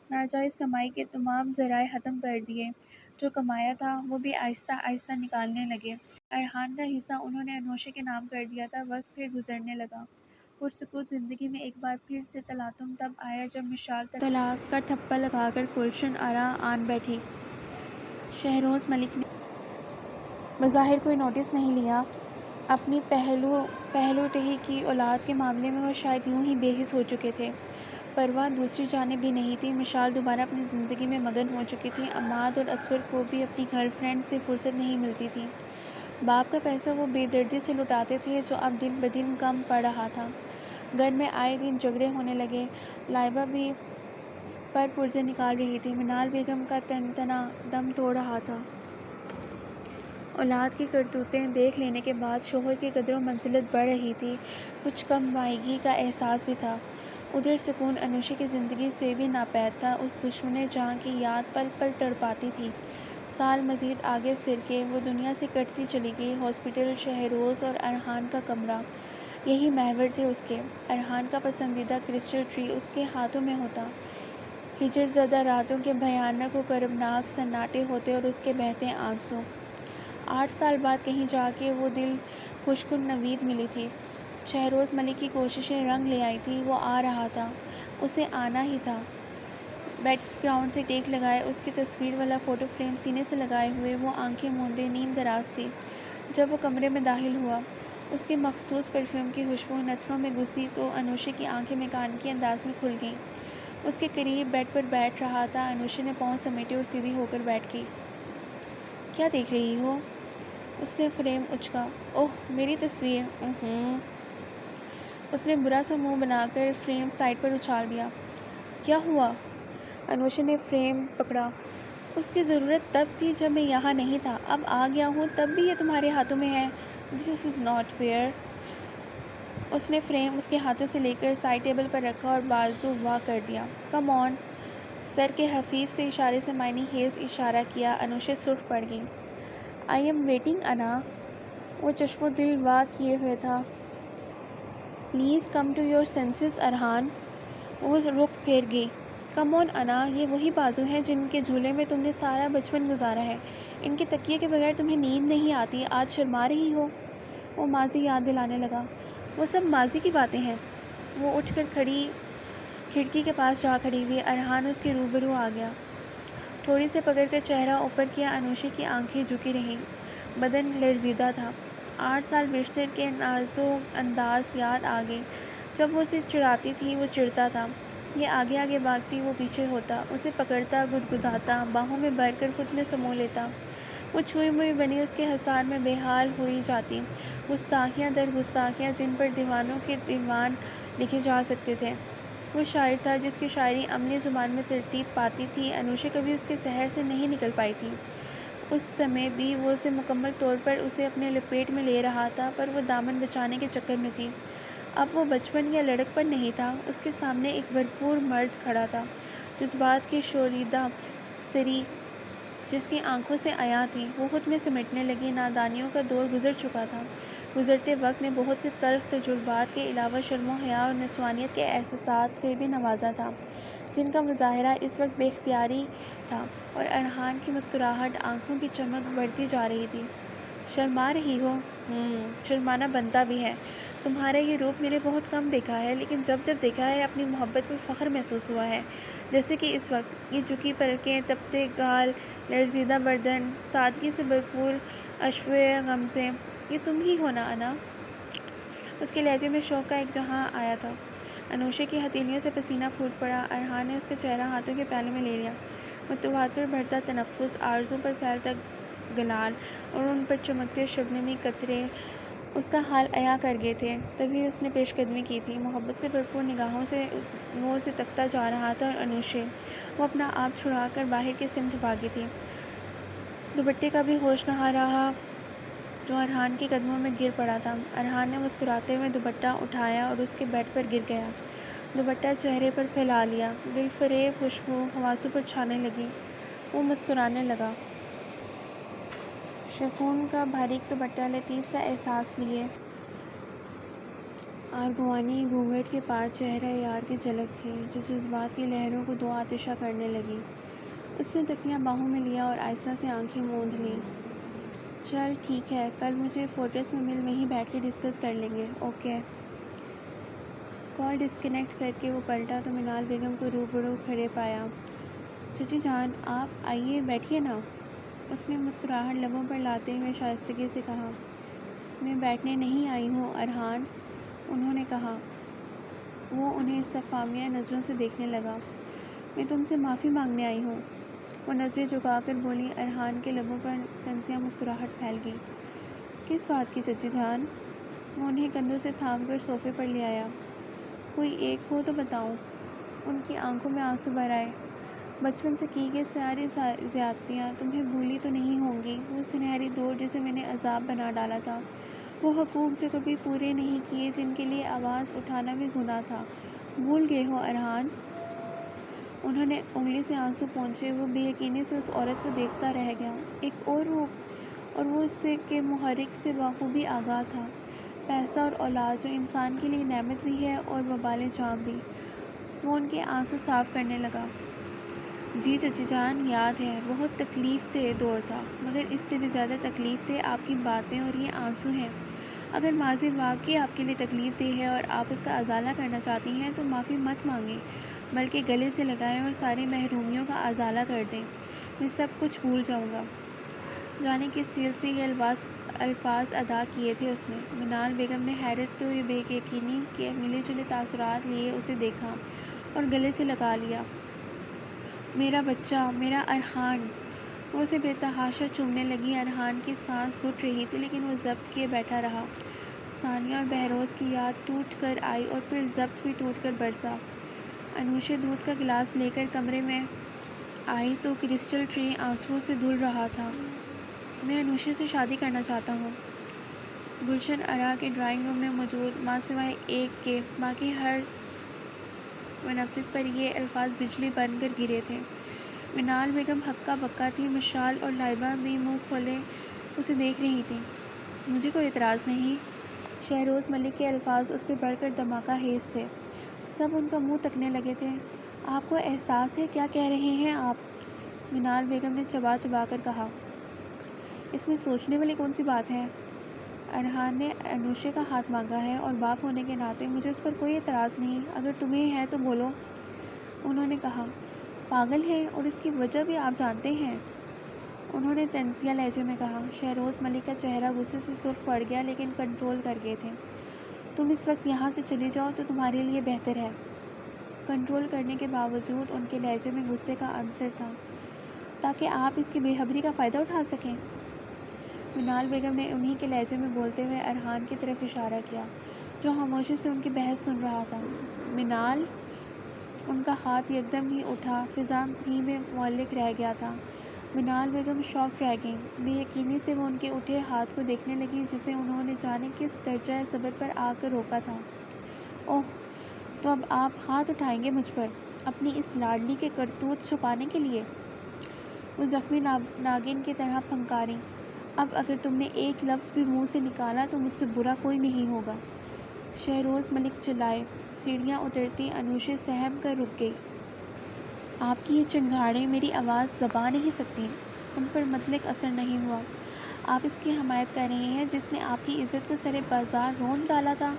ناجائز کمائی کے تمام ذرائع ختم کر دیے۔ جو کمایا تھا وہ بھی آہستہ آہستہ نکالنے لگے۔ ارحان کا حصہ انہوں نے انوشے کے نام کر دیا تھا۔ وقت پھر گزرنے لگا۔ پرسکوت زندگی میں ایک بار پھر سے تلاطم تب آیا جب وشال طلاق کا ٹھپا لگا کر گلشن آرا آن بیٹھی۔ شہروز ملک نے بظاہر کوئی نوٹس نہیں لیا۔ اپنی پہلو ٹہی کی اولاد کے معاملے میں وہ شاید یوں ہی بے حس ہو چکے تھے۔ پرواہ دوسری جانب بھی نہیں تھی۔ وشال دوبارہ اپنی زندگی میں مگن ہو چکی تھی۔ عماد اور اصفر کو بھی اپنی گرل فرینڈ سے فرصت نہیں ملتی تھی۔ باپ کا پیسہ وہ بے دردی سے لٹاتے تھے جو اب دن بدن کم پڑ رہا تھا۔ گھر میں آئے دن جھگڑے ہونے لگے۔ لائبہ بھی پر پرزے نکال رہی تھی۔ منال بیگم کا تنتنا دم توڑ رہا تھا۔ اولاد کی کرتوتیں دیکھ لینے کے بعد شوہر کی قدر و منزلت بڑھ رہی تھی۔ کچھ کم مائیگی کا احساس بھی تھا۔ ادھر سکون انوشی کی زندگی سے بھی ناپید تھا۔ اس دشمن جاں کی یاد پل پل تڑپاتی تھی۔ سال مزید آگے سر کے وہ دنیا سے کٹتی چلی گئی۔ ہاسپٹل، شہروز اور ارحان کا کمرہ، یہی محور تھے اس کے۔ ارحان کا پسندیدہ کرسٹل ٹری اس کے ہاتھوں میں ہوتا۔ ہجر زدہ راتوں کے بھیانک و کربناک سناٹے ہوتے اور اس کے بہتے آنسو۔ 8 سال بعد کہیں جا کے وہ دل خوشکن نوید ملی تھی۔ شہروز ملک کی کوششیں رنگ لے آئی تھی۔ وہ آ رہا تھا، اسے آنا ہی تھا۔ بیک گراؤنڈ سے ٹیک لگائے اس کی تصویر والا فوٹو فریم سینے سے لگائے ہوئے وہ آنکھیں موندے نیم دراز تھی۔ جب وہ کمرے میں داخل ہوا، اس کے مخصوص پرفیوم کی خوشبو نتھنوں میں گھسی تو انوشی کی آنکھیں میکانیکی انداز میں کھل گئیں۔ اس کے قریب بیڈ پر بیٹھ رہا تھا۔ انوشی نے پاؤں سمیٹے اور سیدھی ہو کر بیٹھ گئی۔ کیا دیکھ رہی ہو؟ اس نے فریم اچکا۔ اوہ، میری تصویر۔ اس نے برا سا منہ بنا کر فریم سائڈ پر اچھال دیا۔ کیا ہوا؟ انوشی نے فریم پکڑا۔ اس کی ضرورت تب تھی جب میں یہاں نہیں تھا۔ اب آ گیا ہوں تب بھی یہ تمہارے ہاتھوں میں ہے۔ دس از ناٹ فیئر۔ اس نے فریم اس کے ہاتھوں سے لے کر سائڈ ٹیبل پر رکھا اور بازو وا کر دیا۔ کم آن۔ سر کے حفیف سے اشارے سے مائنی ہیز اشارہ کیا۔ انوشی سرخ پڑ گئی۔ آئی ایم ویٹنگ انا۔ وہ چشم و دل وا کیے ہوئے تھا۔ Please come to your senses Arhan. وہ رخ پھیر گئی۔ کم آن انا، یہ وہی بازو ہیں جن کے جھولے میں تم نے سارا بچپن گزارا ہے۔ ان کے تکیے کے بغیر تمہیں نیند نہیں آتی۔ آج شرما رہی ہو؟ وہ ماضی یاد دلانے لگا۔ وہ سب ماضی کی باتیں ہیں۔ وہ اٹھ کر کھڑکی کے پاس جا کھڑی ہوئی۔ ارحان اس کے روبرو آ گیا۔ تھوڑی سے پکڑ کر چہرہ اوپر کیا۔ انوشی کی آنکھیں جھکی رہیں، بدن لرزیدہ تھا۔ 8 سال بیشتر کے ناز و انداز یاد آ گئے۔ جب وہ اسے چڑھاتی تھی وہ چڑھتا تھا، یہ آگے آگے بھاگتی وہ پیچھے ہوتا، اسے پکڑتا، گدگداتا، باہوں میں بھر کر خود میں سمو لیتا۔ وہ چھوئی موئی بنی اس کے حصار میں بے حال ہوئی جاتی۔ گستاخیاں در گستاخیاں جن پر دیوانوں کے دیوان لکھے جا سکتے تھے۔ وہ شاعر تھا جس کی شاعری عملی زبان میں ترتیب پاتی تھی۔ انوشی کبھی اس کے سحر سے نہیں نکل پائی تھی۔ اس سمے بھی وہ اسے مکمل طور پر اسے اپنے لپیٹ میں لے رہا تھا، پر وہ دامن بچانے کے چکر میں تھی۔ اب وہ بچپن یا لڑک پن نہیں تھا۔ اس کے سامنے ایک بھرپور مرد کھڑا تھا، جذبات کی شوریدہ سری جس کی آنکھوں سے عیاں تھی۔ وہ خود میں سمٹنے لگی۔ نادانیوں کا دور گزر چکا تھا۔ گزرتے وقت نے بہت سے تلخ تجربات کے علاوہ شرم و حیا اور نسوانیت کے احساسات سے بھی نوازا تھا، جن کا مظاہرہ اس وقت بے اختیاری تھا، اور ارحان کی مسکراہٹ، آنکھوں کی چمک بڑھتی جا رہی تھی۔ شرما رہی ہو؟ شرمانا بنتا بھی ہے۔ تمہارا یہ روپ میں نے بہت کم دیکھا ہے، لیکن جب جب دیکھا ہے اپنی محبت پر فخر محسوس ہوا ہے، جیسے کہ اس وقت۔ یہ جھکی پلکیں، تپتے گال، لرزیدہ بدن، سادگی سے بھرپور اشوے غمزے، یہ تم ہی ہو نا انا؟ اس کے لہجے میں شوق کا ایک جہاں آیا تھا۔ انوشی کی ہتھیلیوں سے پسینہ پھوٹ پڑا۔ ارحان نے اس کا چہرہ ہاتھوں کے پیالے میں لے لیا۔ متواتر بڑھتا تنفس، آرزو پر پھیلتا گلال اور ان پر چمکتے شبنمی قطرے اس کا حال عیاں کر گئے تھے۔ تبھی اس نے پیش قدمی کی تھی۔ محبت سے بھرپور نگاہوں سے وہ اسے تکتا جا رہا تھا، اور انوشی، وہ اپنا آپ چھڑا کر باہر کی سمت بھاگی تھی۔ دوپٹے کا بھی ہوش نہ رہا جو ارحان کے قدموں میں گر پڑا تھا۔ ارحان نے مسکراتے ہوئے دوپٹہ اٹھایا اور اس کے بیڈ پر گر گیا۔ دوپٹہ چہرے پر پھیلا لیا۔ دل فریب خوشبو حواسوں پر چھانے لگی۔ وہ مسکرانے لگا۔ شفون کا باریک دوپٹہ لطیف سا احساس لیے آرغوانی گھونگھٹ کے پار چہرہ یار کی جھلک تھی، جو جذبات کی لہروں کو دو آتشہ کرنے لگی۔ اس نے تکیہ باہوں میں لیا اور آہستہ سے آنکھیں موند لیں۔ چل ٹھیک ہے، کل مجھے فورٹریس میں مل، وہیں بیٹھ کے ڈسکس کر لیں گے۔ اوکے۔ کال ڈسکنیکٹ کر کے وہ پلٹا تو منال بیگم کو روبرو کھڑے پایا۔ چچی جان، آپ آئیے، بیٹھیے نا۔ اس نے مسکراہٹ لبوں پر لاتے ہوئے شائستگی سے کہا۔ میں بیٹھنے نہیں آئی ہوں ارحان، انہوں نے کہا۔ وہ انہیں استفہامیہ نظروں سے دیکھنے لگا۔ میں تم سے معافی مانگنے آئی ہوں، وہ نظریں جھکا کر بولی۔ ارحان کے لبوں پر طنزیہ مسکراہٹ پھیل گئی۔ کس بات کی چچی جان؟ وہ انہیں کندھوں سے تھام کر صوفے پر لے آیا۔ کوئی ایک ہو تو بتاؤں۔ ان کی آنکھوں میں آنسو بھر آئے۔ بچپن سے کی گئی ساری زیادتیاں تمہیں بھولی تو نہیں ہوں گی، وہ سنہری دور جسے میں نے عذاب بنا ڈالا تھا، وہ حقوق جو کبھی پورے نہیں کیے، جن کے لیے آواز اٹھانا بھی گناہ تھا، بھول گئے ہو ارحان؟ انہوں نے انگلی سے آنسو پونچھے۔ وہ بے یقینی سے اس عورت کو دیکھتا رہ گیا۔ ایک اور وہ اس سے کے محرک سے بخوبی آگاہ تھا، پیسہ اور اولاد جو انسان کے لیے نعمت بھی ہے اور وبال جام بھی۔ وہ ان کے آنسو صاف کرنے لگا۔ جی چچی جان، یاد ہے، بہت تکلیف دہ دور تھا، مگر اس سے بھی زیادہ تکلیف دہ آپ کی باتیں اور یہ آنسو ہیں۔ اگر ماضی واقعی آپ کے لیے تکلیف دہ ہے اور آپ اس کا ازالہ کرنا چاہتی ہیں تو معافی مت مانگیں، بلکہ گلے سے لگائیں اور ساری محرومیوں کا ازالہ کر دیں۔ میں سب کچھ بھول جاؤں گا۔ جانے کس دل سے یہ الفاظ ادا کیے تھے اس نے۔ منال بیگم نے حیرت و بے یقینی کے ملے جلے تاثرات لیے اسے دیکھا اور گلے سے لگا لیا۔ میرا بچہ، میرا ارحان! وہ اسے بے تحاشا چومنے لگی۔ ارحان کی سانس گھٹ رہی تھی لیکن وہ ضبط کیے بیٹھا رہا۔ ثانیہ اور بہروز کی یاد ٹوٹ کر آئی اور پھر ضبط بھی ٹوٹ کر برسا۔ انوشے دودھ کا گلاس لے کر کمرے میں آئی تو کرسٹل ٹری آنسوؤں سے دھل رہا تھا۔ میں انوشے سے شادی کرنا چاہتا ہوں۔ گلشن ارا کے ڈرائنگ روم میں موجود ماں سوائے ایک کے باقی ہر منفس پر یہ الفاظ بجلی بن کر گرے تھے۔ منال بیگم ہکا بکا تھی۔ مشال اور لائبہ بھی منہ کھولے اسے دیکھ رہی تھیں۔ مجھے کوئی اعتراض نہیں۔ شہروز ملک کے الفاظ اس سے بڑھ کر دھماکہ خیز تھے۔ سب ان کا منہ تکنے لگے تھے۔ آپ کو احساس ہے کیا کہہ رہے ہیں آپ؟ منال بیگم نے چبا چبا کر کہا۔ اس میں سوچنے والی کون سی بات ہے؟ ارحان نے انوشے کا ہاتھ مانگا ہے اور باپ ہونے کے ناطے مجھے اس پر کوئی اعتراض نہیں۔ اگر تمہیں ہے تو بولو، انہوں نے کہا۔ پاگل ہے، اور اس کی وجہ بھی آپ جانتے ہیں، انہوں نے طنزیہ لہجے میں کہا۔ شہروز ملک کا چہرہ غصے سے سرخ پڑ گیا لیکن کنٹرول کر گئے تھے۔ تم اس وقت یہاں سے چلی جاؤ تو تمہارے لیے بہتر ہے۔ کنٹرول کرنے کے باوجود ان کے لہجے میں غصے کا عنصر تھا۔ تاکہ آپ اس کی بے خبری کا فائدہ اٹھا سکیں؟ منال بیگم نے انہی کے لہجے میں بولتے ہوئے ارحان کی طرف اشارہ کیا جو خاموشی سے ان کی بحث سن رہا تھا۔ منال! ان کا ہاتھ یکدم ہی اٹھا، فضا ہی میں معلق رہ گیا تھا۔ منال بیگم شاک رہ گئیں۔ بے یقینی سے وہ ان کے اٹھے ہاتھ کو دیکھنے لگیں جسے انہوں نے جانے کس درجہ صبر پر آ کر روکا تھا۔ اوہ، تو اب آپ ہاتھ اٹھائیں گے مجھ پر، اپنی اس لاڈلی کے کرتوت چھپانے کے لیے؟ وہ زخمی ناگن کی طرح پھنکاریں۔ اب اگر تم نے ایک لفظ بھی منہ سے نکالا تو مجھ سے برا کوئی نہیں ہوگا۔ شہروز ملک چلائے۔ سیڑھیاں اترتی انوشے سہم کر رک گئی۔ آپ کی یہ چنگاڑیں میری آواز دبا نہیں سکتی۔ ان پر مطلق اثر نہیں ہوا۔ آپ اس کی حمایت کر رہے ہیں جس نے آپ کی عزت کو سرے بازار رون ڈالا تھا،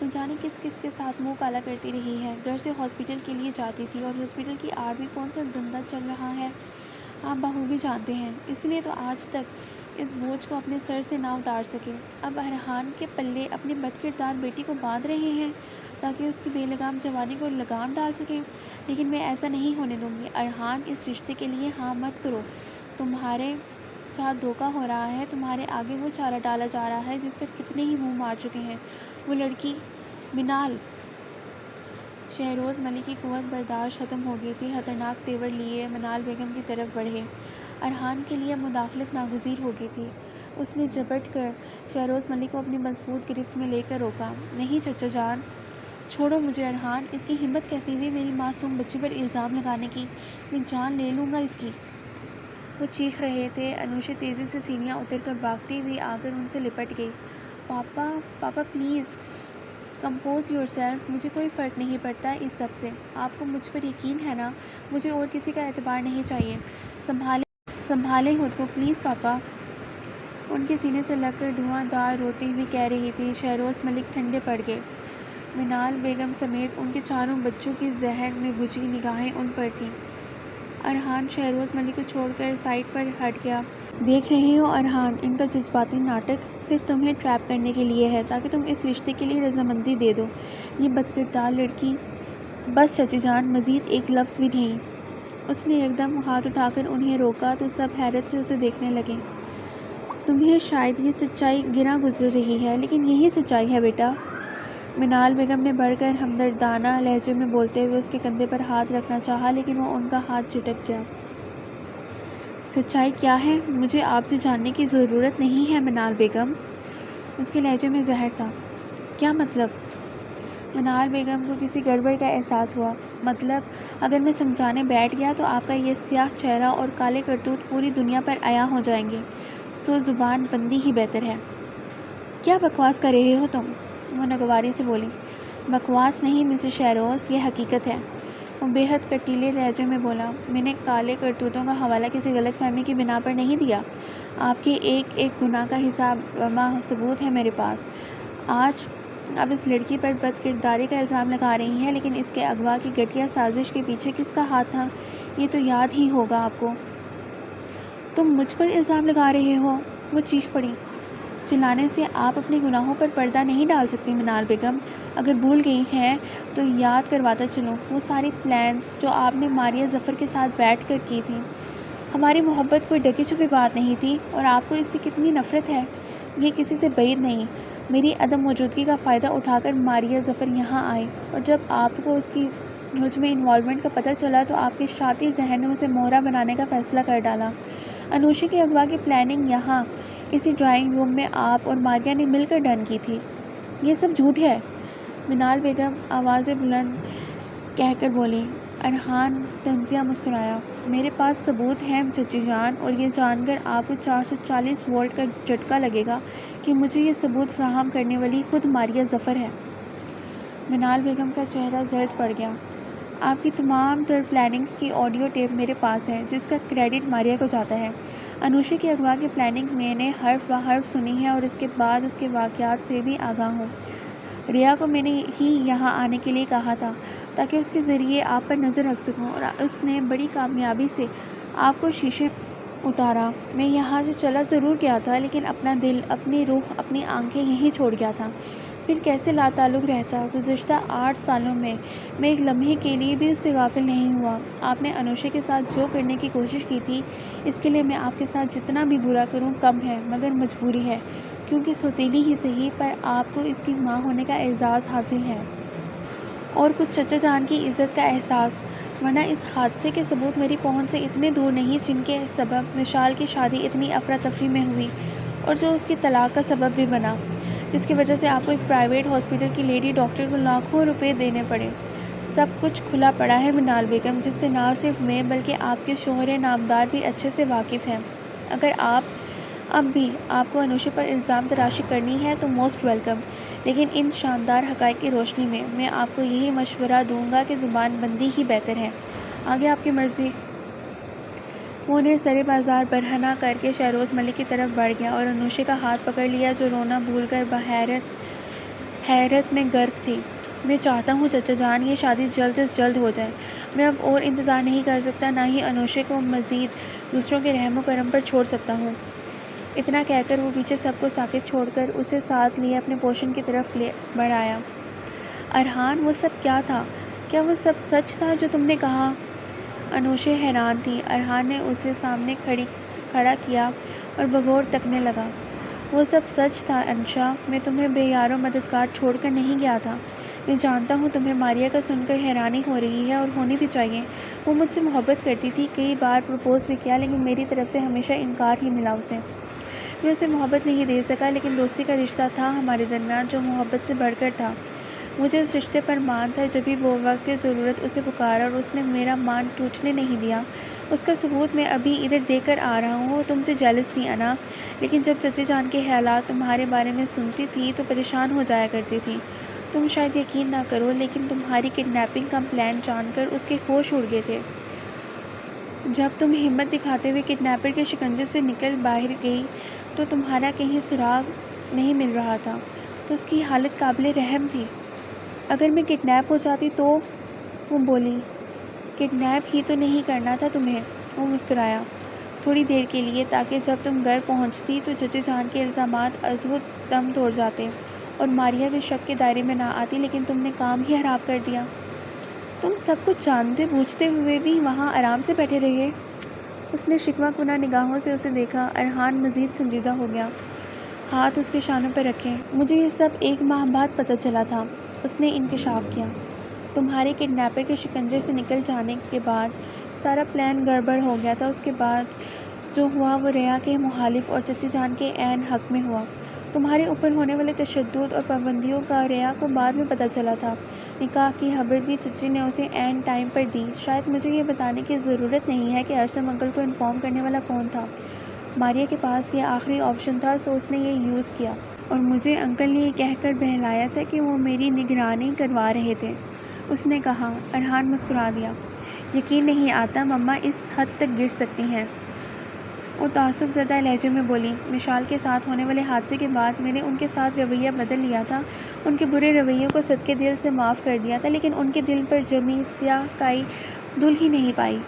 نہ جانے کس کس کے ساتھ منہ کالا کرتی رہی ہے، گھر سے ہاسپٹل کے لیے جاتی تھی، اور ہاسپٹل کی آڑ میں کون سا دھندا چل رہا ہے آپ بخوبی جانتے ہیں۔ اس لیے تو آج تک اس بوجھ کو اپنے سر سے نہ اتار سکے۔ اب ارحان کے پلے اپنی بدکردار بیٹی کو باندھ رہے ہیں تاکہ اس کی بے لگام جوانی کو لگام ڈال سکیں، لیکن میں ایسا نہیں ہونے دوں گی۔ ارحان، اس رشتے کے لیے ہاں مت کرو۔ تمہارے ساتھ دھوکہ ہو رہا ہے، تمہارے آگے وہ چارہ ڈالا جا رہا ہے جس پر کتنے ہی منہ مار چکے ہیں۔ وہ لڑکی منال! شہروز ملک کی قوت برداشت ختم ہو گئی تھی۔ خطرناک تیور لیے منال بیگم کی طرف بڑھے۔ ارحان کے لیے مداخلت ناگزیر ہو گئی تھی۔ اس نے جھپٹ کر شہروز ملک کو اپنی مضبوط گرفت میں لے کر روکا۔ نہیں چچا جان، چھوڑو مجھے ارحان! اس کی ہمت کیسی ہوئی میری معصوم بچی پر الزام لگانے کی؟ میں جان لے لوں گا اس کی! وہ چیخ رہے تھے۔ انوشے تیزی سے سیڑھیاں اتر کر بھاگتی ہوئی آ کر ان سے لپٹ گئی۔ پاپا، پاپا پلیز کمپوز یور سیلف۔ مجھے کوئی فرق نہیں پڑتا اس سب سے۔ آپ کو مجھ پر یقین ہے نا؟ مجھے اور کسی کا اعتبار نہیں چاہیے۔ سنبھالیں خود کو پلیز پاپا! ان کے سینے سے لگ کر دھواں دار روتی ہوئی کہہ رہی تھی۔ شہروز ملک ٹھنڈے پڑ گئے۔ منال بیگم سمیت ان کے چاروں بچوں کی زہر میں بجھی نگاہیں ان پر تھیں۔ ارحان شہروز ملک کو چھوڑ کر سائڈ پر ہٹ گیا۔ دیکھ رہے ہو ارحان، ان کا جذباتی ناٹک صرف تمہیں ٹریپ کرنے کے لیے ہے تاکہ تم اس رشتے کے لیے رضامندی دے دو۔ یہ بدکردار لڑکی… بس چچی جان، مزید ایک لفظ بھی نہیں۔ اس نے یکدم ہاتھ اٹھا کر انہیں روکا تو سب حیرت سے اسے دیکھنے لگے۔ تمہیں شاید یہ سچائی گراں گزر رہی ہے، لیکن یہی سچائی ہے بیٹا۔ منال بیگم نے بڑھ کر ہمدردانہ لہجے میں بولتے ہوئے اس کے کندھے پر ہاتھ رکھنا چاہا، لیکن وہ ان کا ہاتھ جھٹک گیا۔ سچائی کیا ہے مجھے آپ سے جاننے کی ضرورت نہیں ہے منال بیگم۔ اس کے لہجے میں زہر تھا۔ کیا مطلب؟ منال بیگم کو کسی گڑبڑ کا احساس ہوا۔ مطلب اگر میں سمجھانے بیٹھ گیا تو آپ کا یہ سیاہ چہرہ اور کالے کرتوت پوری دنیا پر عیاں ہو جائیں گے، سو زبان بندی ہی بہتر ہے۔ کیا بکواس کر رہے ہو تم؟ وہ ناگواری سے بولی۔ بکواس نہیں مسز شہروز، یہ حقیقت ہے۔ وہ بے حد کٹیلے لہجے میں بولا۔ میں نے کالے کرتوتوں کا حوالہ کسی غلط فہمی کی بنا پر نہیں دیا۔ آپ کے ایک ایک گناہ کا حساب ثبوت ہے میرے پاس۔ آج آپ اس لڑکی پر بد کرداری کا الزام لگا رہی ہیں، لیکن اس کے اغوا کی گھٹیا سازش کے پیچھے کس کا ہاتھ تھا یہ تو یاد ہی ہوگا آپ کو۔ تم مجھ پر الزام لگا رہے ہو؟ وہ چیخ پڑی۔ چلانے سے آپ اپنے گناہوں پر پردہ نہیں ڈال سکتی منال بیگم۔ اگر بھول گئی ہیں تو یاد کرواتا چلوں، وہ ساری پلانس جو آپ نے ماریہ ظفر کے ساتھ بیٹھ کر کی تھی۔ ہماری محبت کوئی ڈکی چھپی بات نہیں تھی، اور آپ کو اس سے کتنی نفرت ہے یہ کسی سے بعید نہیں۔ میری عدم موجودگی کا فائدہ اٹھا کر ماریہ ظفر یہاں آئی، اور جب آپ کو اس کی مجھ میں انوالومنٹ کا پتہ چلا تو آپ کے شاطر ذہن نے اسے مہرہ بنانے کا فیصلہ کر ڈالا۔ انوشی کے اغوا کی پلاننگ یہاں اسی ڈرائنگ روم میں آپ اور ماریہ نے مل کر ڈن کی تھی۔ یہ سب جھوٹ ہے، منال بیگم آوازیں بلند کہہ کر بولی۔ ارحان طنزیہ مسکرایا۔ میرے پاس ثبوت ہیں چچی جان، اور یہ جان کر آپ کو 440 وولٹ کا جھٹکا لگے گا کہ مجھے یہ ثبوت فراہم کرنے والی خود ماریہ ظفر ہے۔ منال بیگم کا چہرہ زرد پڑ گیا۔ آپ کی تمام تر پلاننگز کی آڈیو ٹیپ میرے پاس ہے، جس کا کریڈٹ ماریہ کو جاتا ہے۔ انوشی کے اغوا کی پلاننگ میں نے حرف بہ حرف سنی ہے، اور اس کے بعد اس کے واقعات سے بھی آگاہ ہوں۔ ریا کو میں نے ہی یہاں آنے کے لیے کہا تھا تاکہ اس کے ذریعے آپ پر نظر رکھ سکوں، اور اس نے بڑی کامیابی سے آپ کو شیشے اتارا۔ میں یہاں سے چلا ضرور گیا تھا، لیکن اپنا دل، اپنی روح، اپنی آنکھیں یہیں چھوڑ گیا تھا۔ پھر کیسے لا تعلق رہتا۔ گزشتہ 8 سالوں میں ایک لمحے کے لیے بھی اس سے غافل نہیں ہوا۔ آپ نے انوشی کے ساتھ جو کرنے کی کوشش کی تھی، اس کے لیے میں آپ کے ساتھ جتنا بھی برا کروں کم ہے، مگر مجبوری ہے، کیونکہ سوتیلی ہی صحیح پر آپ کو اس کی ماں ہونے کا اعزاز حاصل ہے، اور کچھ چچا جان کی عزت کا احساس، ورنہ اس حادثے کے ثبوت میری پہنچ سے اتنے دور نہیں جن کے سبب وشال کی شادی اتنی افراتفری میں ہوئی، اور جو اس کی طلاق کا سبب بھی بنا، جس کی وجہ سے آپ کو ایک پرائیویٹ ہاسپٹل کی لیڈی ڈاکٹر کو لاکھوں روپے دینے پڑے۔ سب کچھ کھلا پڑا ہے منال بیگم، جس سے نہ صرف میں بلکہ آپ کے شوہر نامدار بھی اچھے سے واقف ہیں۔ اگر اب بھی آپ کو انوشی پر الزام تراشی کرنی ہے تو موسٹ ویلکم، لیکن ان شاندار حقائق کی روشنی میں آپ کو یہی مشورہ دوں گا کہ زبان بندی ہی بہتر ہے۔ آگے آپ کی مرضی۔ وہ انہیں سرے بازار برہنہ کر کے شہروز ملک کی طرف بڑھ گیا اور انوشی کا ہاتھ پکڑ لیا، جو رونا بھول کر حیرت میں غرق تھی۔ میں چاہتا ہوں چچا جان یہ شادی جلد از جلد ہو جائے۔ میں اب اور انتظار نہیں کر سکتا، نہ ہی انوشی کو مزید دوسروں کے رحم و کرم پر چھوڑ سکتا ہوں۔ اتنا کہہ کر وہ پیچھے سب کو ساکت چھوڑ کر اسے ساتھ لیے اپنے پوشن کی طرف بڑھ آیا۔ ارحان، وہ سب کیا تھا؟ کیا وہ سب سچ تھا جو تم نے کہا؟ انوشی حیران تھی۔ ارحان نے اسے سامنے کھڑا کیا اور بغور تکنے لگا۔ وہ سب سچ تھا انشا، میں تمہیں بے یار و مددگار چھوڑ کر نہیں گیا تھا۔ میں جانتا ہوں تمہیں ماریہ کا سن کر حیرانی ہو رہی ہے، اور ہونی بھی چاہیے۔ وہ مجھ سے محبت کرتی تھی، کئی بار پرپوز بھی کیا، لیکن میری طرف سے ہمیشہ انکار ہی ملا اسے۔ میں اسے محبت نہیں دے سکا، لیکن دوستی کا رشتہ تھا ہمارے درمیان جو محبت سے بڑھ کر تھا۔ مجھے اس رشتے پر مان تھا، جب بھی وہ وقت ضرورت اسے پکارا، اور اس نے میرا مان ٹوٹنے نہیں دیا۔ اس کا ثبوت میں ابھی ادھر دے کر آ رہا ہوں۔ وہ تم سے جیلس تھی انا، لیکن جب چچے جان کے خیالات تمہارے بارے میں سنتی تھی تو پریشان ہو جایا کرتی تھی۔ تم شاید یقین نہ کرو، لیکن تمہاری کڈنیپنگ کا پلان جان کر اس کے ہوش اڑ گئے تھے۔ جب تم ہمت دکھاتے ہوئے کڈنیپر کے شکنجے سے نکل باہر گئی تو تمہارا کہیں سراغ نہیں مل رہا تھا، تو اس کی حالت قابل رحم تھی۔ اگر میں کڈنیپ ہو جاتی تو؟ وہ بولی۔ کڈنیپ ہی تو نہیں کرنا تھا تمہیں۔ وہ مسکرایا۔ تھوڑی دیر کے لیے، تاکہ جب تم گھر پہنچتی تو چچے جان کے الزامات ازور دم توڑ جاتے اور ماریہ بھی شک کے دائرے میں نہ آتی، لیکن تم نے کام ہی خراب کر دیا۔ تم سب کچھ جانتے بوجھتے ہوئے بھی وہاں آرام سے بیٹھے رہے۔ اس نے شکوہ کنہ نگاہوں سے اسے دیکھا۔ ارحان مزید سنجیدہ ہو گیا، ہاتھ اس کے شانوں پر رکھے۔ مجھے یہ سب 1 ماہ بعد پتہ چلا تھا، اس نے انکشاف کیا۔ تمہارے کڈنیپر کے شکنجے سے نکل جانے کے بعد سارا پلان گڑبڑ ہو گیا تھا۔ اس کے بعد جو ہوا وہ ریا کے مخالف اور چچی جان کے عین حق میں ہوا۔ تمہارے اوپر ہونے والے تشدد اور پابندیوں کا ریا کو بعد میں پتہ چلا تھا۔ نکاح کی خبر بھی چچی نے اسے عین ٹائم پر دی۔ شاید مجھے یہ بتانے کی ضرورت نہیں ہے کہ ارسم انکل کو انفارم کرنے والا کون تھا۔ ماریا کے پاس یہ آخری آپشن تھا، سو اس نے یہ یوز کیا۔ اور مجھے انکل نے یہ کہہ کر بہلایا تھا کہ وہ میری نگرانی کروا رہے تھے، اس نے کہا۔ ارحان مسکرا دیا۔ یقین نہیں آتا مما اس حد تک گر سکتی ہیں، وہ تعصب زدہ لہجے میں بولی۔ مشال کے ساتھ ہونے والے حادثے کے بعد میں نے ان کے ساتھ رویہ بدل لیا تھا، ان کے برے رویوں کو صدقے دل سے معاف کر دیا تھا، لیکن ان کے دل پر جمی سیاہ کائی دھل ہی نہیں پائی۔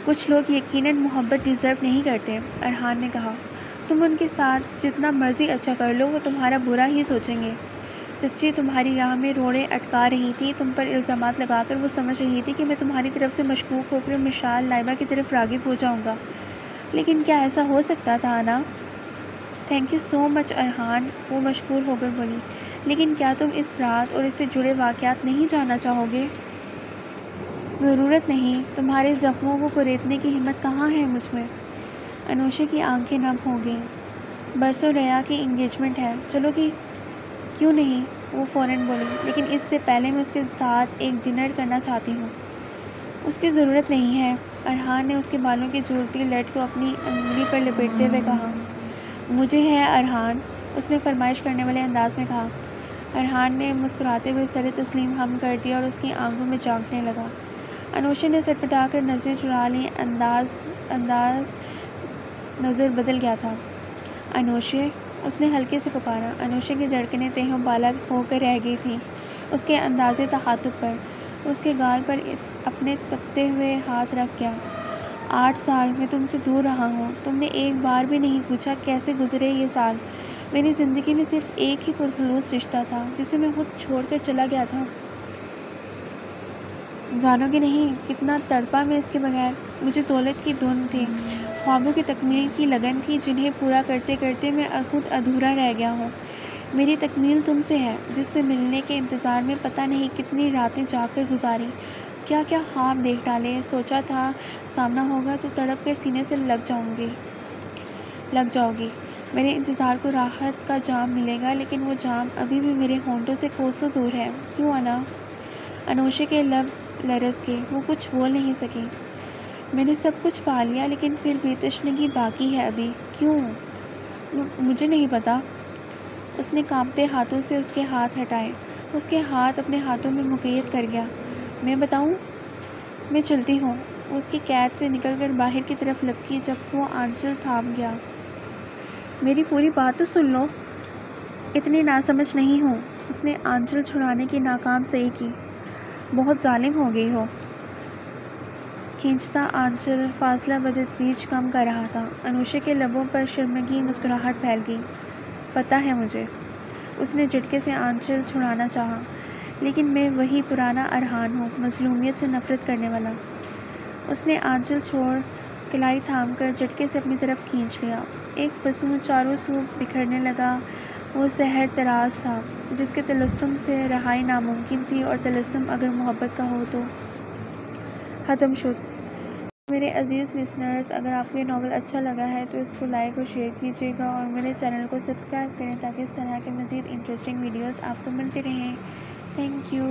کچھ لوگ یقیناً محبت ڈیزرو نہیں کرتے، ارحان نے کہا۔ تم ان کے ساتھ جتنا مرضی اچھا کر لو وہ تمہارا برا ہی سوچیں گے۔ چچی تمہاری راہ میں روڑے اٹکا رہی تھی، تم پر الزامات لگا کر وہ سمجھ رہی تھی کہ میں تمہاری طرف سے مشکوک ہو کر مشال لائبہ کی طرف راغب ہو جاؤں گا، لیکن کیا ایسا ہو سکتا تھا انا؟ تھینک یو سو مچ ارحان، وہ مشکور ہو کر بولی۔ لیکن کیا تم اس رات اور اس سے جڑے واقعات نہیں جاننا چاہو گے؟ ضرورت نہیں، تمہارے زخموں کو کریدنے کی ہمت کہاں ہے مجھ میں۔ انوشے کی آنکھیں نم ہو گئیں۔ برسوں ریا کی انگیجمنٹ ہے، چلو گی؟ کیوں نہیں، وہ فوراً بولی، لیکن اس سے پہلے میں اس کے ساتھ ایک ڈنر کرنا چاہتی ہوں۔ اس کی ضرورت نہیں ہے، ارحان نے اس کے بالوں کی جھولتی لٹ کو اپنی انگلی پر لپیٹتے ہوئے کہا۔ مجھے ہے ارحان، اس نے فرمائش کرنے والے انداز میں کہا۔ ارحان نے مسکراتے ہوئے سر تسلیم ہم کر دیا اور اس کی آنکھوں میں جھانکنے لگا۔ انوشے نے سٹپٹا کر نظریں چرا لیں، انداز نظر بدل گیا تھا۔ انوشے، اس نے ہلکے سے پکارا۔ انوشے کی دھڑکنیں تہوں بالا ہو کر رہ گئی تھیں اس کے اندازے تخاطب پر۔ اس کے گال پر اپنے تپتے ہوئے ہاتھ رکھ گیا۔ 8 سال میں تم سے دور رہا ہوں، تم نے ایک بار بھی نہیں پوچھا کیسے گزرے یہ سال۔ میری زندگی میں صرف ایک ہی پرخلوص رشتہ تھا جسے میں خود چھوڑ کر چلا گیا تھا۔ جانو گے نہیں کتنا تڑپا میں اس کے بغیر۔ مجھے دولت کی دھن تھی، خوابوں کی تکمیل کی لگن تھی، جنہیں پورا کرتے کرتے میں خود ادھورا رہ گیا ہوں۔ میری تکمیل تم سے ہے، جس سے ملنے کے انتظار میں پتہ نہیں کتنی راتیں جاگ کر گزاری، کیا کیا خواب دیکھ ڈالے۔ سوچا تھا سامنا ہوگا تو تڑپ کر سینے سے لگ جاؤ گی۔ میرے انتظار کو راحت کا جام ملے گا، لیکن وہ جام ابھی بھی میرے ہونٹوں سے کوسوں دور ہے۔ کیوں انا؟ انوشے کے لب لرز گئے، وہ کچھ بول نہیں سکی۔ میں نے سب کچھ پا لیا، لیکن پھر بھی تشنگی باقی ہے ابھی۔ کیوں؟ مجھے نہیں پتا۔ اس نے کانپتے ہاتھوں سے اس کے ہاتھ ہٹائے، اس کے ہاتھ اپنے ہاتھوں میں مقید کر گیا۔ میں بتاؤں؟ میں چلتی ہوں۔ وہ اس کی قید سے نکل کر باہر کی طرف لپکی جب وہ آنچل تھام گیا۔ میری پوری بات تو سن لو۔ اتنی ناسمجھ نہیں ہوں۔ اس نے آنچل چھڑانے کی ناکام سعی کی۔ بہت ظالم ہو گئی ہو۔ کھینچتا آنچل فاصلہ بتدریج کم کر رہا تھا۔ انوشے کے لبوں پر شرمگی مسکراہٹ پھیل گئی۔ پتہ ہے مجھے۔ اس نے جھٹکے سے آنچل چھڑانا چاہا، لیکن میں وہی پرانا ارحان ہوں، مظلومیت سے نفرت کرنے والا۔ اس نے آنچل چھوڑ کلائی تھام کر جھٹکے سے اپنی طرف کھینچ لیا۔ ایک فسوں چاروں سو بکھرنے لگا۔ وہ سحر طراز تھا جس کے طلسم سے رہائی ناممکن تھی، اور طلسم اگر محبت کا ہو تو ختم شد۔ میرے عزیز لسنرز، اگر آپ کو یہ ناول اچھا لگا ہے تو اس کو لائک اور شیئر کیجیے گا، اور میرے چینل کو سبسکرائب کریں تاکہ اس طرح کے مزید انٹرسٹنگ ویڈیوز آپ کو ملتے رہیں۔ Thank you.